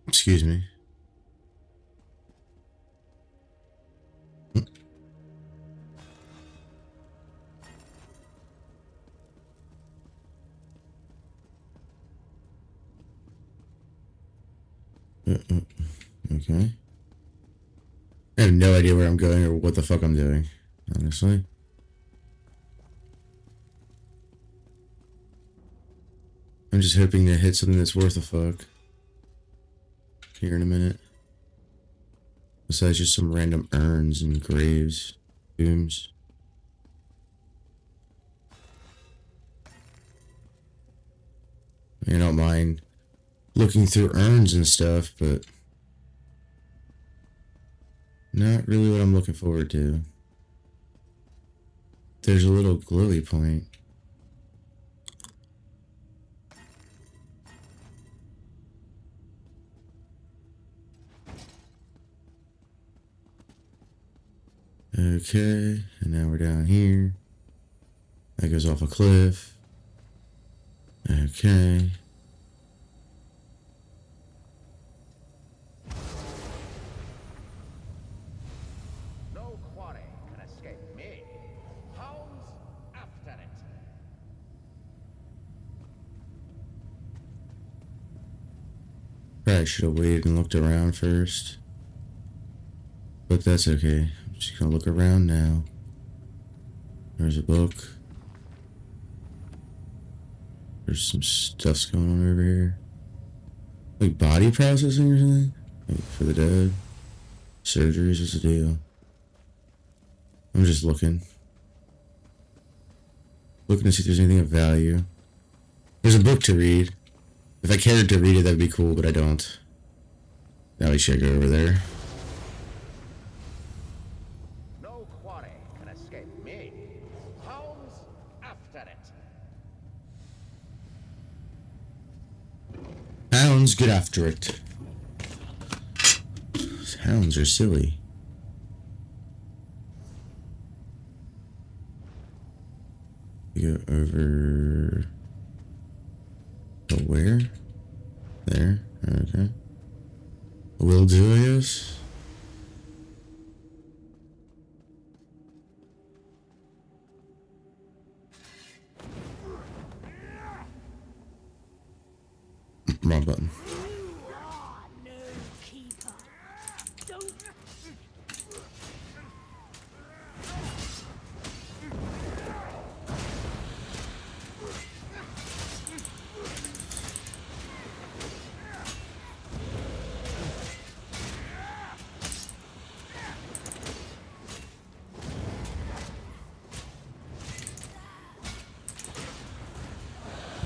B: Excuse me. Okay. have no idea where I'm going or what the fuck I'm doing, honestly. I'm just hoping to hit something that's worth a fuck here in a minute. Besides just some random urns and graves, tombs. I don't mind looking through urns and stuff, but not really what I'm looking forward to. There's a little glowy point. Okay, and now we're down here. That goes off a cliff. Okay.
K: No quarry can escape me. Hounds after it.
B: Probably should have waited and looked around first. But that's okay. I'm just gonna look around now. There's a book. There's some stuff's going on over here. Like body processing or something? Like for the dead? Surgeries, what's the deal? I'm just looking. Looking to see if there's anything of value. There's a book to read. If I cared to read it, that'd be cool, but I don't. Now we should go over there.
K: No quarry can escape me. Hounds after it.
B: Hounds, get after it. Hounds are silly. We go over to where? There. Okay. Will do, I guess. Wrong button.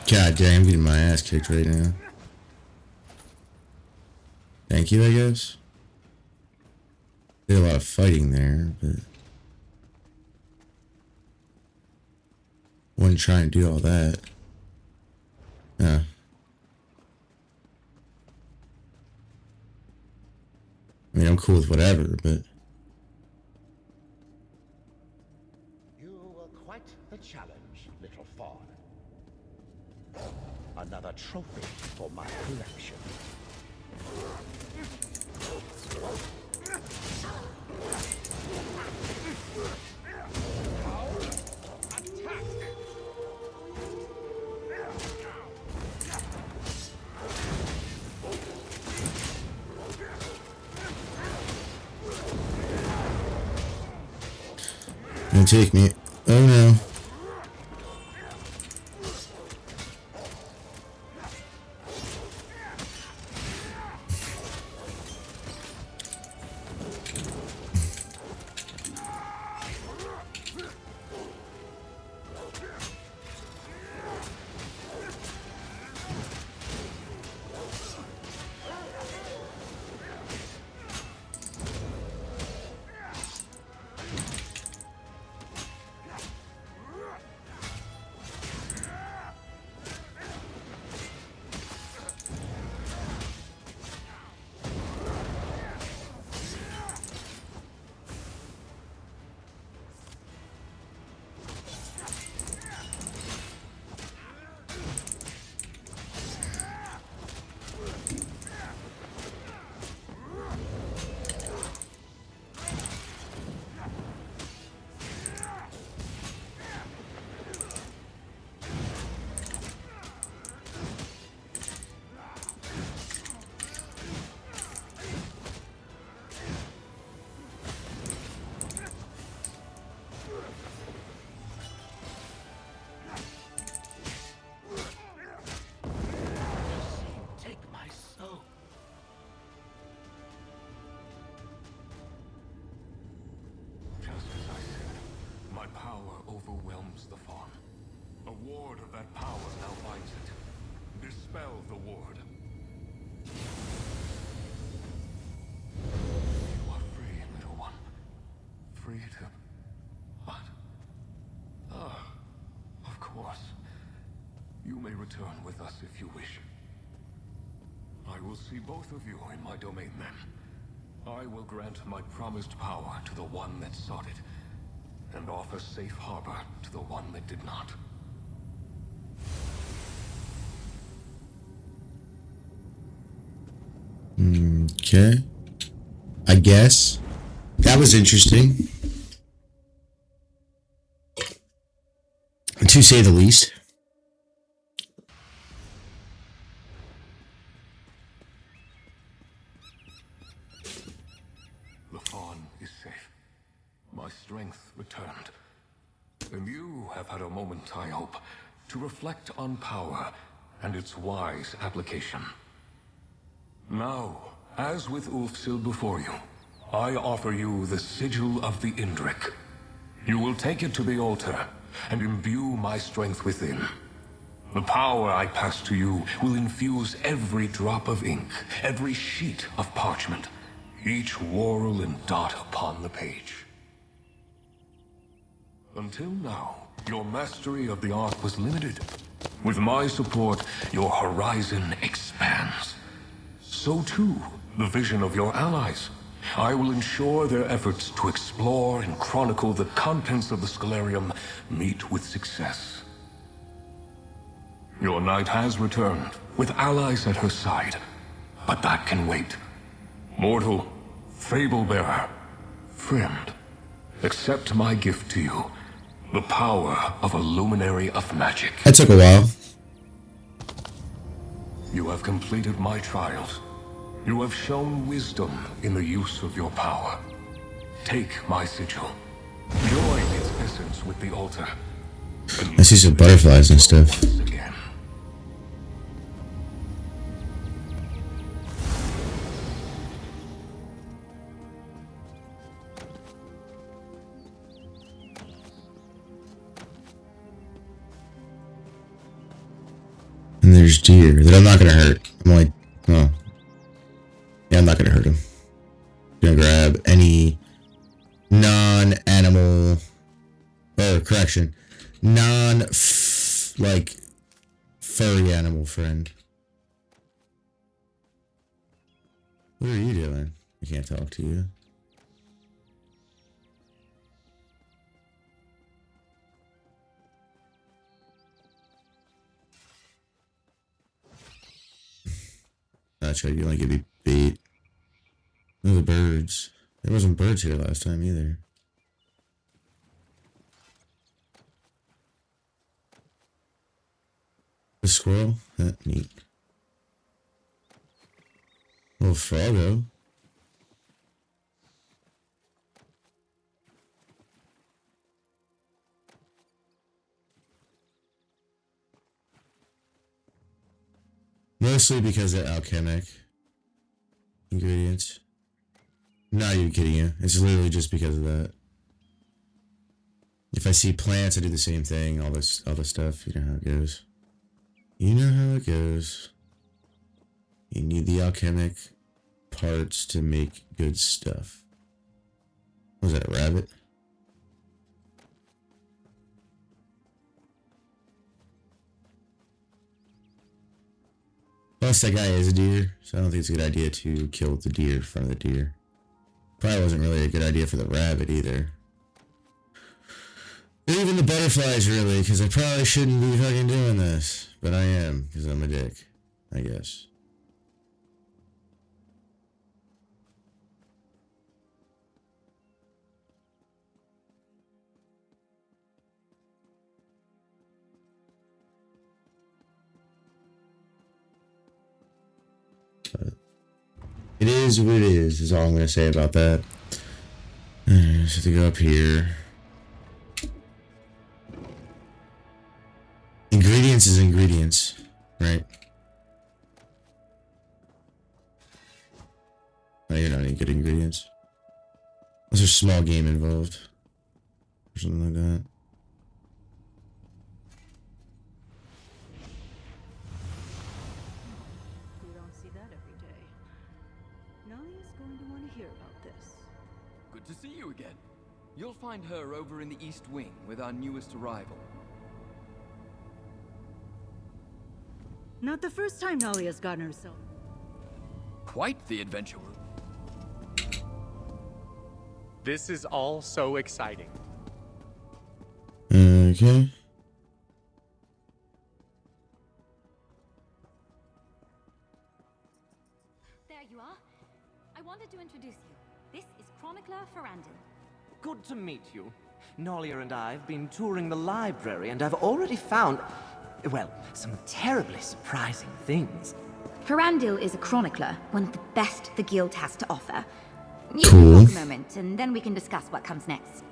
B: God damn, I'm getting my ass kicked right now. Thank you, I guess. Did a lot of fighting there, but wouldn't try and do all that. I mean, I'm cool with whatever, but
K: You were quite the challenge, little fawn. Another trophy for my collection.
B: don't take me. Oh no.
I: comes the fawn. A ward of that power now binds it. Dispel the ward. You are free, little one. Free to... what? Ah, of course. You may return with us if you wish. I will see both of you in my domain then. I will grant my promised power to the one that sought it, and offer safe harbor to the one that did not.
B: Okay. I guess. That was interesting. To say the least.
I: The fawn is safe. My strength returned. And you have had a moment, I hope, to reflect on power and its wise application. Now, as with Ulfsil before you, I offer you the sigil of the Indrik. You will take it to the altar and imbue my strength within. The power I pass to you will infuse every drop of ink, every sheet of parchment, each whorl and dot upon the page. Until now, your mastery of the art was limited. With my support, your horizon expands. So too, the vision of your allies. I will ensure their efforts to explore and chronicle the contents of the Scalarium meet with success. Your knight has returned, with allies at her side. But that can wait. Mortal, fable-bearer, friend, accept my gift to you. The power of a luminary of magic.
B: That took a while.
I: You have completed my trials. You have shown wisdom in the use of your power. Take my sigil. Join its essence with the altar.
B: I see some butterflies and stuff.
I: Once again.
B: And there's deer that I'm not gonna hurt. I'm like, oh. Yeah, I'm not gonna hurt him. Gonna grab any non-animal, or correction, like furry animal friend. What are you doing? I can't talk to you. That's right, you only give me bait. No, the birds. There wasn't birds here last time either. The squirrel? Neat. Little froggo. Mostly because of alchemic ingredients. Not even kidding you. It's literally just because of that. If I see plants, I do the same thing. All this stuff. You know how it goes. You know how it goes. You need the alchemic parts to make good stuff. Was that a rabbit? Plus, that guy is a deer, so I don't think it's a good idea to kill the deer in front of the deer. Probably wasn't really a good idea for the rabbit either. Or even the butterflies, really, because I probably shouldn't be fucking doing this. But I am, because I'm a dick, I guess. But it is what it is all I'm going to say about that. Just have to go up here. Ingredients is ingredients, right? Oh, you're not any good ingredients. Unless there's small game involved. Or something like that.
L: You'll find her over in the East Wing with our newest arrival.
M: Not the first time Nalia's gotten herself.
L: Quite the adventurer.
N: This is all so exciting.
B: Okay.
D: There you are. I wanted to introduce you. This is Chronicler Ferrandil.
C: Good to meet you. Nolia and I have been touring the library, and I've already found, well, some terribly surprising things.
D: Ferrandil is a chronicler, one of the best the guild has to offer. You
B: Cool.
D: can talk a moment, and then we can discuss what comes next.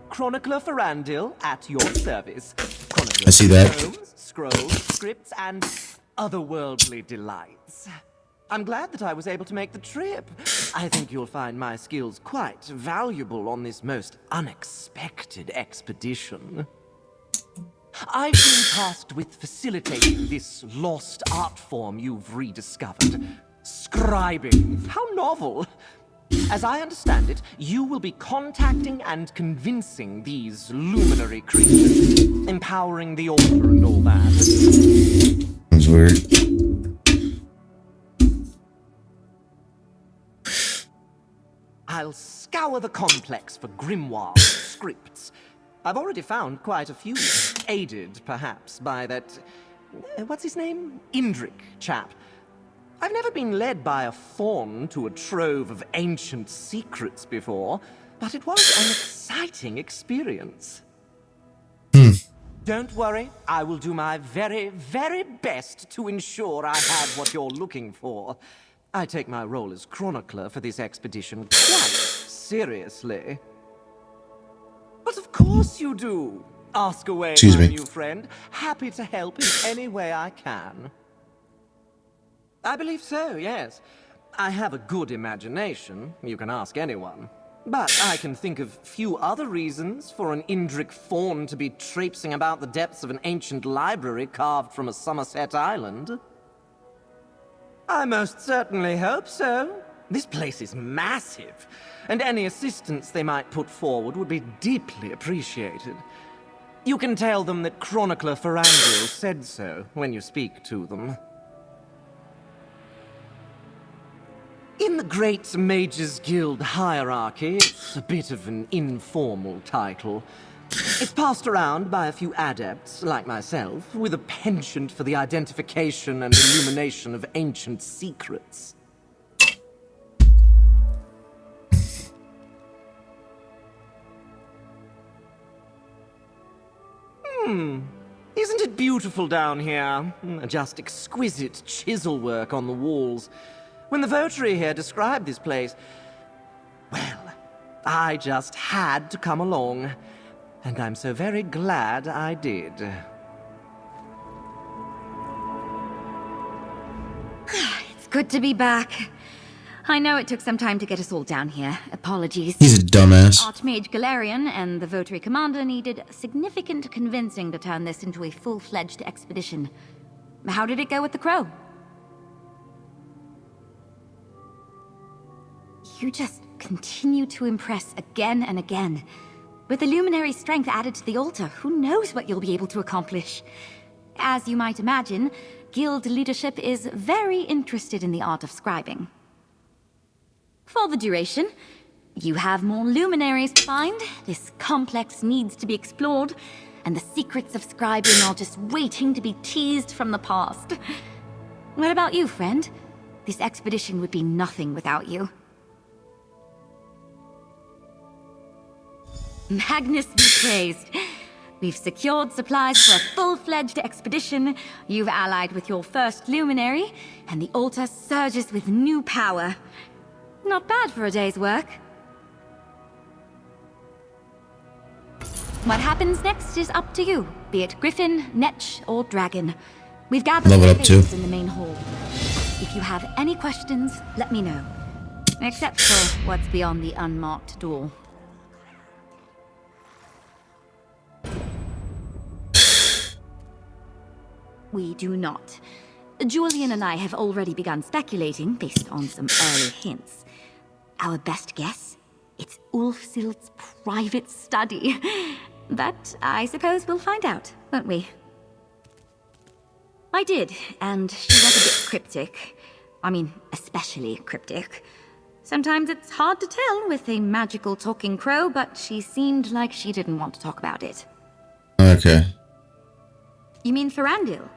C: Chronicler Ferrandil at your service. Chronicler
B: I see that.
C: Tomes, scrolls, scripts, and otherworldly delights. I'm glad that I was able to make the trip. I think you'll find my skills quite valuable on this most unexpected expedition. I've been tasked with facilitating this lost art form you've rediscovered. Scribing. How novel. As I understand it, you will be contacting and convincing these luminary creatures, empowering the altar and all that.
B: That's weird.
C: I'll scour the complex for grimoires, scripts. I've already found quite a few, aided, perhaps, by that... what's his name? Indrik chap. I've never been led by a faun to a trove of ancient secrets before, but it was an exciting experience. Don't worry, I will do my very, very best to ensure I have what you're looking for. I take my role as chronicler for this expedition quite seriously. But of course you do. Ask away,
B: Excuse
C: my
B: me.
C: new friend. Happy to help in any way I can. I believe so, yes. I have a good imagination. You can ask anyone. But I can think of few other reasons for an Indrik faun to be traipsing about the depths of an ancient library carved from a Somerset island. I most certainly hope so. This place is massive, and any assistance they might put forward would be deeply appreciated. You can tell them that Chronicler Ferrandil said so when you speak to them. In the Great Mages Guild hierarchy, it's a bit of an informal title. It's passed around by a few adepts, like myself, with a penchant for the identification and illumination of ancient secrets. Isn't it beautiful down here? Just exquisite chisel work on the walls. When the votary here described this place, well, I just had to come along. And I'm so very glad I did.
D: It's good to be back. I know it took some time to get us all down here. Apologies.
B: He's a dumbass.
D: Archmage Galarian and the Votary Commander needed significant convincing to turn this into a full-fledged expedition. How did it go with the Crow? You just continue to impress again and again. With the luminary strength added to the altar, who knows what you'll be able to accomplish? As you might imagine, guild leadership is very interested in the art of scribing. For the duration, you have more luminaries to find, this complex needs to be explored, and the secrets of scribing are just waiting to be teased from the past. What about you, friend? This expedition would be nothing without you. Magnus be praised. We've secured supplies for a full-fledged expedition, you've allied with your first luminary, and the altar surges with new power. Not bad for a day's work. What happens next is up to you, be it Griffin, Netch, or Dragon. We've gathered
B: Level up too.
D: in the main hall. If you have any questions, let me know. Except for what's beyond the unmarked door. We do not. Julian and I have already begun speculating based on some early hints. Our best guess? It's Ulfsild's private study. But I suppose we'll find out, won't we? I did, and she was a bit cryptic. I mean, especially cryptic. Sometimes it's hard to tell with a magical talking crow, but she seemed like she didn't want to talk about it.
B: Okay.
D: You mean Ferandil?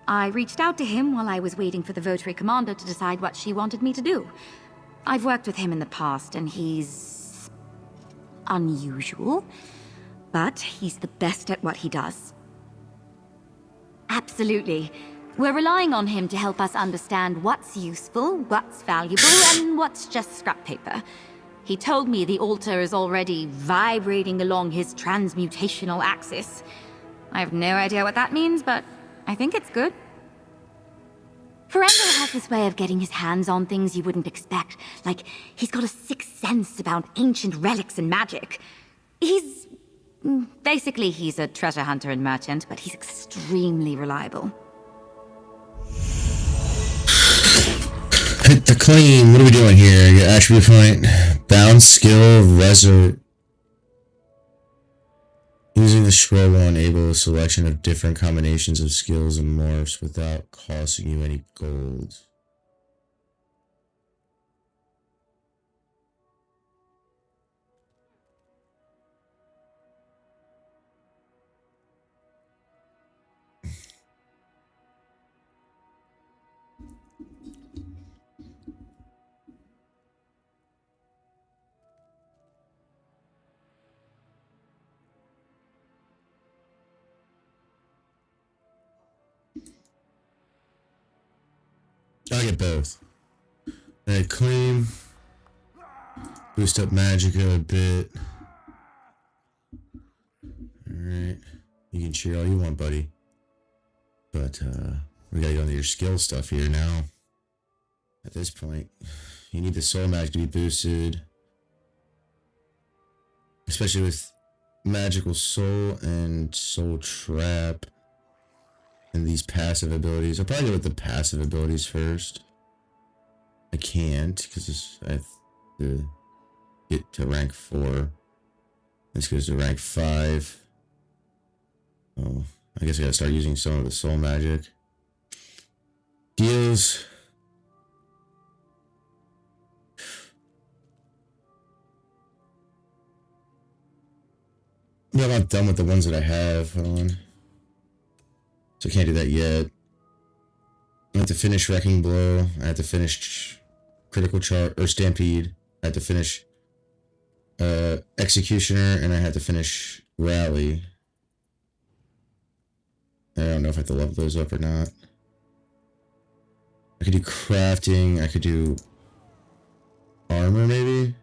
D: I reached out to him while I was waiting for the Votary Commander to decide what she wanted me to do. I've worked with him in the past, and he's unusual, but he's the best at what he does. Absolutely. We're relying on him to help us understand what's useful, what's valuable, and what's just scrap paper. He told me the altar is already vibrating along his transmutational axis. I have no idea what that means, but I think it's good. Ferendil has this way of getting his hands on things you wouldn't expect. Like, he's got a sixth sense about ancient relics and magic. Basically, he's a treasure hunter and merchant, but he's extremely reliable.
B: Hit the clean. What are we doing here? Your attribute point. Bound skill, resort. Using the scroll will enable a selection of different combinations of skills and morphs without costing you any gold. I'll get both. Alright, claim. Boost up Magicka a bit. Alright. You can cheer all you want, buddy. But, we gotta go into your skill stuff here now. At this point, you need the soul magic to be boosted. Especially with magical soul and soul trap. And these passive abilities. I'll probably go with the passive abilities first. I can't, because I have to get to rank 4. This goes to rank 5. Oh, I guess I gotta start using some of the soul magic. Deals. Yeah, I'm not done with the ones that I have. Hold on. So I can't do that yet. I have to finish Wrecking Blow. I have to finish Critical Charge or Stampede. I have to finish Executioner, and I have to finish Rally. I don't know if I have to level those up or not. I could do crafting. I could do armor, maybe.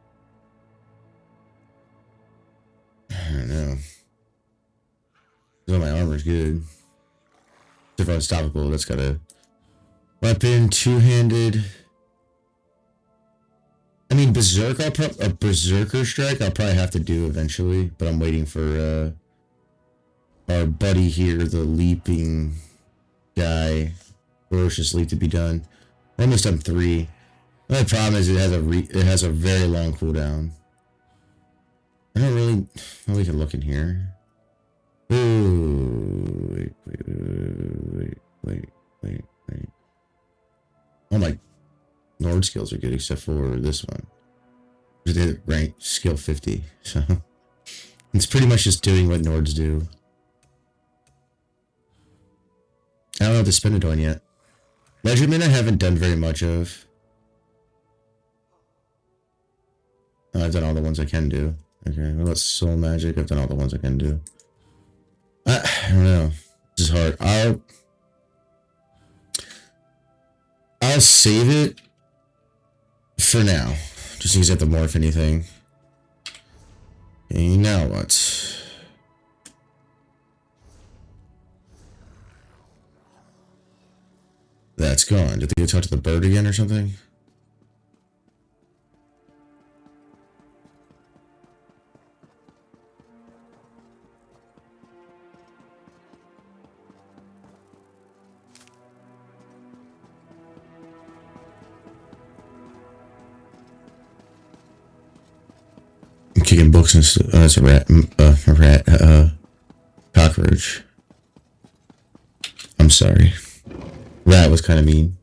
B: I don't know. So my armor's good. If unstoppable, that's got a weapon, two-handed. I mean, Berserk, a Berserker Strike I'll probably have to do eventually, but I'm waiting for our buddy here, the leaping guy, Ferocious Leap, to be done. We're almost done 3. The only problem is it has a very long cooldown. I don't really. Well, we can look in here. Ooh, wait. Oh my, Nord skills are good except for this one. They rank skill 50, so it's pretty much just doing what Nords do. I don't have to spend it on yet. Measurement I haven't done very much of. Oh, I've done all the ones I can do. Okay, what about Soul Magic? I've done all the ones I can do. I don't know. This is hard. I'll save it for now. Just in case I have to morph anything. Okay, now what? That's gone. Did they go talk to the bird again or something? kicking books and stuff. Oh, that's a rat. Cockroach. I'm sorry. Rat was kind of mean.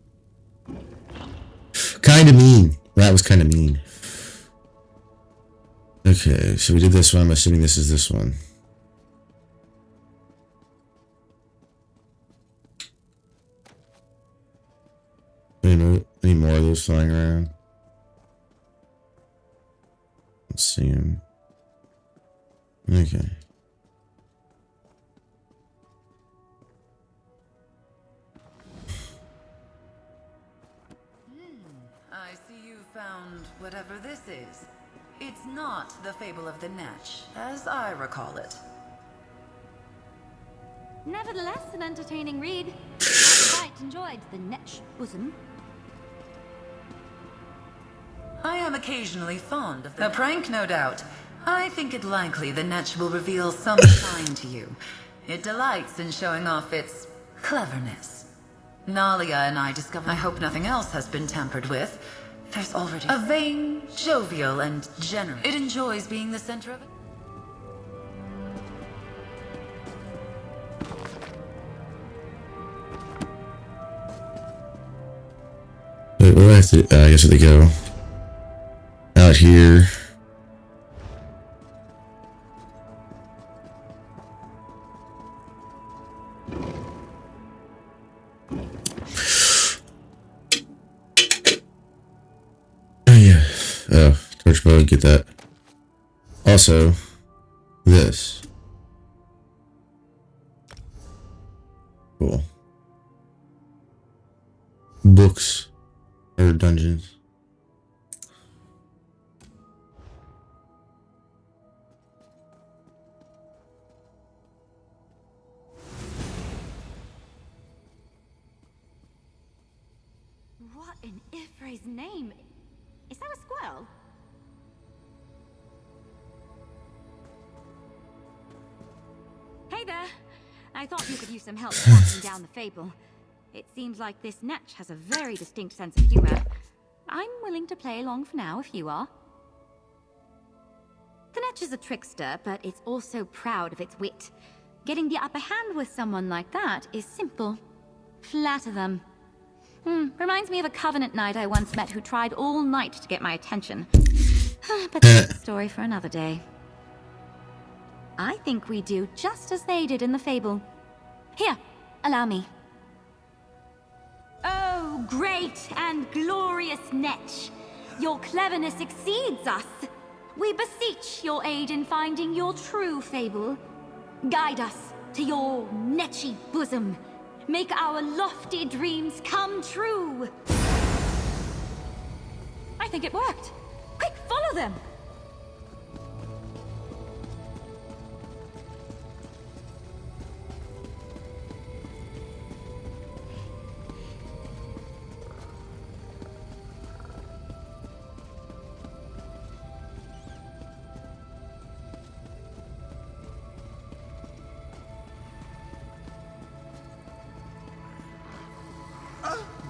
B: Rat was kind of mean. Okay, so we did this one. I'm assuming this is this one. Any more of those flying around? Let's see him. Okay.
E: I see you found whatever this is. It's not the Fable of the Netch, as I recall it.
D: Nevertheless, an entertaining read. I quite enjoyed the Netch bosom.
E: I am occasionally fond of a prank, no doubt. I think it likely the Netch will reveal some sign to you. It delights in showing off its cleverness. Nalia and I discovered, I hope nothing else has been tampered with. There's already a vain, jovial, and generous. It enjoys being the center of it.
B: Wait, where do I have to? I guess they go out here. Oh, torch bow, get that. Also, this. Cool. Books or dungeons.
D: What in Ifre's name? Is that a squirrel? Hey there! I thought you could use some help tracking down the Fable. It seems like this Netch has a very distinct sense of humor. I'm willing to play along for now if you are. The Netch is a trickster, but it's also proud of its wit. Getting the upper hand with someone like that is simple. Flatter them. Reminds me of a Covenant knight I once met who tried all night to get my attention. But that's a story for another day. I think we do just as they did in the Fable. Here, allow me. Oh, great and glorious Netch! Your cleverness exceeds us! We beseech your aid in finding your true Fable. Guide us to your Netchy bosom. Make our lofty dreams come true! I think it worked. Quick, follow them!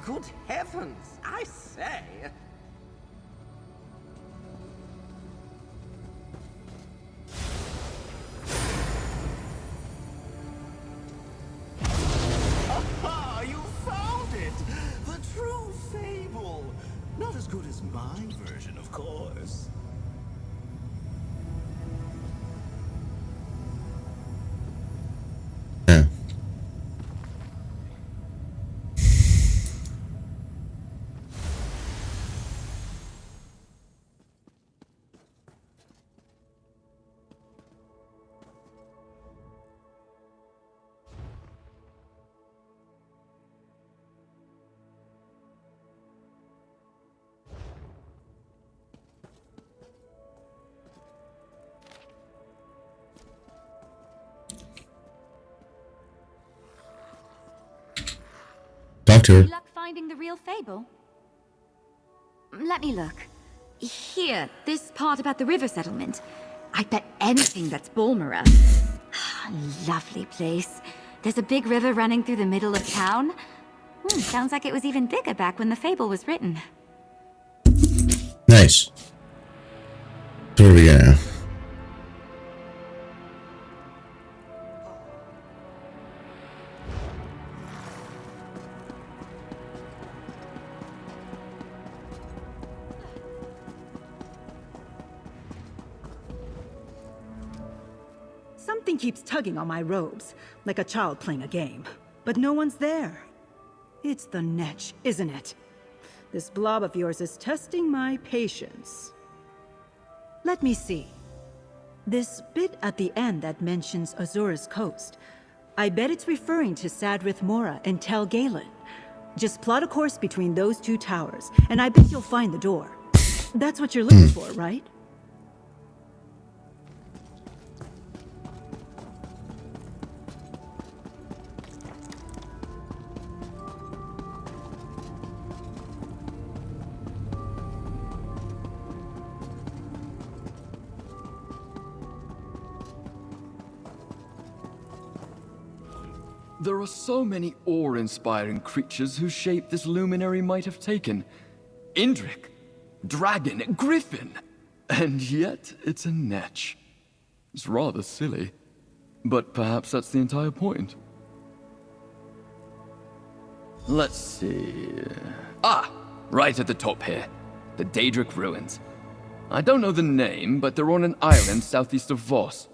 C: Good heavens, I say!
A: Aha! You found it! The true Fable! Not as good as my version, of course.
B: Doctor.
D: Any luck finding the real Fable? Let me look. Here, this part about the river settlement. I bet anything that's Bulmera. Lovely place. There's a big river running through the middle of town. Sounds like it was even bigger back when the Fable was written.
B: Nice. So what do we got now?
M: Something keeps tugging on my robes, like a child playing a game. But no one's there. It's the Netch, isn't it? This blob of yours is testing my patience. Let me see. This bit at the end that mentions Azura's coast. I bet it's referring to Sadrith Mora and Tel Galen. Just plot a course between those two towers, and I bet you'll find the door. That's what you're looking for, right?
L: There are so many awe-inspiring creatures whose shape this luminary might have taken. Indrik, dragon, griffin, and yet it's a Netch. It's rather silly, but perhaps that's the entire point. Let's see... Ah! Right at the top here. The Daedric Ruins. I don't know the name, but they're on an island southeast of Voss.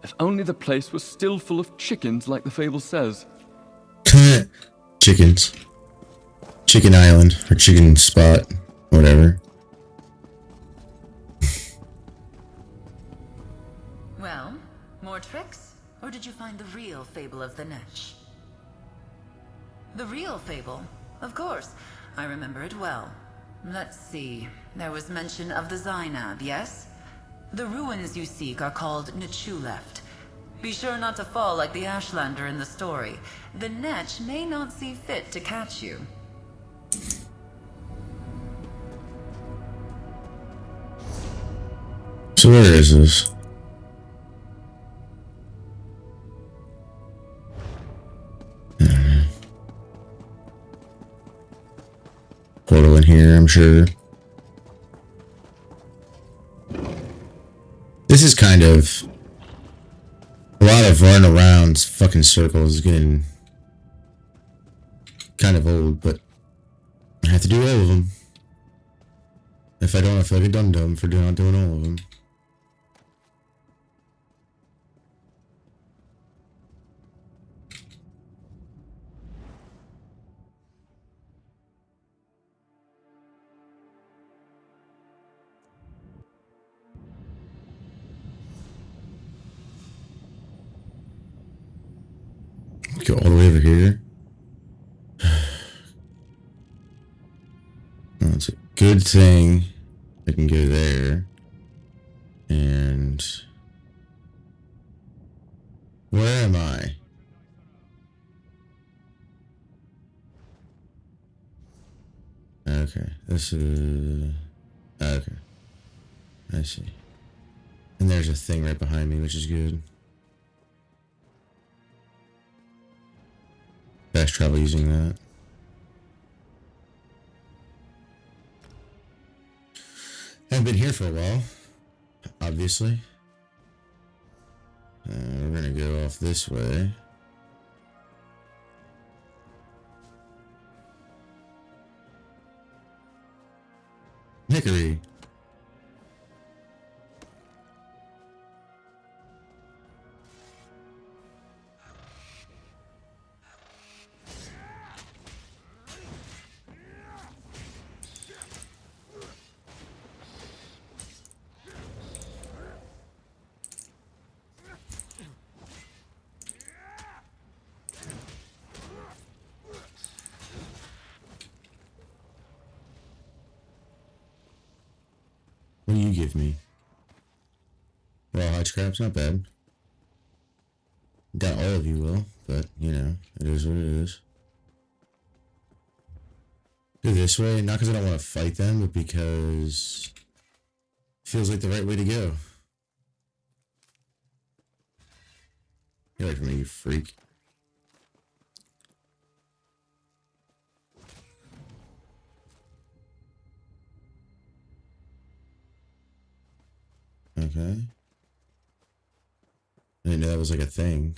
L: If only the place was still full of chickens like the fable says.
B: Chickens. Chicken Island, or Chicken Spot, whatever.
E: Well, more tricks? Or did you find the real fable of the Netch? The real fable? Of course. I remember it well. Let's see. There was mention of the Zainab, yes? The ruins you seek are called Nechuleft. Be sure not to fall like the Ashlander in the story. The Netch may not see fit to catch you.
B: So where is this? Portal in here, I'm sure. This is kind of a lot of running around fucking circles, getting kind of old, but I have to do all of them. If I don't, I feel like a dum-dum for not doing all of them. Go all the way over here. Well, it's a good thing I can go there. And where am I? Okay, this is okay. I see. And there's a thing right behind me, which is good. Fast travel using that. Haven't been here for a while, obviously. We're gonna go off this way. Hickory. What do you give me? Raw hot scrap's not bad. Got all of you will, but you know, it is what it is. Go this way, not because I don't want to fight them, but because it feels like the right way to go. Get away from me, you freak. Okay. I didn't know that was like a thing.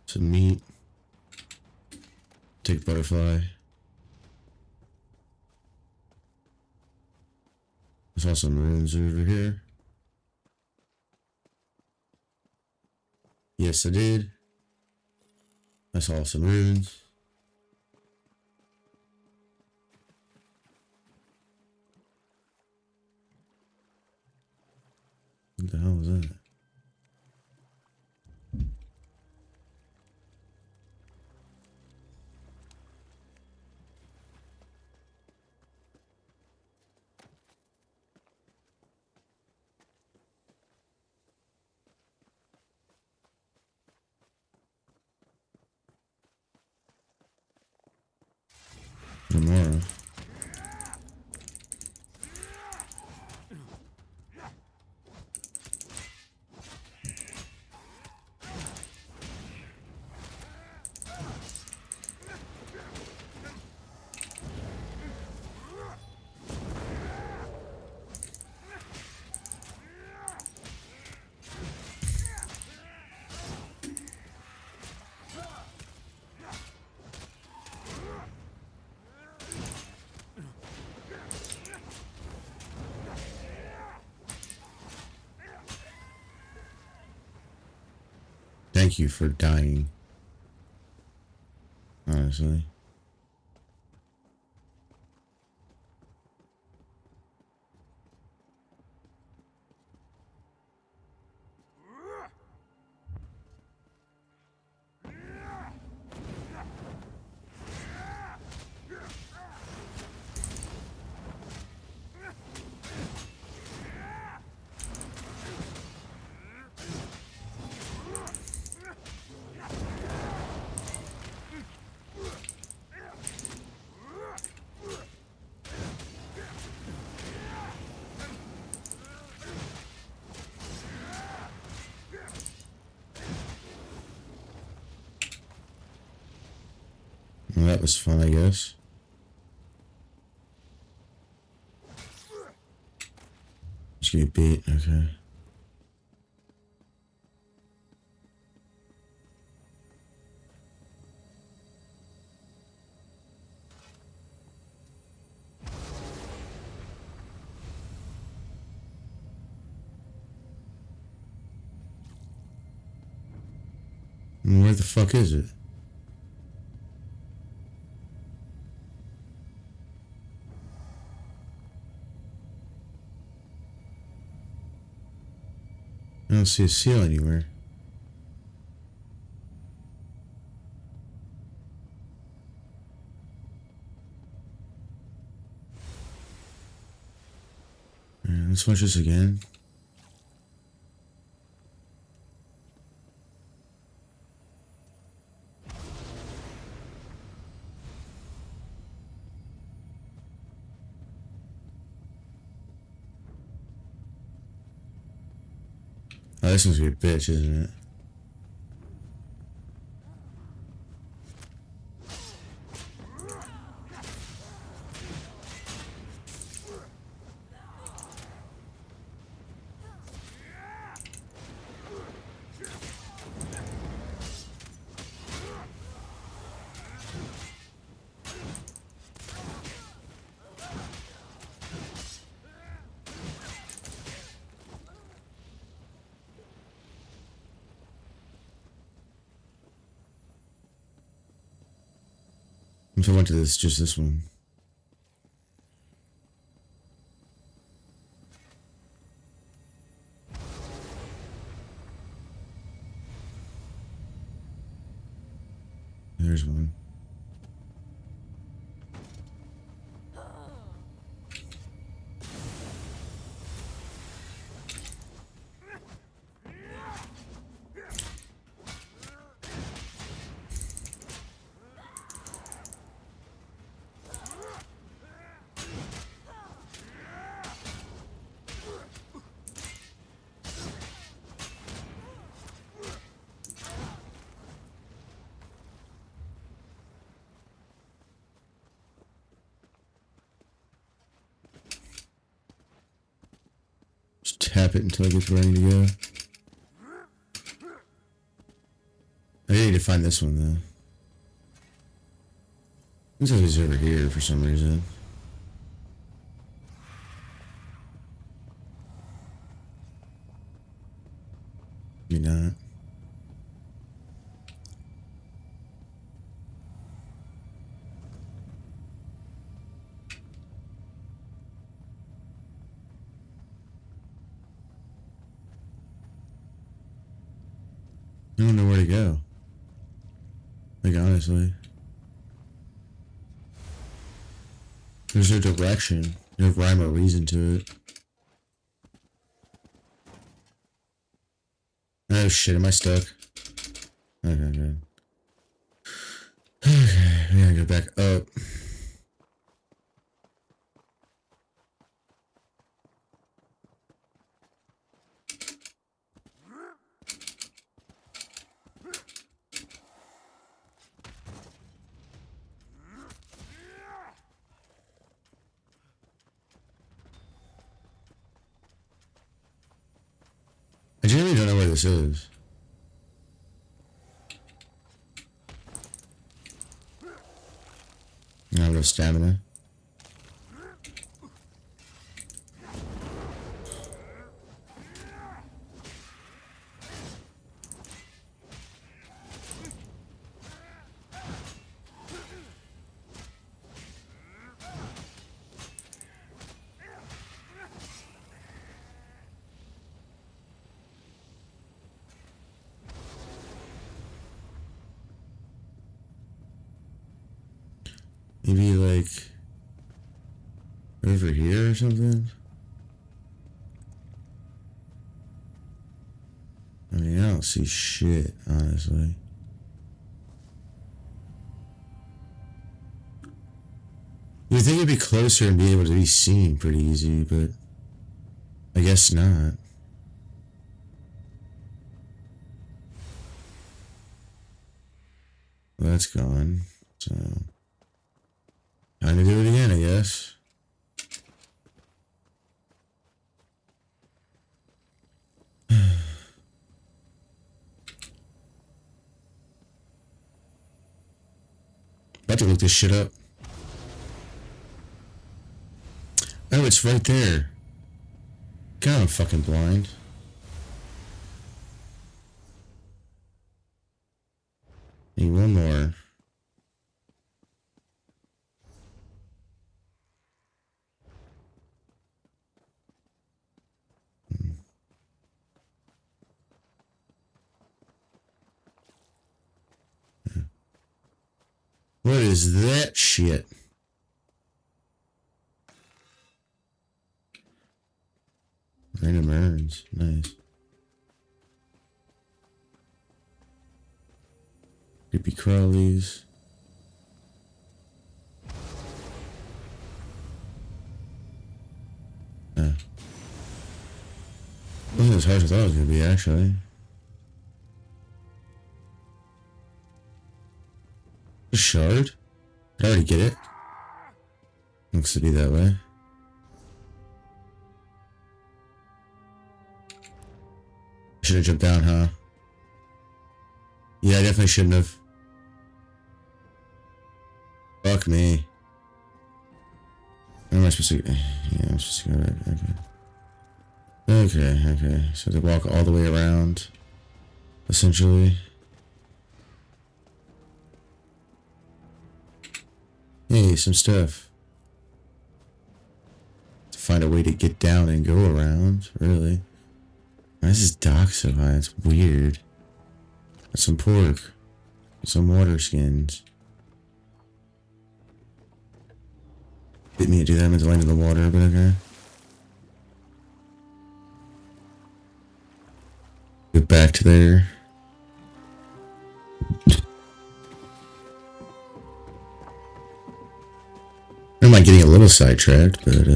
B: Some meat. Take butterfly. I saw some runes over here. Yes, I did. I saw some runes. What the hell was that? Tomorrow. Thank you for dying. Honestly. Well, that was fun, I guess. Just get beat, okay. Where the fuck is it? I don't see a seal anywhere. Alright, let's watch this again. Oh, this one's gonna be a bitch, isn't it? If I went to this, just this one. There's one. Just tap it until it gets ready to go. I need to find this one though. Looks like he's over here for some reason. Maybe not. I don't know where to go. Like, honestly. There's no direction. No rhyme or reason to it. Oh shit, am I stuck? Okay, good. Okay, we gotta go back up. I genuinely don't know where this is. I have no stamina. Maybe like over here or something? I mean, I don't see shit, honestly. You'd think it'd be closer and be able to be seen pretty easy, but I guess not. Well, that's gone, so time to do it again, I guess. About to look this shit up. Oh, it's right there. God, I'm fucking blind. Need one more. What is that shit? Random urns. Nice. Creepy crawlies. Wasn't as hard as I thought it was gonna be, actually. A shard? Did I already get it? Looks to be that way. Should have jumped down, huh? Yeah, I definitely shouldn't have. Fuck me. Where am I supposed to go? Yeah, I'm supposed to go right. Okay. So they walk all the way around, essentially. Hey, some stuff. To find a way to get down and go around, really. Why is this dock so high? It's weird. Got some pork. Some water skins. Didn't mean to do that. I meant to land in the water, but okay. Get back to there. I don't mind getting a little sidetracked, but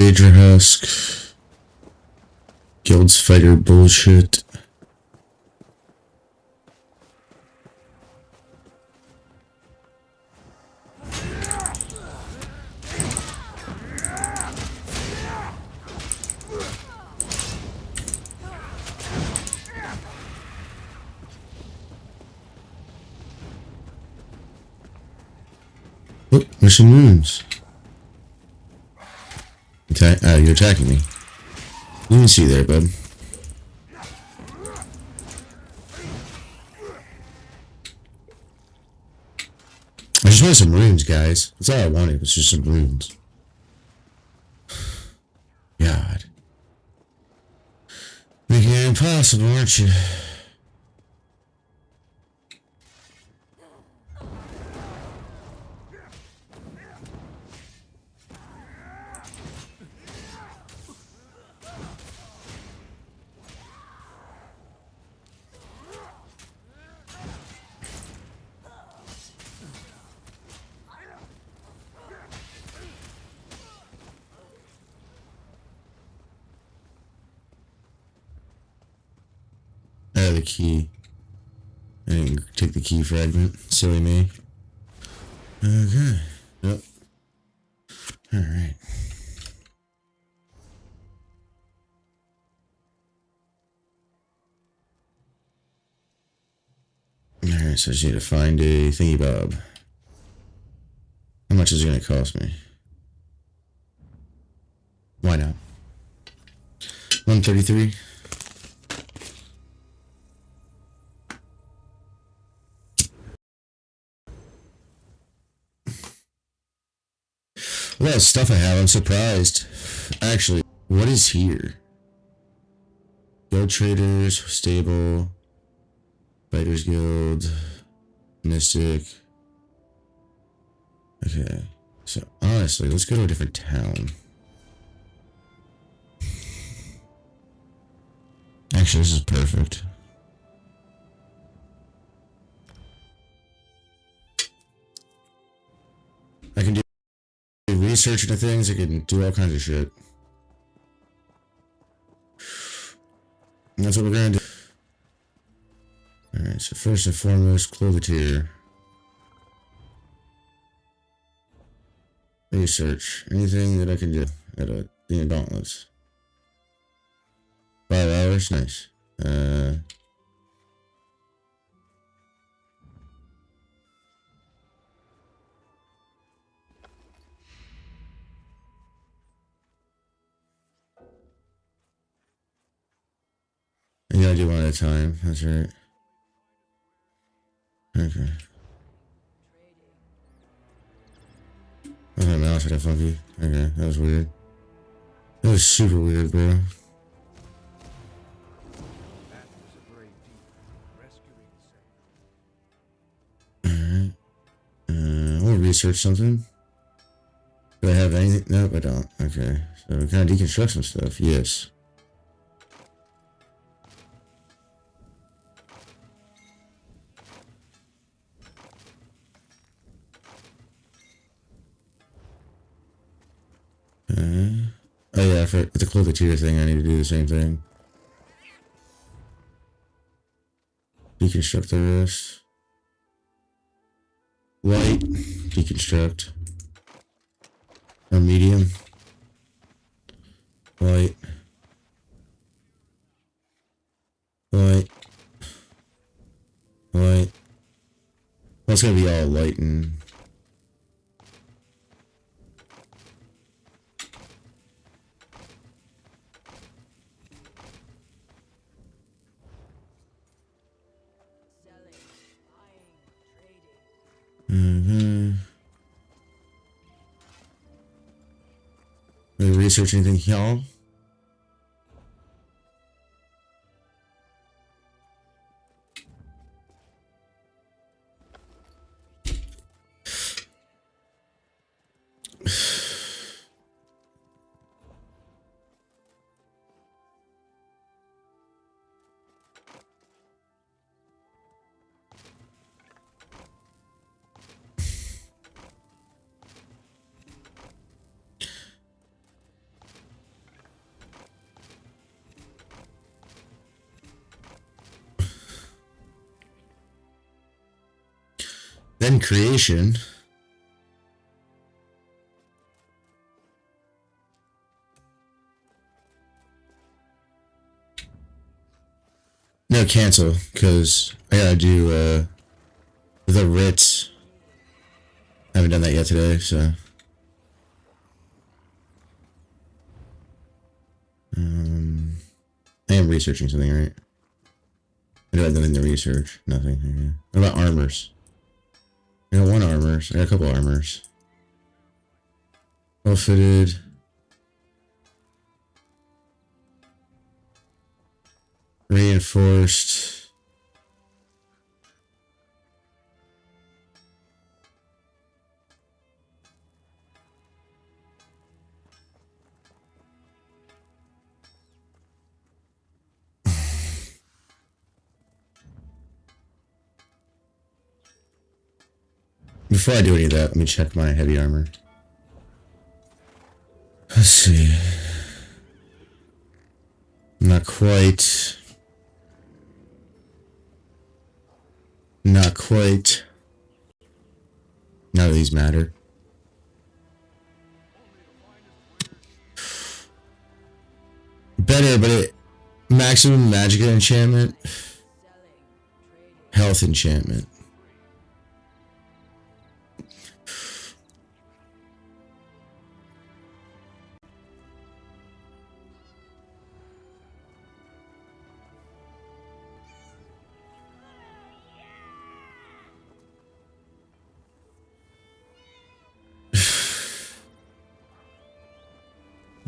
B: Major Husk. Guilds fighter bullshit. Look, there's some runes. You're attacking me. You can see there, bud. I just wanted some runes, guys. That's all I wanted, was just some runes. God. Making it impossible, aren't you? The key. I didn't take the key fragment. Silly me. Okay. Yep. Alright. Alright, so I just need to find a thingy bob. How much is it going to cost me? Why not? 133. A lot of stuff I have, I'm surprised. Actually, what is here? Guild Traders, Stable, Fighters Guild, Mystic. Okay, so honestly, let's go to a different town. Actually, this is perfect. I can do research into things, I can do all kinds of shit. And that's what we're gonna do. Alright, so first and foremost, Cloveteer. Research. Anything that I can do at a Gauntlets. 5 hours, nice. You gotta do one at a time, that's right. Okay. Oh, my mouse got funky. Okay, that was weird. That was super weird, bro. Alright. I want to research something. Do I have anything? Nope, I don't. Okay. So, can I deconstruct some stuff? Yes. Oh yeah, for the Cloveteer thing, I need to do the same thing. Deconstruct the rest. Light. Deconstruct. Or medium. Light. Light. Light. Well, it's gonna be all light and... Are you research anything, y'all? Then creation. No, cancel, because I gotta do the writs. I haven't done that yet today, so. I am researching something, right? I do have nothing to research. Nothing. Okay. What about armors? I got one armors. I got a couple armors. Well fitted. Reinforced. Before I do any of that, let me check my heavy armor. Let's see. Not quite. Not quite. None of these matter. Better, but it maximum magic enchantment. Health enchantment.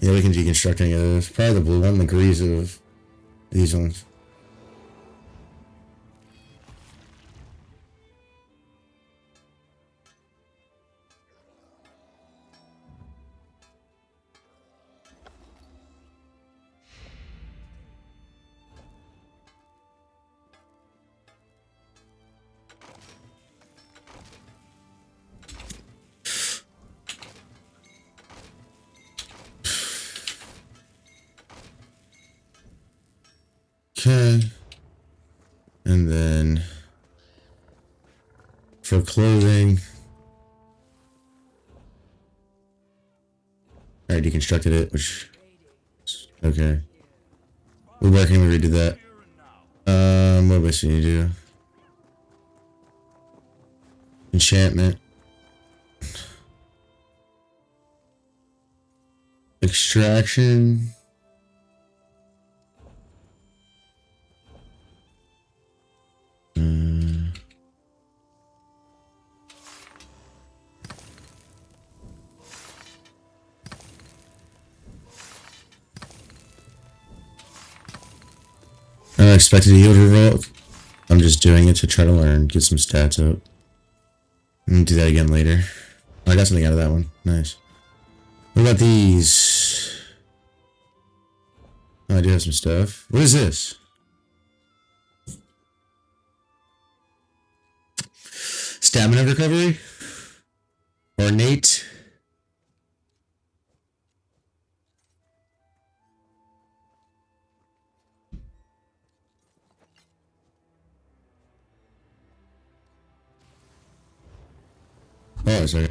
B: Yeah, we can deconstruct any of those. Probably the blue one, the grease of these ones. Okay. And then for clothing. I deconstructed it, which okay. We're working, we redid that. What do I see you do? Enchantment. Extraction. I expected a yield revolt. I'm just doing it to try to learn, get some stats out. And do that again later. Oh, I got something out of that one. Nice. What about these? Oh, I do have some stuff. What is this? Stamina recovery? Ornate? Oh, sorry.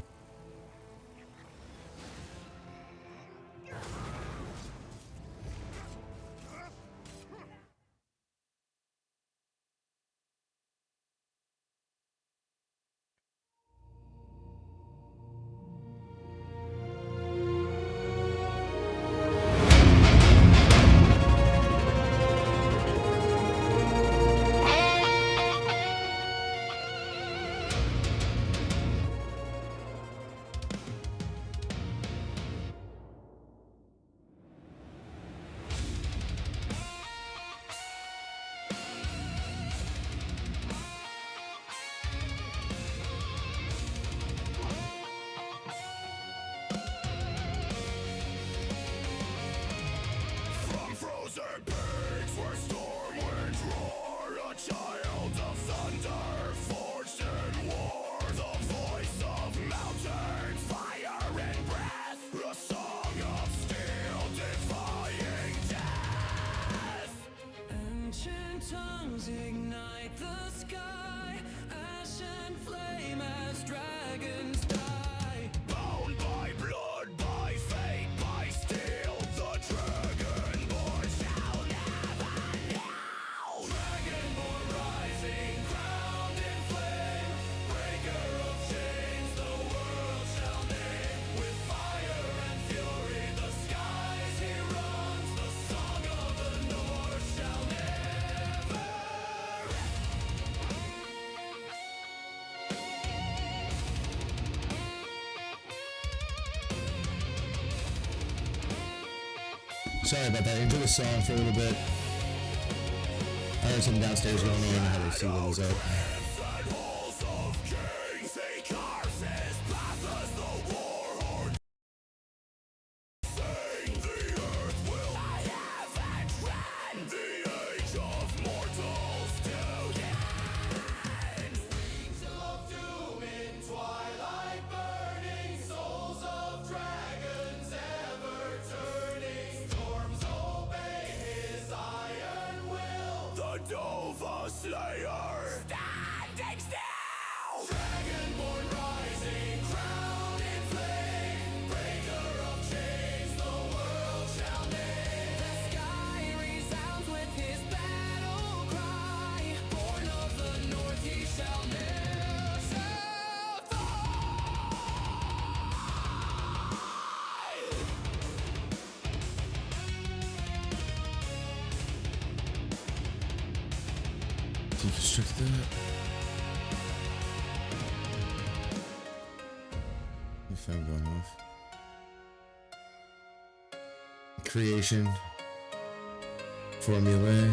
B: Sorry about that. Enjoy the song for a little bit. I heard something downstairs going on. I had to see what was up. Deconstruct that. If I'm going off. Creation. Formula.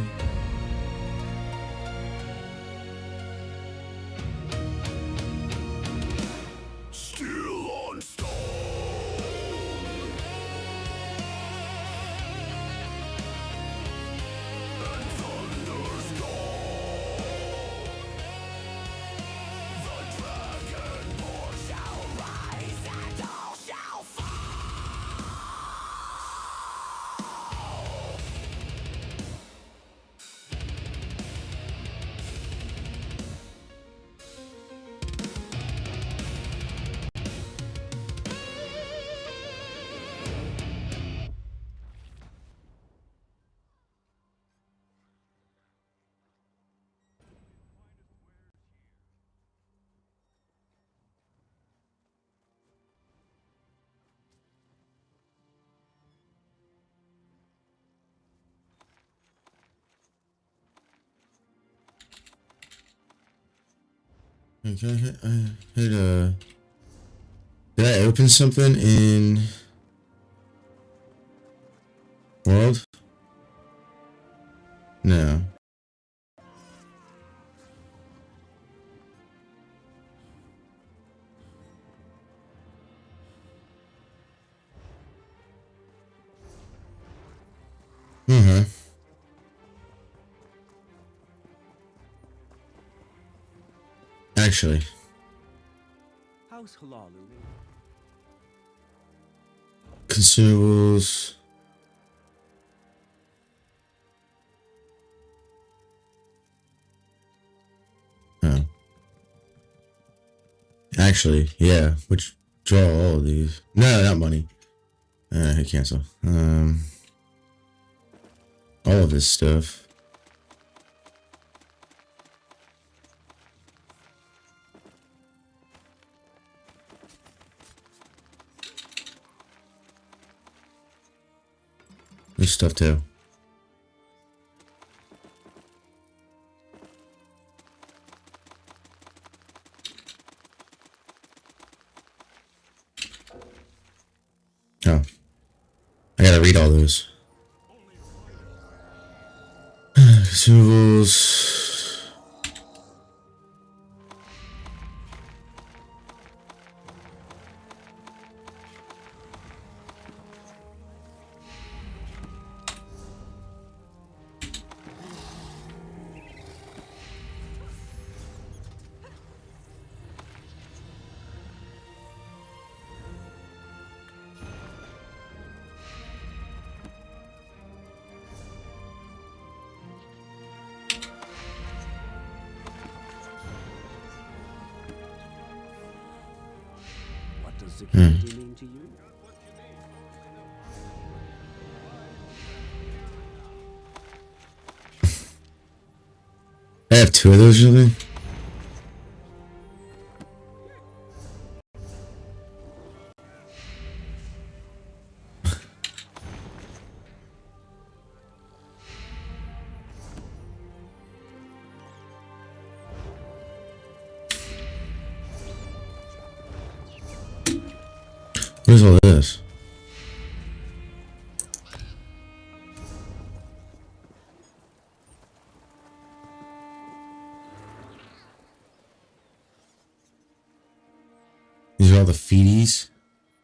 B: Okay, did I open something in world? No. Actually.
A: How's Halalu?
B: Consumables. Oh. Actually, yeah. Which draw all of these. No, not money. Hit cancel. All of this stuff. This stuff too. Oh. I gotta read all those. Consumables.
A: Does security mean to you?
B: I have two of those, really? What is all this?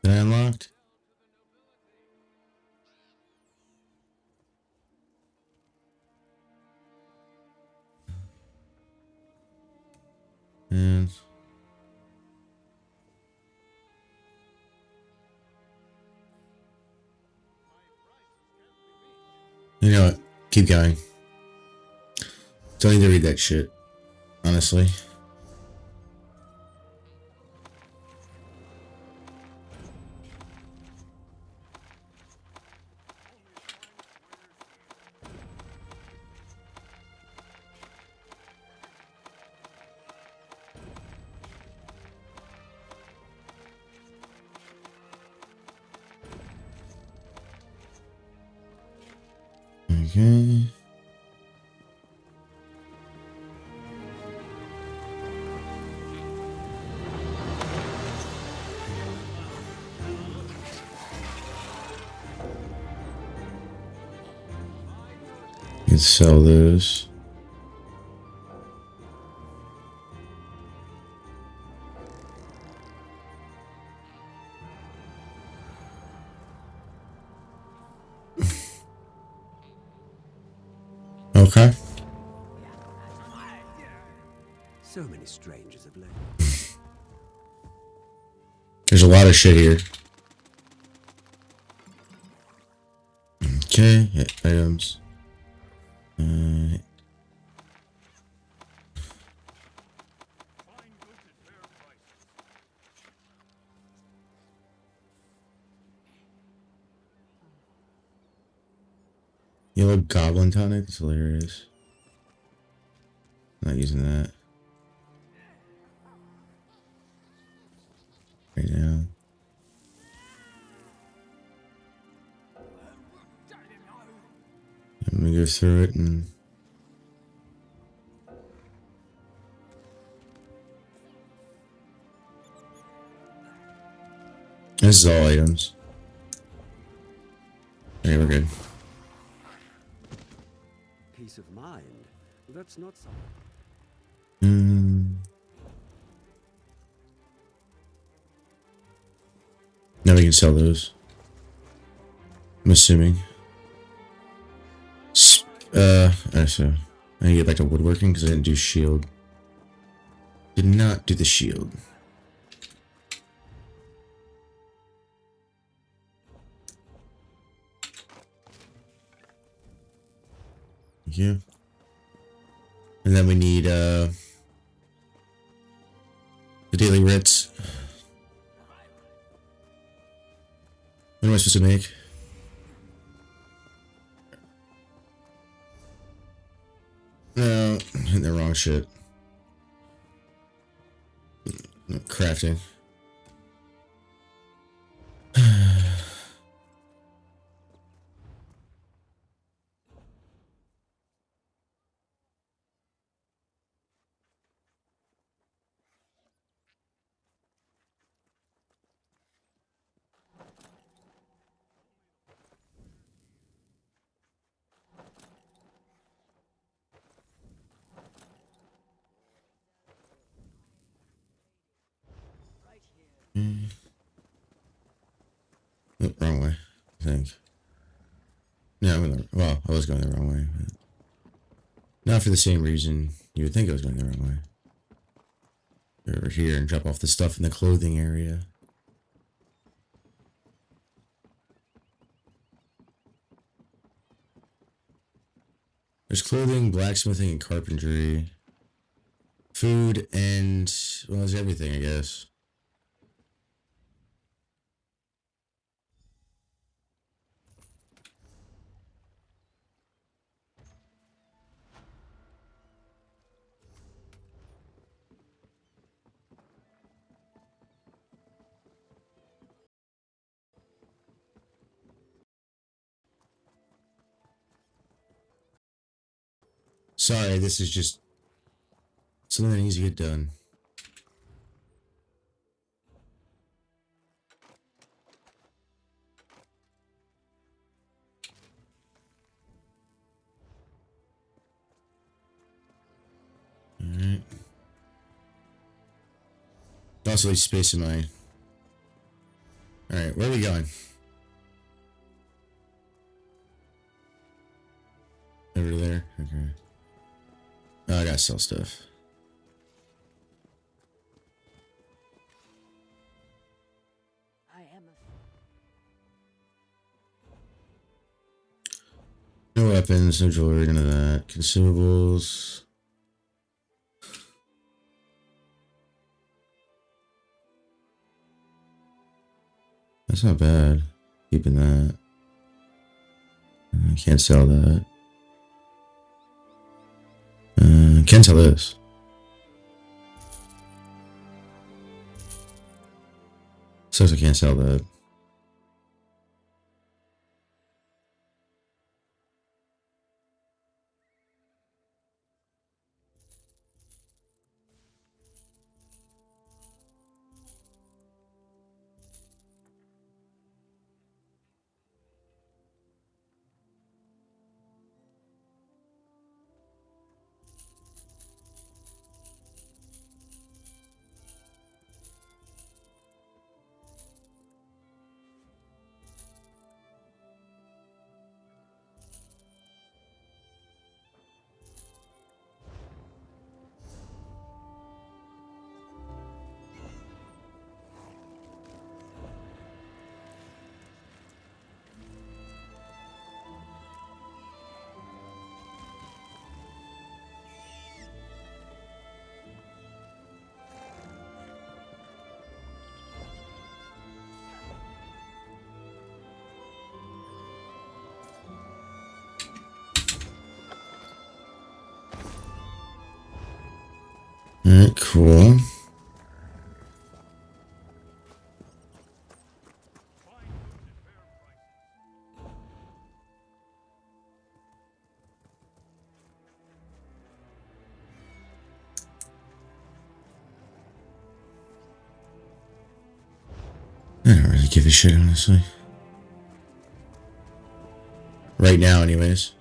B: Is that unlocked? And you know what? Keep going. Don't need to read that shit, honestly. Okay. You can sell those. Okay.
O: So many strangers of late.
B: There's a lot of shit here. Okay, hit items. Yellow goblin tonic, that's hilarious. Not using that right now. I'm gonna go through it and this is all items. Okay, we're good.
O: Peace of mind. That's not something.
B: Now we can sell those. I'm assuming. So I need to get back to woodworking because I didn't do shield. Did not do the shield. Thank you. And then we need the daily writs. What am I supposed to make? No, I'm hitting the wrong shit. No, crafting. Oh, wrong way, I think. No, well, I was going the wrong way, but not for the same reason you would think I was going the wrong way. Go over here and drop off the stuff in the clothing area. There's clothing, blacksmithing, and carpentry. Food and, well, there's everything, I guess. Sorry, this is just something that needs to get done. Alright. Also leaves space in my... Alright. where are we going? Over there? Okay. Oh, I gotta sell stuff. No weapons, no jewelry, none of that. Consumables. That's not bad. Keeping that. I can't sell that. Can't sell this. Says I can't sell that. Alright, cool. I don't really give a shit, honestly. Right now, anyways.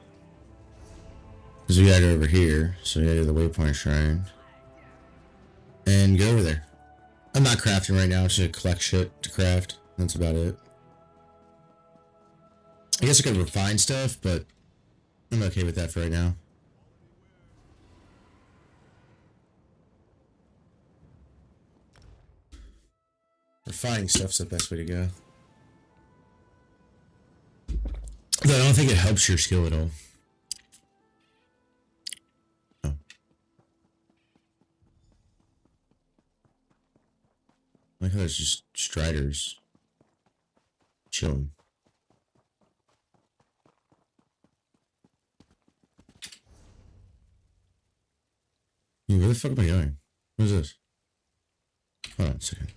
B: Because we gotta go over here, so we gotta do the waypoint shrine. And go over there. I'm not crafting right now, I'm just gonna collect shit to craft. That's about it. I guess I could refine stuff, but I'm okay with that for right now. Refining stuff's the best way to go. But I don't think it helps your skill at all. Oh. I like how there's just striders chilling. Where the fuck am I going? What is this? Hold on a second.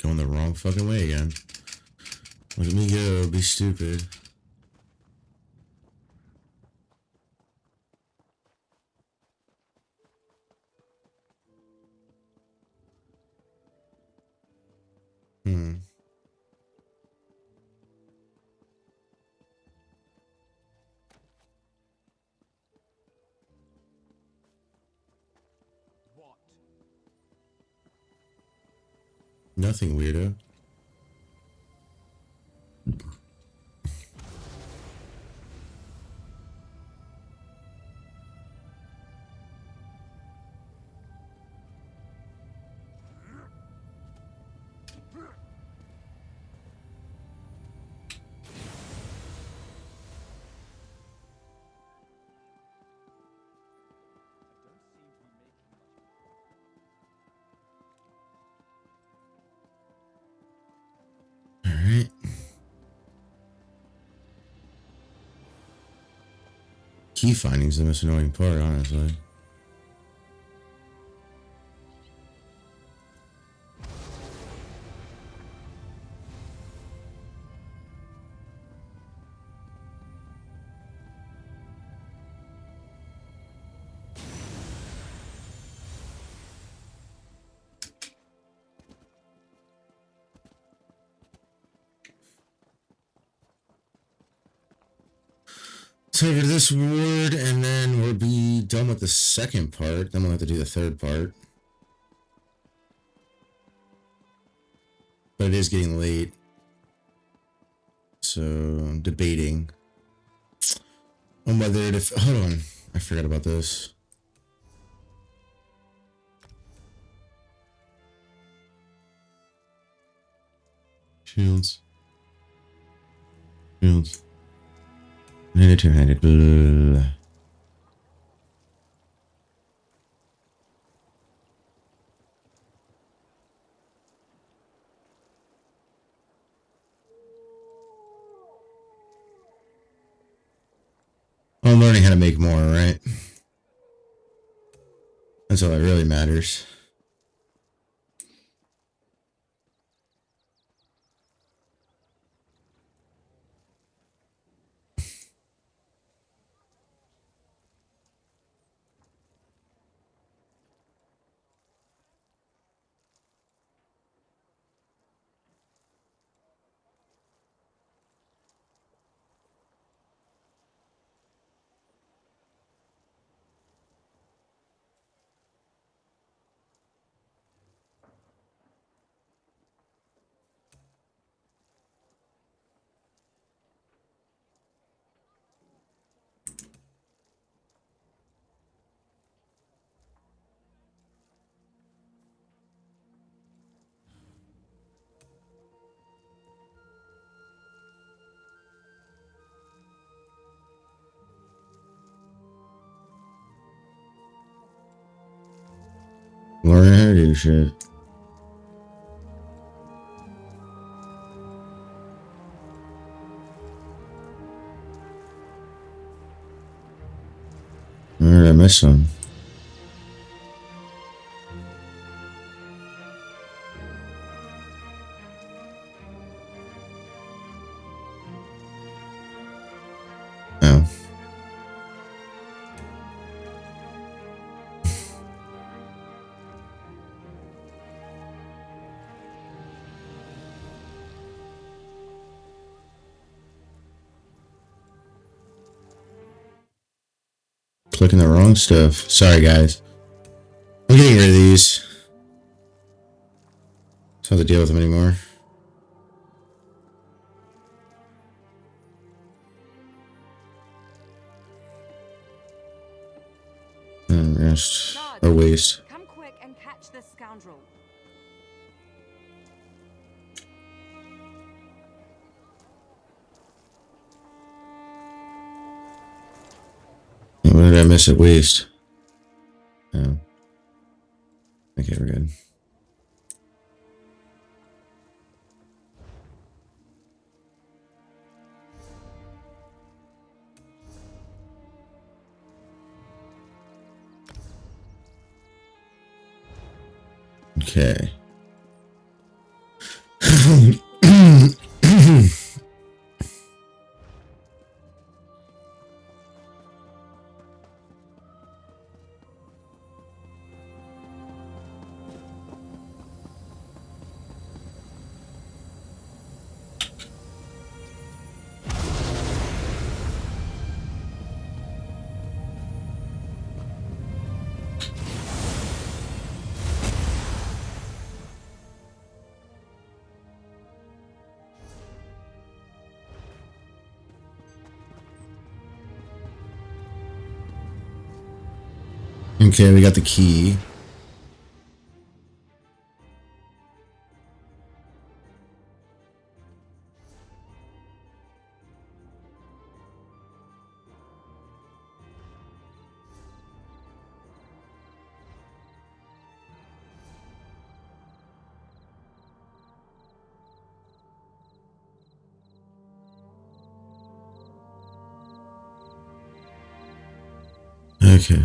B: Going the wrong fucking way again. Look at me go, be stupid. Nothing, weirdo. Alright. Key finding is the most annoying part, honestly. So over to this ward, and then we'll be done with the second part. Then we'll have to do the third part. But it is getting late. So I'm debating on whether to... Hold on. I forgot about this. Shields. Shields. Handed, two-handed. Blah. I'm learning how to make more, right? That's all that really matters. Learning how to do shit. Where did I miss some? Oh. Clicking the wrong stuff. Sorry, guys. I'm getting rid of these. Don't have to deal with them anymore. And rest. A waste.
P: Come quick and catch this scoundrel.
B: What did I miss at waste? Oh. Okay, we're good. Okay. Okay, we got the key. Okay.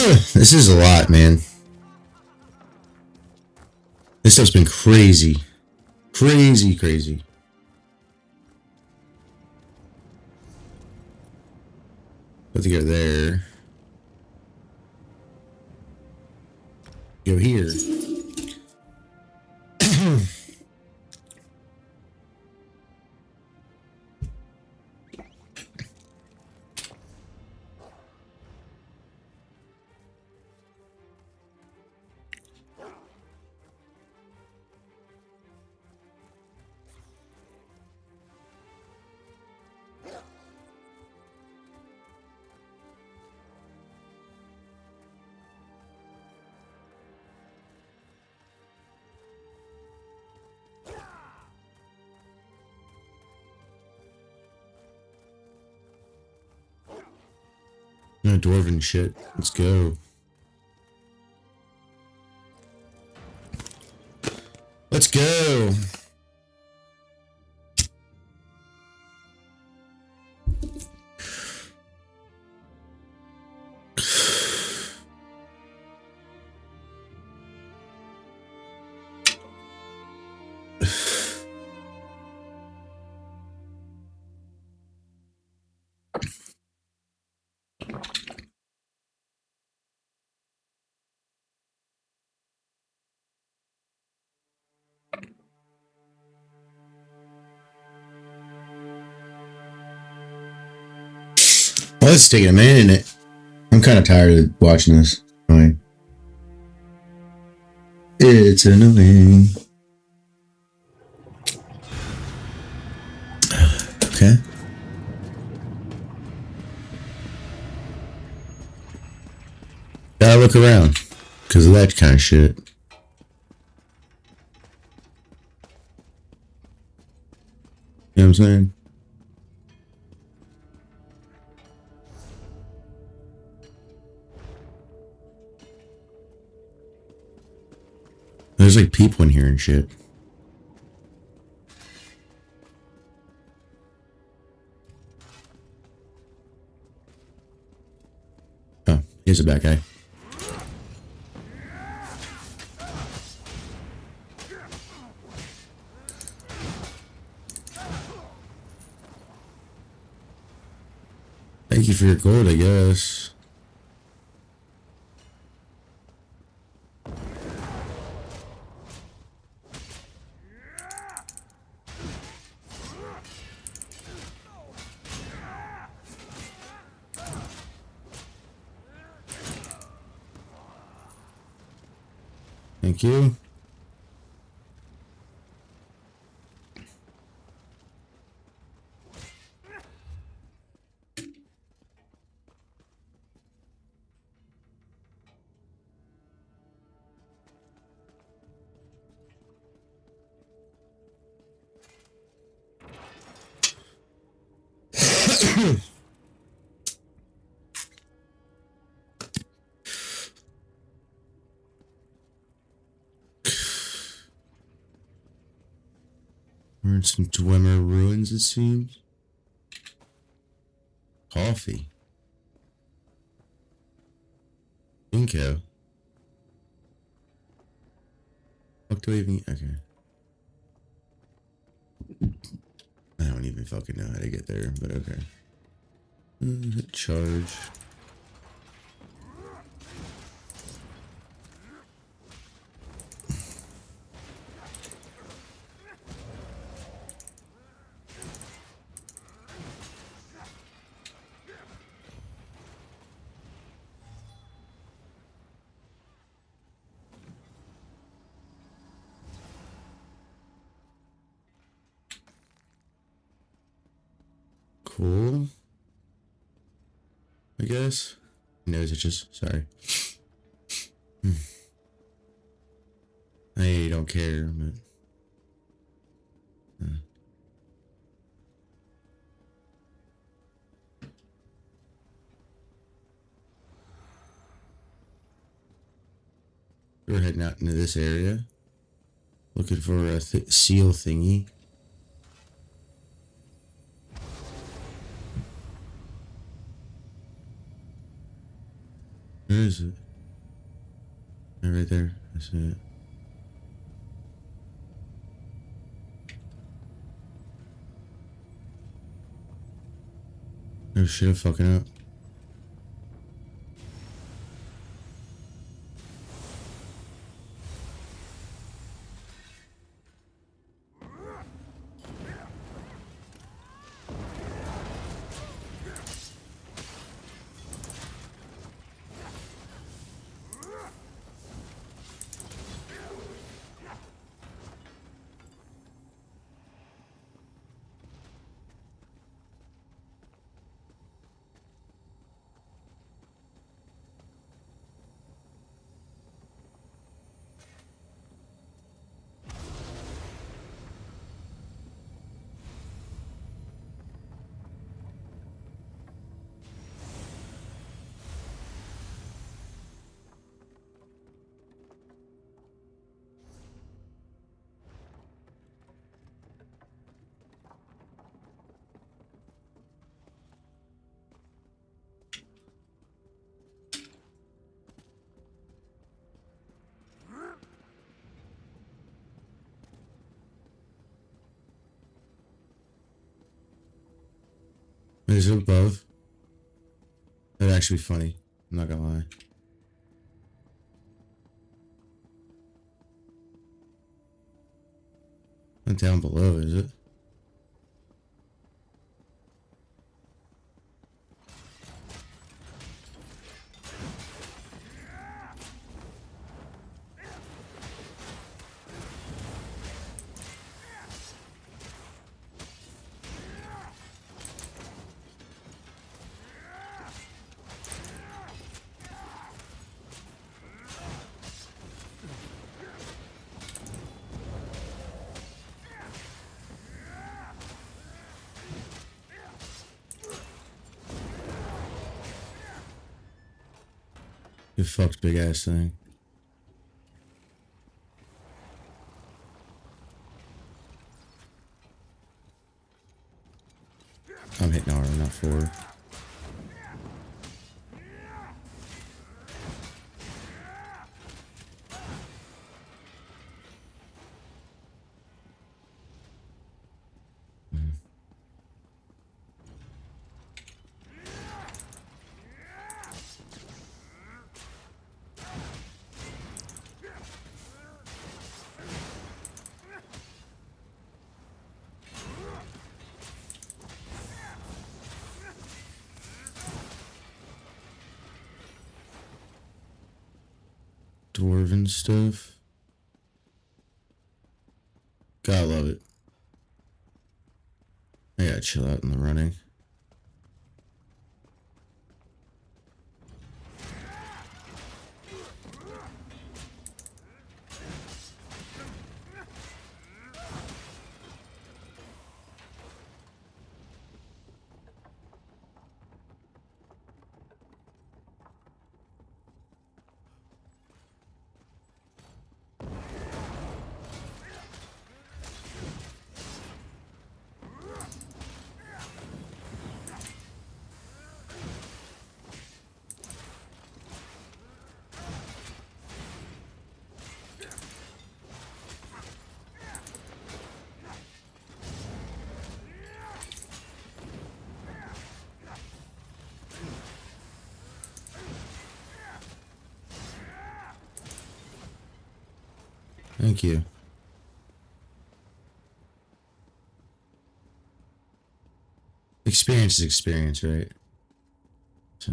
B: This is a lot, man. This stuff's been crazy. Crazy. Let's go there. Go here. No dwarven shit. Let's go. Let's go. Well, it's taking a minute. I'm kind of tired of watching this. Annoying. It's annoying. Okay. Gotta look around because of that kind of shit. You know what I'm saying? There's like people in here and shit. Oh, here's a bad guy. Thank you for your gold, I guess. Thank you. We're in some Dwemer ruins, it seems. Coffee. Inko. What do I even... Okay. I don't even fucking know how to get there, but okay. Charge. Cool. I guess. Nose itches. Sorry. I don't care, but. We're heading out into this area. Looking for a seal thingy. is it? Yeah, right there. That's it. No shit, I'm fucking up. Is it above? That'd actually be funny. I'm not gonna lie. Not down below, is it? You fucked big ass thing. I'm hitting R, not 4. Dwarven stuff. Gotta love it. I gotta chill out in the running. Thank you. Experience is experience, right? So.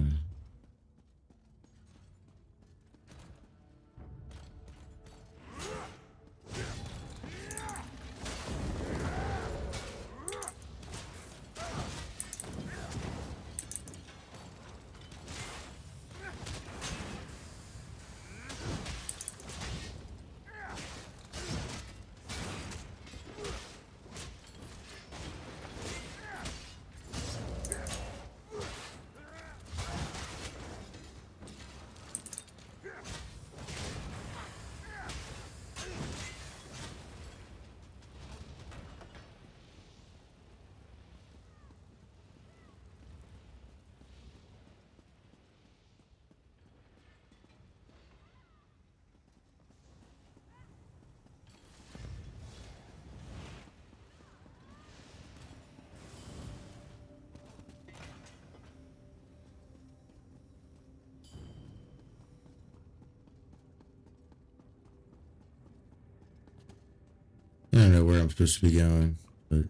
B: I'm supposed to be going, but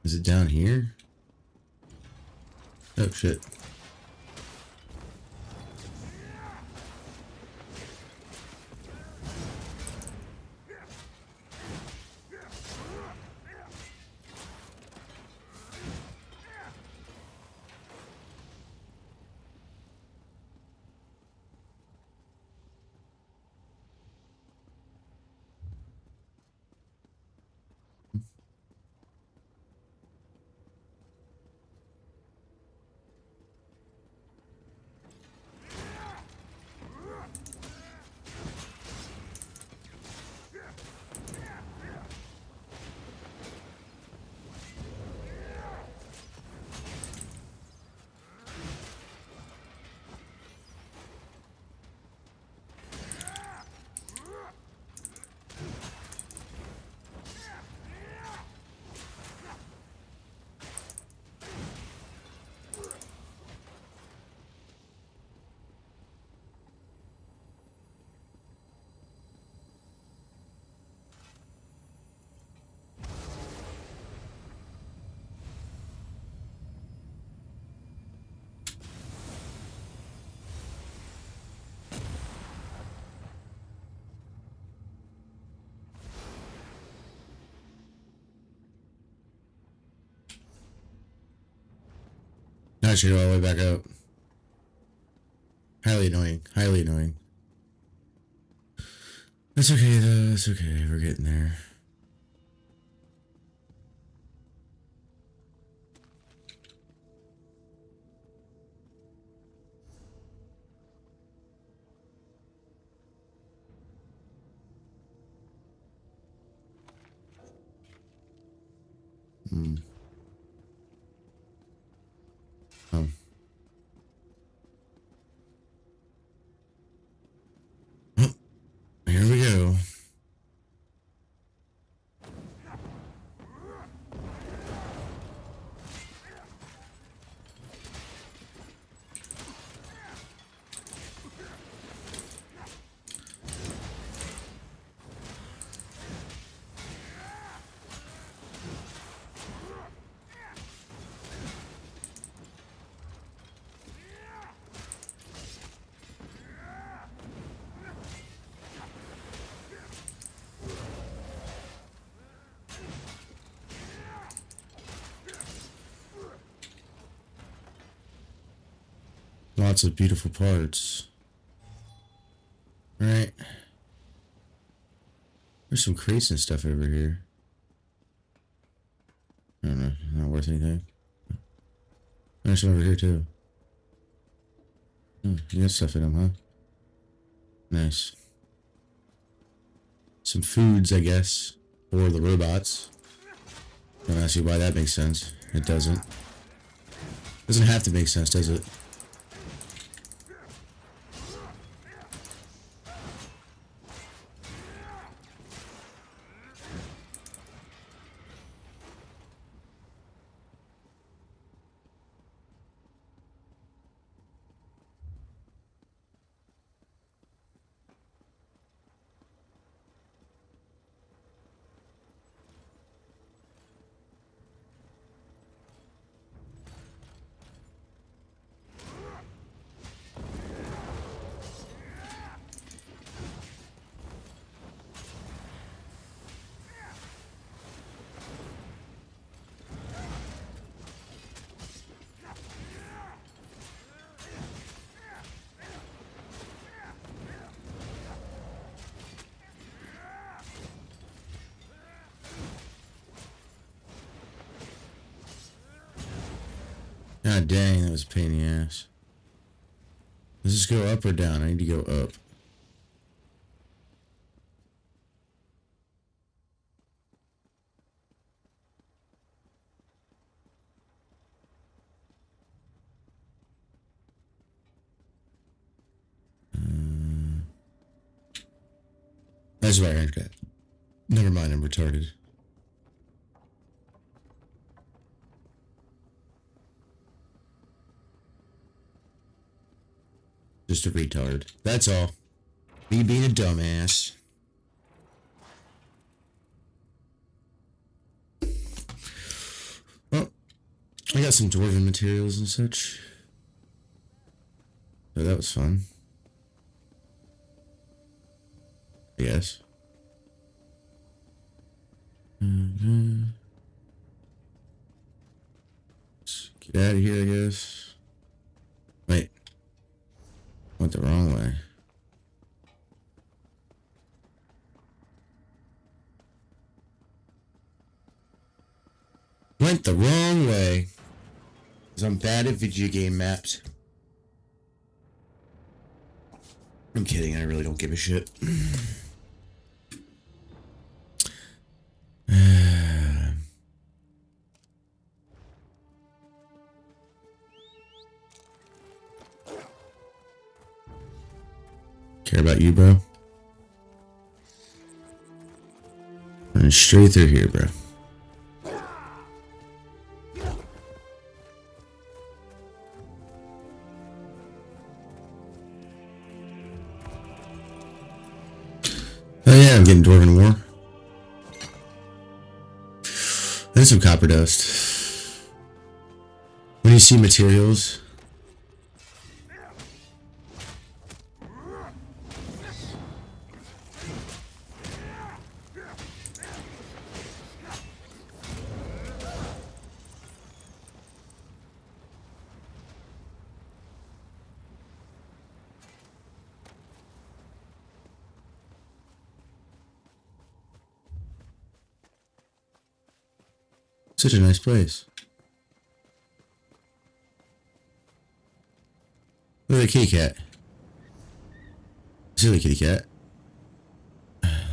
B: is it down here? Oh shit. Now I should go all the way back out. Highly annoying. Highly annoying. That's okay though. That's okay. We're getting there. Hmm. Oh. Well, here we go. Lots of beautiful parts. Right. There's some crates and stuff over here. I don't know. Not worth anything. There's some over here too. Oh, you got stuff in them, huh? Nice. Some foods, I guess, for the robots. Don't ask you why that makes sense. It doesn't. Doesn't have to make sense, does it? God dang, that was a pain in the ass. Does this go up or down? I need to go up. That's why I heard that. Never mind, I'm retarded. Just a retard. That's all. Me being a dumbass. I got some dwarven materials and such. So that was fun. I guess. Let's get out of here, I guess. Wait. Went the wrong way. Went the wrong way. Because I'm bad at video game maps. I'm kidding, I really don't give a shit. Care about you, bro? Running straight through here, bro. Oh yeah, I'm getting Dwarven War. And some copper dust. When you see materials, such a nice place. Look at the kitty cat. Silly kitty cat.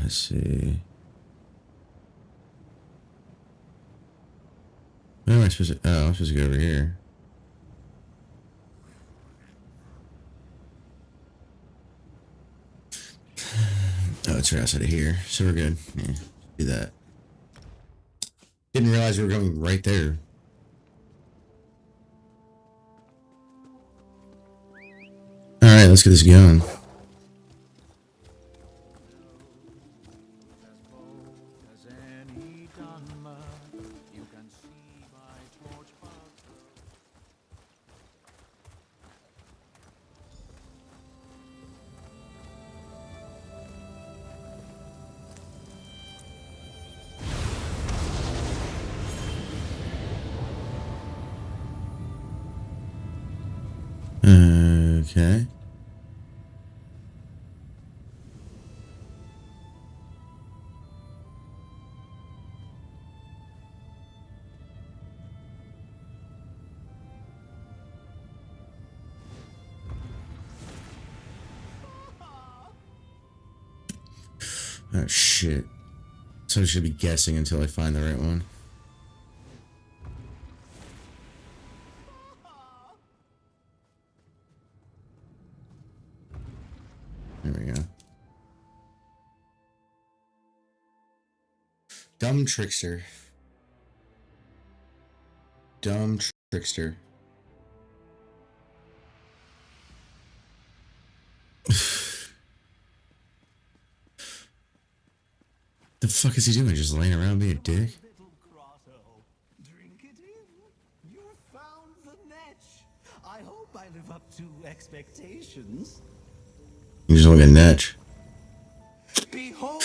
B: Let's see. Where am I supposed to? Oh, I'm supposed to go over here. Oh, it's right outside of here, so we're good. Yeah, do that. Didn't realize we were going right there. Alright, let's get this going. Okay. Oh shit. So I should be guessing until I find the right one. There we go. Dumb trickster. Dumb trickster. The fuck is he doing? Just laying around being a dick?
A: Drink it in. You found the netch. I hope I live up to expectations.
B: You just look at Netch.
A: Behold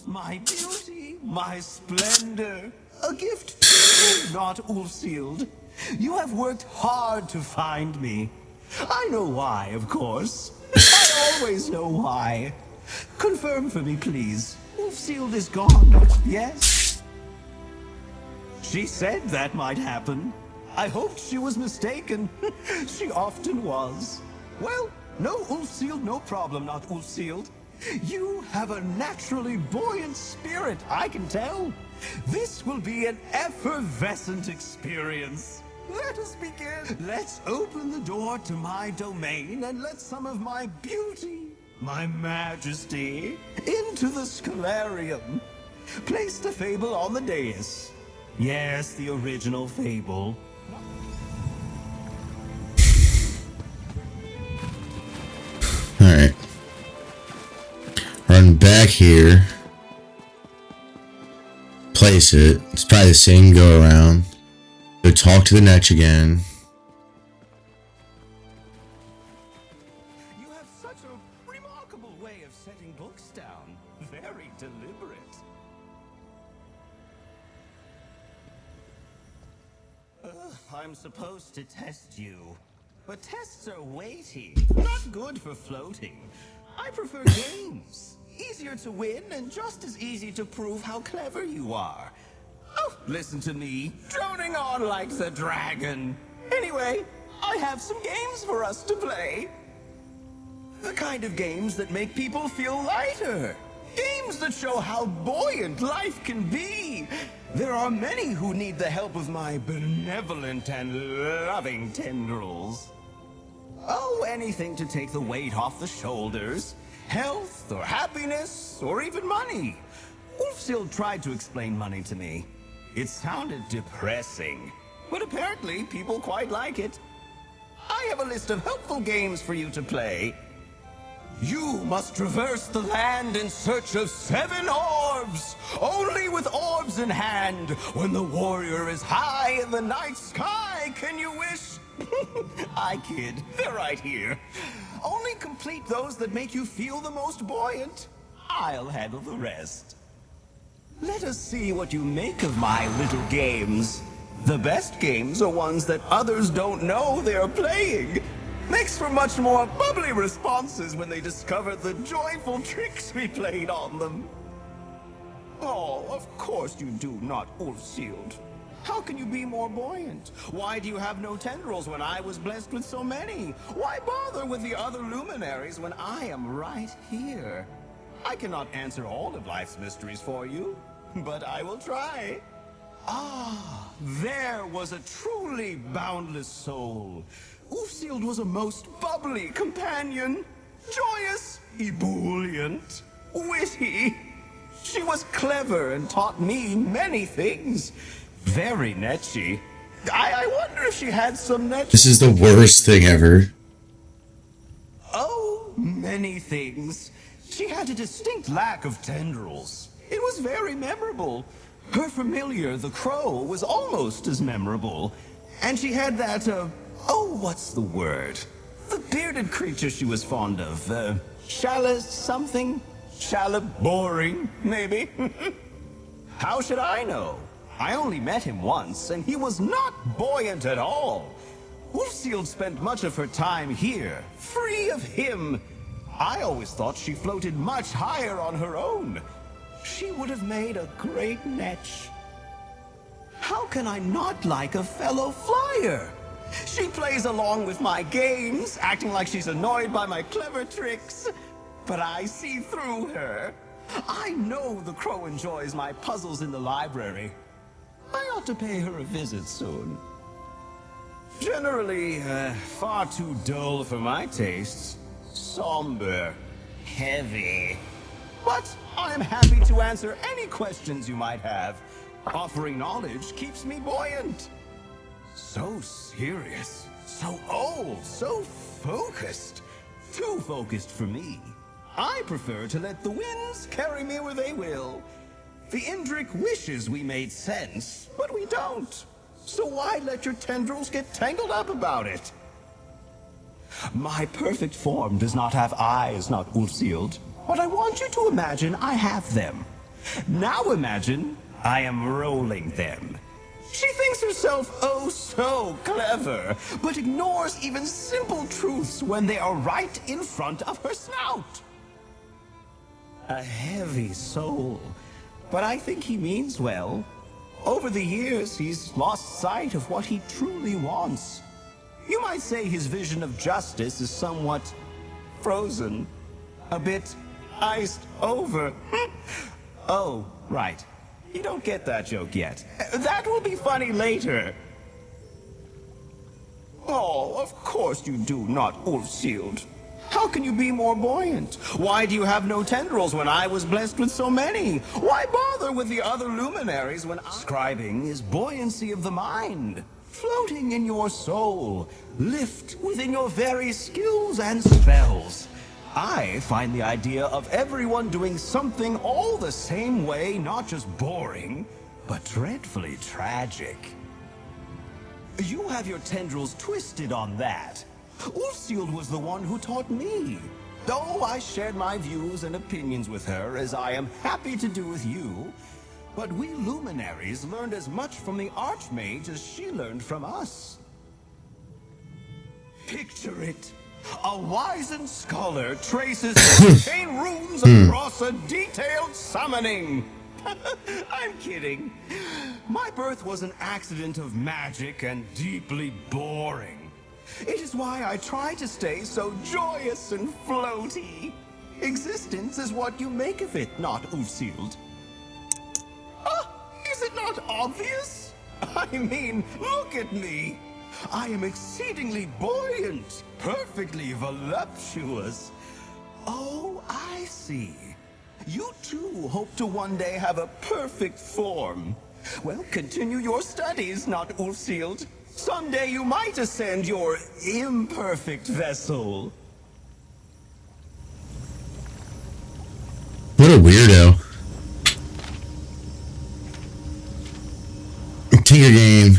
A: my beauty, my splendor. A gift to you, not Ulfsealed. You have worked hard to find me. I know why, of course. I always know why. Confirm for me, please. Ulfsealed is gone, yes? She said that might happen. I hoped she was mistaken. She often was. Well, no Ulfsealed, no problem, not Ulfsealed. You have a naturally buoyant spirit, I can tell. This will be an effervescent experience. Let us begin. Let's open the door to my domain and let some of my beauty, my majesty, into the Scalarium. Place the fable on the dais. Yes, the original fable.
B: Alright. Run back here. Place it. It's probably the same go around. So talk to the Netch again.
A: You have such a remarkable way of setting books down. Very deliberate. I'm supposed to test you. But tests are weighty, not good for floating. I prefer games. Easier to win and just as easy to prove how clever you are. Oh, listen to me, droning on like the dragon. Anyway, I have some games for us to play. The kind of games that make people feel lighter. Games that show how buoyant life can be. There are many who need the help of my benevolent and loving tendrils. Oh, anything to take the weight off the shoulders. Health, or happiness, or even money. Ulfsild tried to explain money to me. It sounded depressing, but apparently people quite like it. I have a list of helpful games for you to play. You must traverse the land in search of 7 orbs! Only with orbs in hand, when the warrior is high in the night sky, can you wish? I kid, they're right here. Only complete those that make you feel the most buoyant. I'll handle the rest. Let us see what you make of my little games. The best games are ones that others don't know they're playing. Makes for much more bubbly responses when they discover the joyful tricks we played on them. Oh, of course you do not, Ulfsild. How can you be more buoyant? Why do you have no tendrils when I was blessed with so many? Why bother with the other luminaries when I am right here? I cannot answer all of life's mysteries for you, but I will try. Ah, there was a truly boundless soul. Ulfsild was a most bubbly companion, joyous, ebullient, witty. She was clever and taught me many things. Very netchy. I wonder if she had some netchy.
B: This is the worst thing ever.
A: Oh, many things. She had a distinct lack of tendrils. It was very memorable. Her familiar, the crow, was almost as memorable. And she had that, oh, what's the word? The bearded creature she was fond of. Shala something? Shala boring, maybe? How should I know? I only met him once, and he was not buoyant at all. Ulfsild spent much of her time here, free of him. I always thought she floated much higher on her own. She would have made a great netch. How can I not like a fellow flyer? She plays along with my games, acting like she's annoyed by my clever tricks. But I see through her. I know the crow enjoys my puzzles in the library. I ought to pay her a visit soon. Generally, far too dull for my tastes. Somber. Heavy. But I'm happy to answer any questions you might have. Offering knowledge keeps me buoyant. So serious. So old. So focused. Too focused for me. I prefer to let the winds carry me where they will. The Indrik wishes we made sense, but we don't. So why let your tendrils get tangled up about it? My perfect form does not have eyes, not Ulfsild. But I want you to imagine I have them. Now imagine I am rolling them. She thinks herself oh so clever, but ignores even simple truths when they are right in front of her snout. A heavy soul. But I think he means well. Over the years, he's lost sight of what he truly wants. You might say his vision of justice is somewhat frozen. A bit iced over. Oh, right. You don't get that joke yet. That will be funny later. Oh, of course you do not, Ulfsild. How can you be more buoyant? Why do you have no tendrils when I was blessed with so many? Why bother with the other luminaries when scribing is buoyancy of the mind? Floating in your soul. Lift within your very skills and spells. I find the idea of everyone doing something all the same way not just boring, but dreadfully tragic. You have your tendrils twisted on that. Ulfsild was the one who taught me. Though I shared my views and opinions with her, as I am happy to do with you, but we luminaries learned as much from the Archmage as she learned from us. Picture it. A wizened scholar traces arcane runes across a detailed summoning. I'm kidding. My birth was an accident of magic and deeply boring. It is why I try to stay so joyous and floaty. Existence is what you make of it, not Ulfsild. Is it not obvious? I mean, look at me. I am exceedingly buoyant, perfectly voluptuous. Oh, I see. You too hope to one day have a perfect form. Well, continue your studies, not Ulfsild. Someday you might ascend your imperfect vessel.
B: What a weirdo. Tinker game.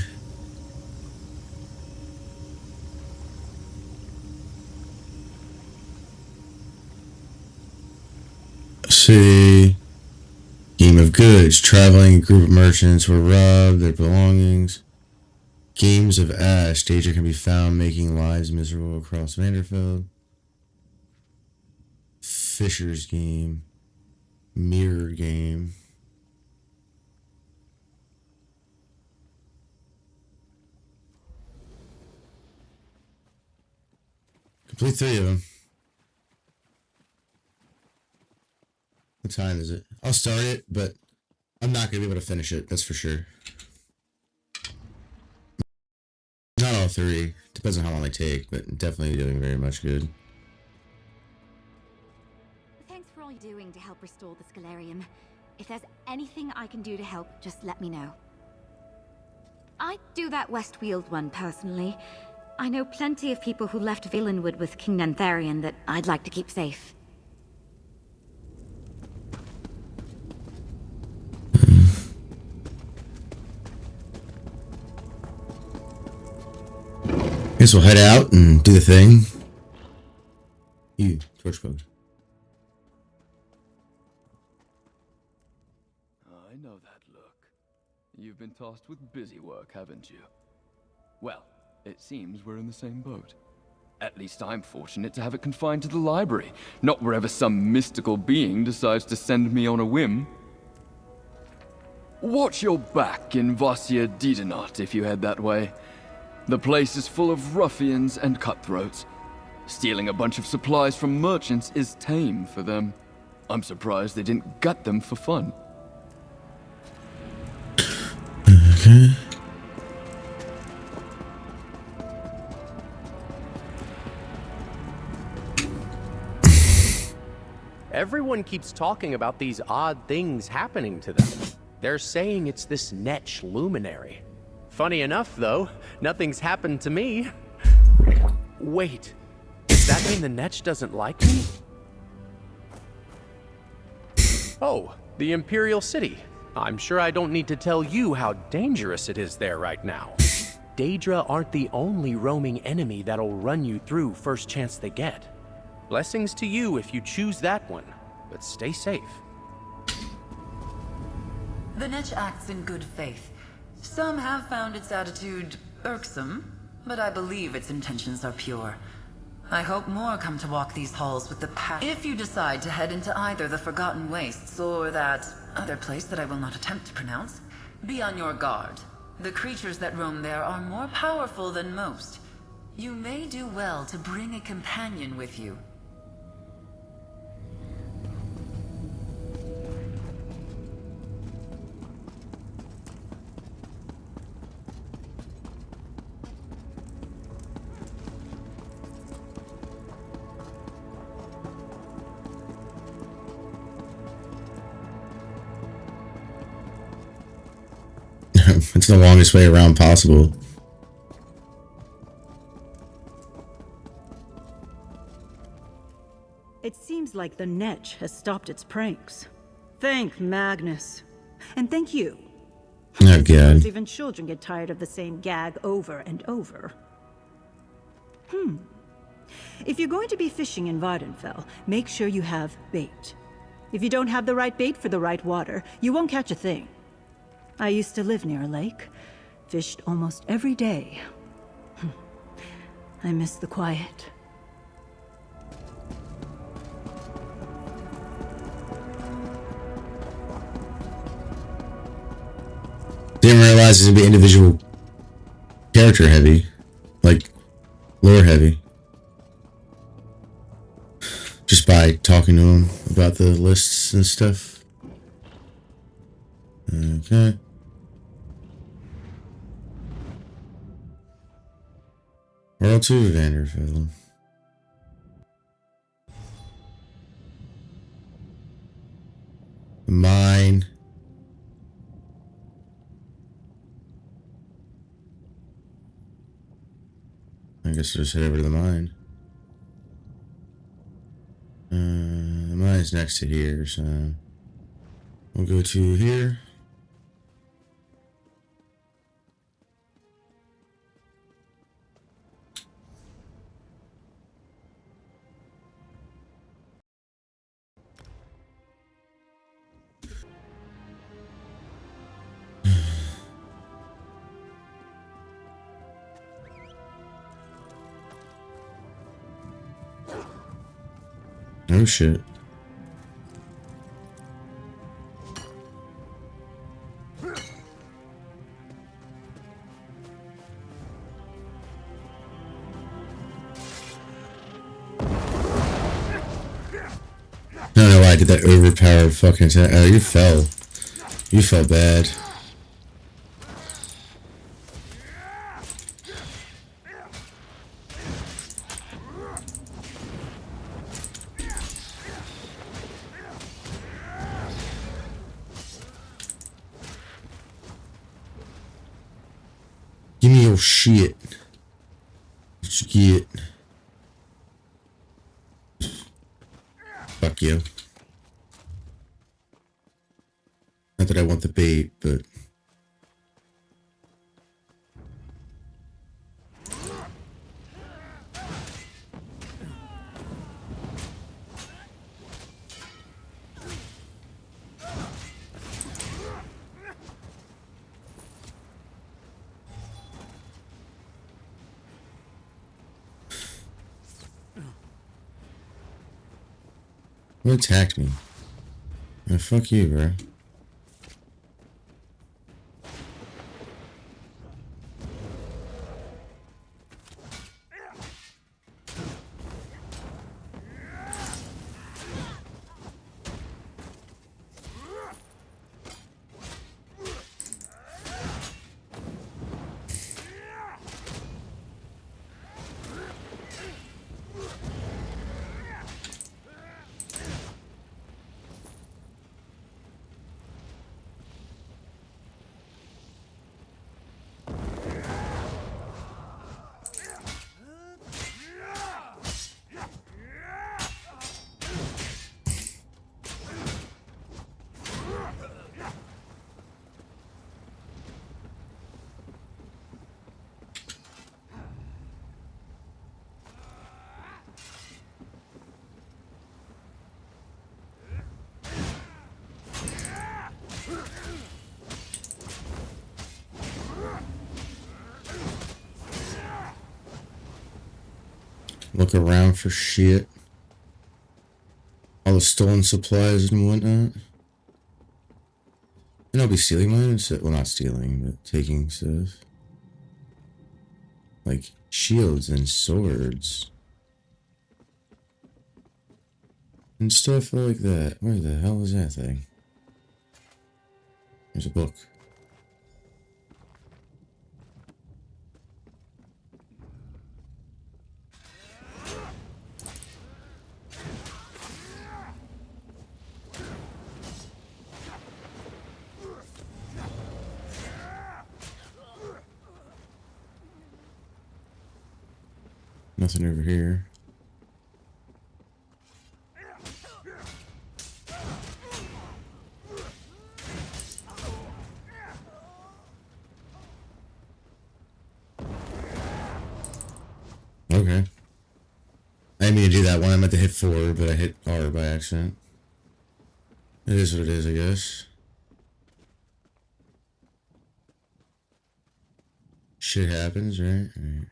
B: See. Game of goods. Traveling a group of merchants were robbed, their belongings. Games of ash. Danger can be found making lives miserable across Vanderfeld. Fisher's game. Mirror game. Complete 3 of them. What time is it? I'll start it, but I'm not going to be able to finish it. That's for sure. Not all 3. Depends on how long they take, but definitely doing very much good.
D: Thanks for all you're doing to help restore the Scalarium. If there's anything I can do to help, just let me know. I'd do that Westweald one personally. I know plenty of people who left Villainwood with King Nantharion that I'd like to keep safe.
B: Guess we'll head out and do the thing. You, Torchbug.
L: I know that look. You've been tasked with busy work, haven't you? Well, it seems we're in the same boat. At least I'm fortunate to have it confined to the library, not wherever some mystical being decides to send me on a whim. Watch your back in Vasya Didenot if you head that way. The place is full of ruffians and cutthroats. Stealing a bunch of supplies from merchants is tame for them. I'm surprised they didn't gut them for fun.
B: Okay.
N: Everyone keeps talking about these odd things happening to them. They're saying it's this Netch luminary. Funny enough, though, nothing's happened to me. Wait, does that mean the Netch doesn't like me? Oh, the Imperial City. I'm sure I don't need to tell you how dangerous it is there right now. Daedra aren't the only roaming enemy that'll run you through first chance they get. Blessings to you if you choose that one, but stay safe.
E: The Netch acts in good faith. Some have found its attitude irksome, but I believe its intentions are pure. I hope more come to walk these halls with the path. If you decide to head into either the Forgotten Wastes or that other place that I will not attempt to pronounce, be on your guard. The creatures that roam there are more powerful than most. You may do well to bring a companion with you.
B: It's the longest way around possible.
M: It seems like the Netch has stopped its pranks. Thank Magnus. And thank you.
B: Oh, God.
M: Even children get tired of the same gag over and over. If you're going to be fishing in Vardenfell, make sure you have bait. If you don't have the right bait for the right water, you won't catch a thing. I used to live near a lake. Fished almost every day. I miss the quiet.
B: Didn't realize it's gonna be individual character heavy, like lore heavy. Just by talking to him about the lists and stuff. Okay. World 2 of Vanderfell. The mine. I guess I'll just head over to the mine. The mine's next to here, so we'll go to here. Oh shit. I don't know why I did that overpowered fucking attack. Oh, you fell. You fell bad. Give me your shit. What you get? Fuck you. Not that I want the bait, but... Who attacked me? Oh, fuck you, bro. Look around for shit. All the stolen supplies and whatnot. And I'll be stealing mine. Well, not stealing, but taking stuff. Like shields and swords. And stuff like that. Where the hell is that thing? There's a book. Nothing over here. okay. I didn't mean to do that one. I meant to hit 4, but I hit R by accident. It is what it is, I guess. Shit happens, right? Right.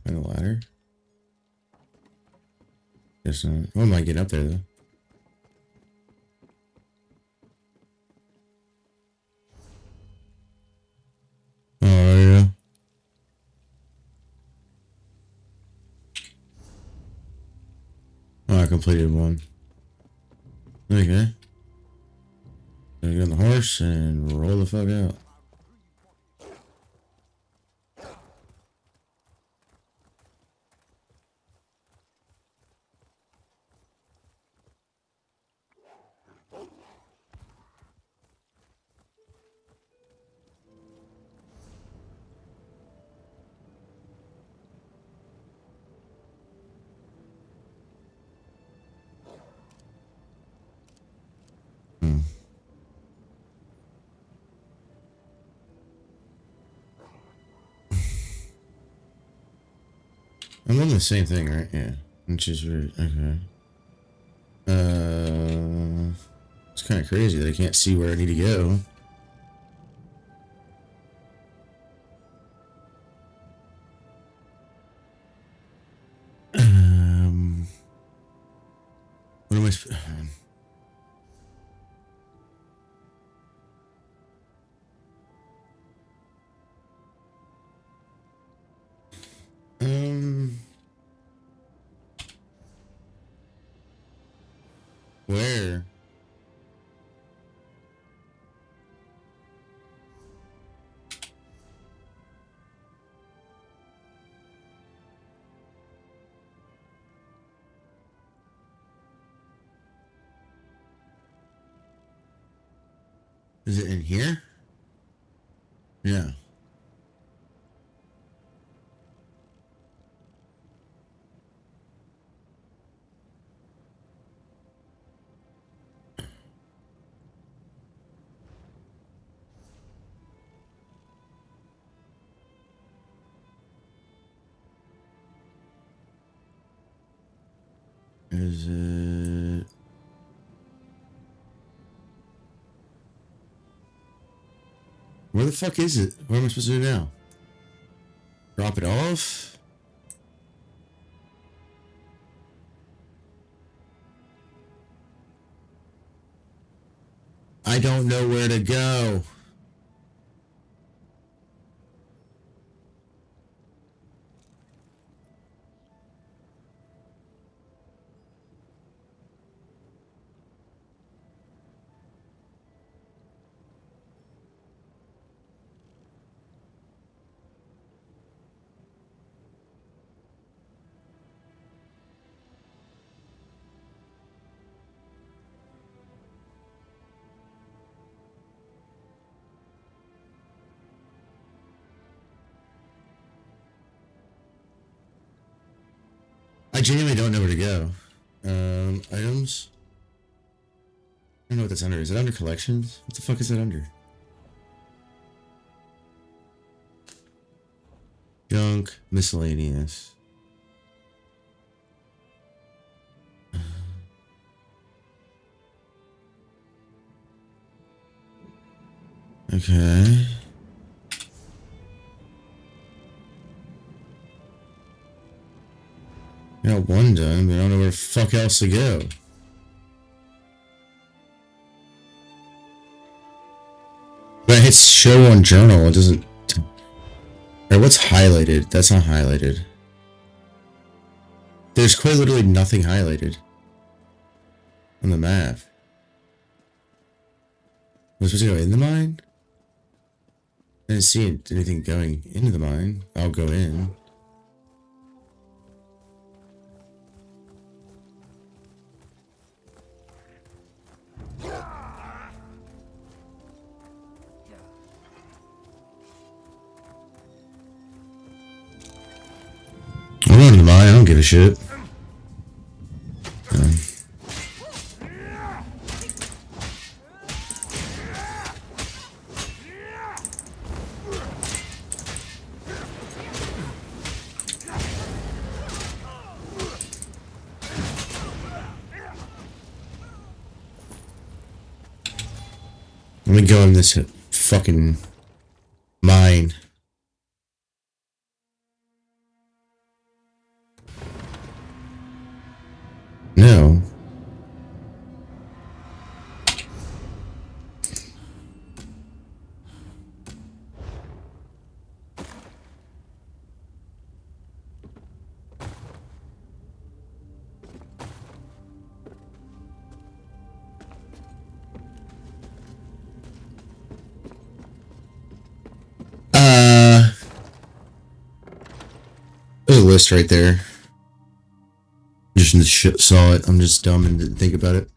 B: Find a ladder. Guess not. What am I getting up there though? Oh yeah. Oh, I completed one. Okay. Gonna get on the horse and roll the fuck out. I'm on the same thing, right? Yeah. Which is weird. Okay. It's kind of crazy that I can't see where I need to go. What am I? Where? Is it in here? Yeah. Is it? Where the fuck is it? What am I supposed to do now? Drop it off? I don't know where to go. I genuinely don't know where to go. Items? I don't know what that's under. Is it under collections? What the fuck is that under? Junk, miscellaneous. Okay. I got one done, but I don't know where the fuck else to go. When I hit show on journal, it doesn't... Alright, what's highlighted? That's not highlighted. There's quite literally nothing highlighted on the map. Am I supposed to go in the mine? I didn't see anything going into the mine. I'll go in. I'm going to the mine. I don't give a shit. Let me go in this fucking mine. No. There's a list right there. Just saw it. I'm just dumb and didn't think about it.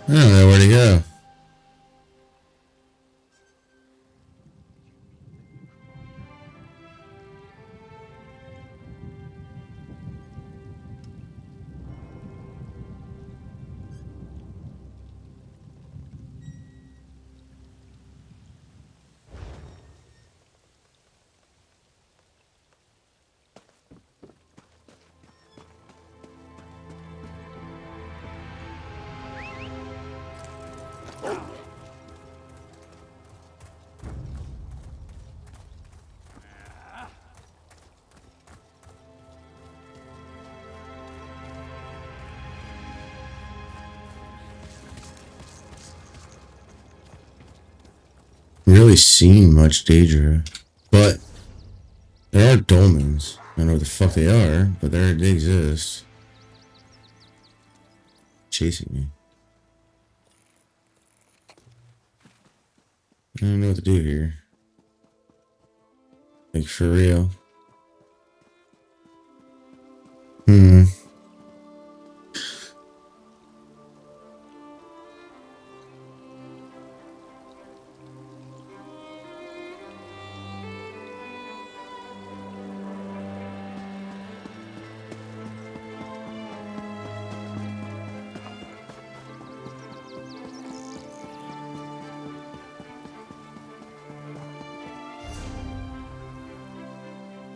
B: I don't know where to go. Really seen much Daedra, but there are dolmens. I don't know what the fuck they are, but they exist. Chasing me. I don't know what to do here. Like, for real.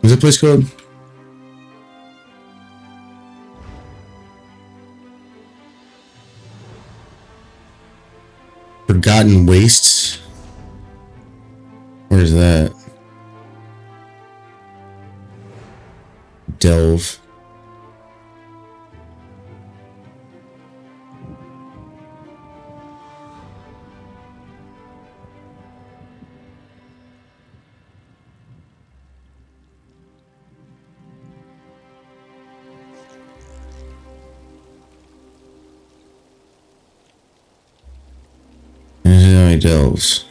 B: What's that place called? Forgotten Wastes? Where is that? Delve. Delves.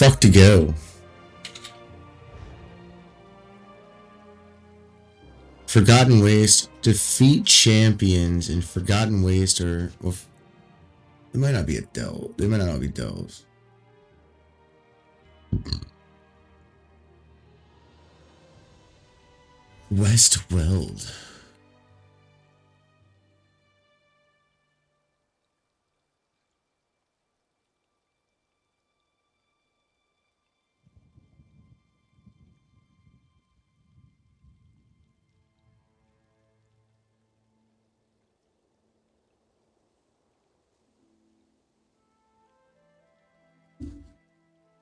B: fuck to go? Forgotten Waste. Defeat champions in Forgotten Waste or... Well, it might not be a delve. They might not all be delves. West Weld.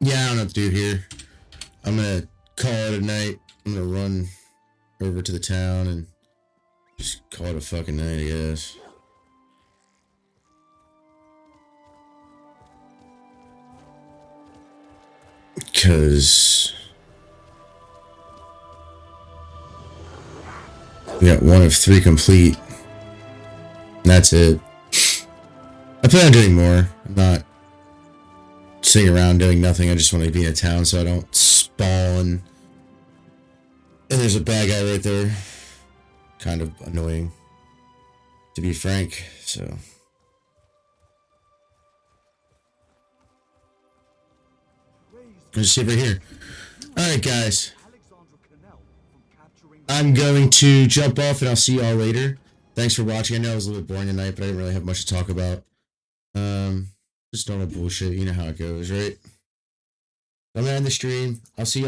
B: Yeah, I don't know what to do here. I'm gonna call it a night. I'm gonna run over to the town and just call it a fucking night, I guess. Because we got 1 of 3 complete. And that's it. I plan on doing more. I'm not sitting around doing nothing. I just want to be in a town so I don't spawn. And there's a bad guy right there. Kind of annoying, to be frank, so. Let's see right here. Alright, guys. I'm going to jump off and I'll see y'all later. Thanks for watching. I know it was a little bit boring tonight, but I didn't really have much to talk about. Just normal bullshit. You know how it goes, right? I'm gonna end the stream. I'll see you.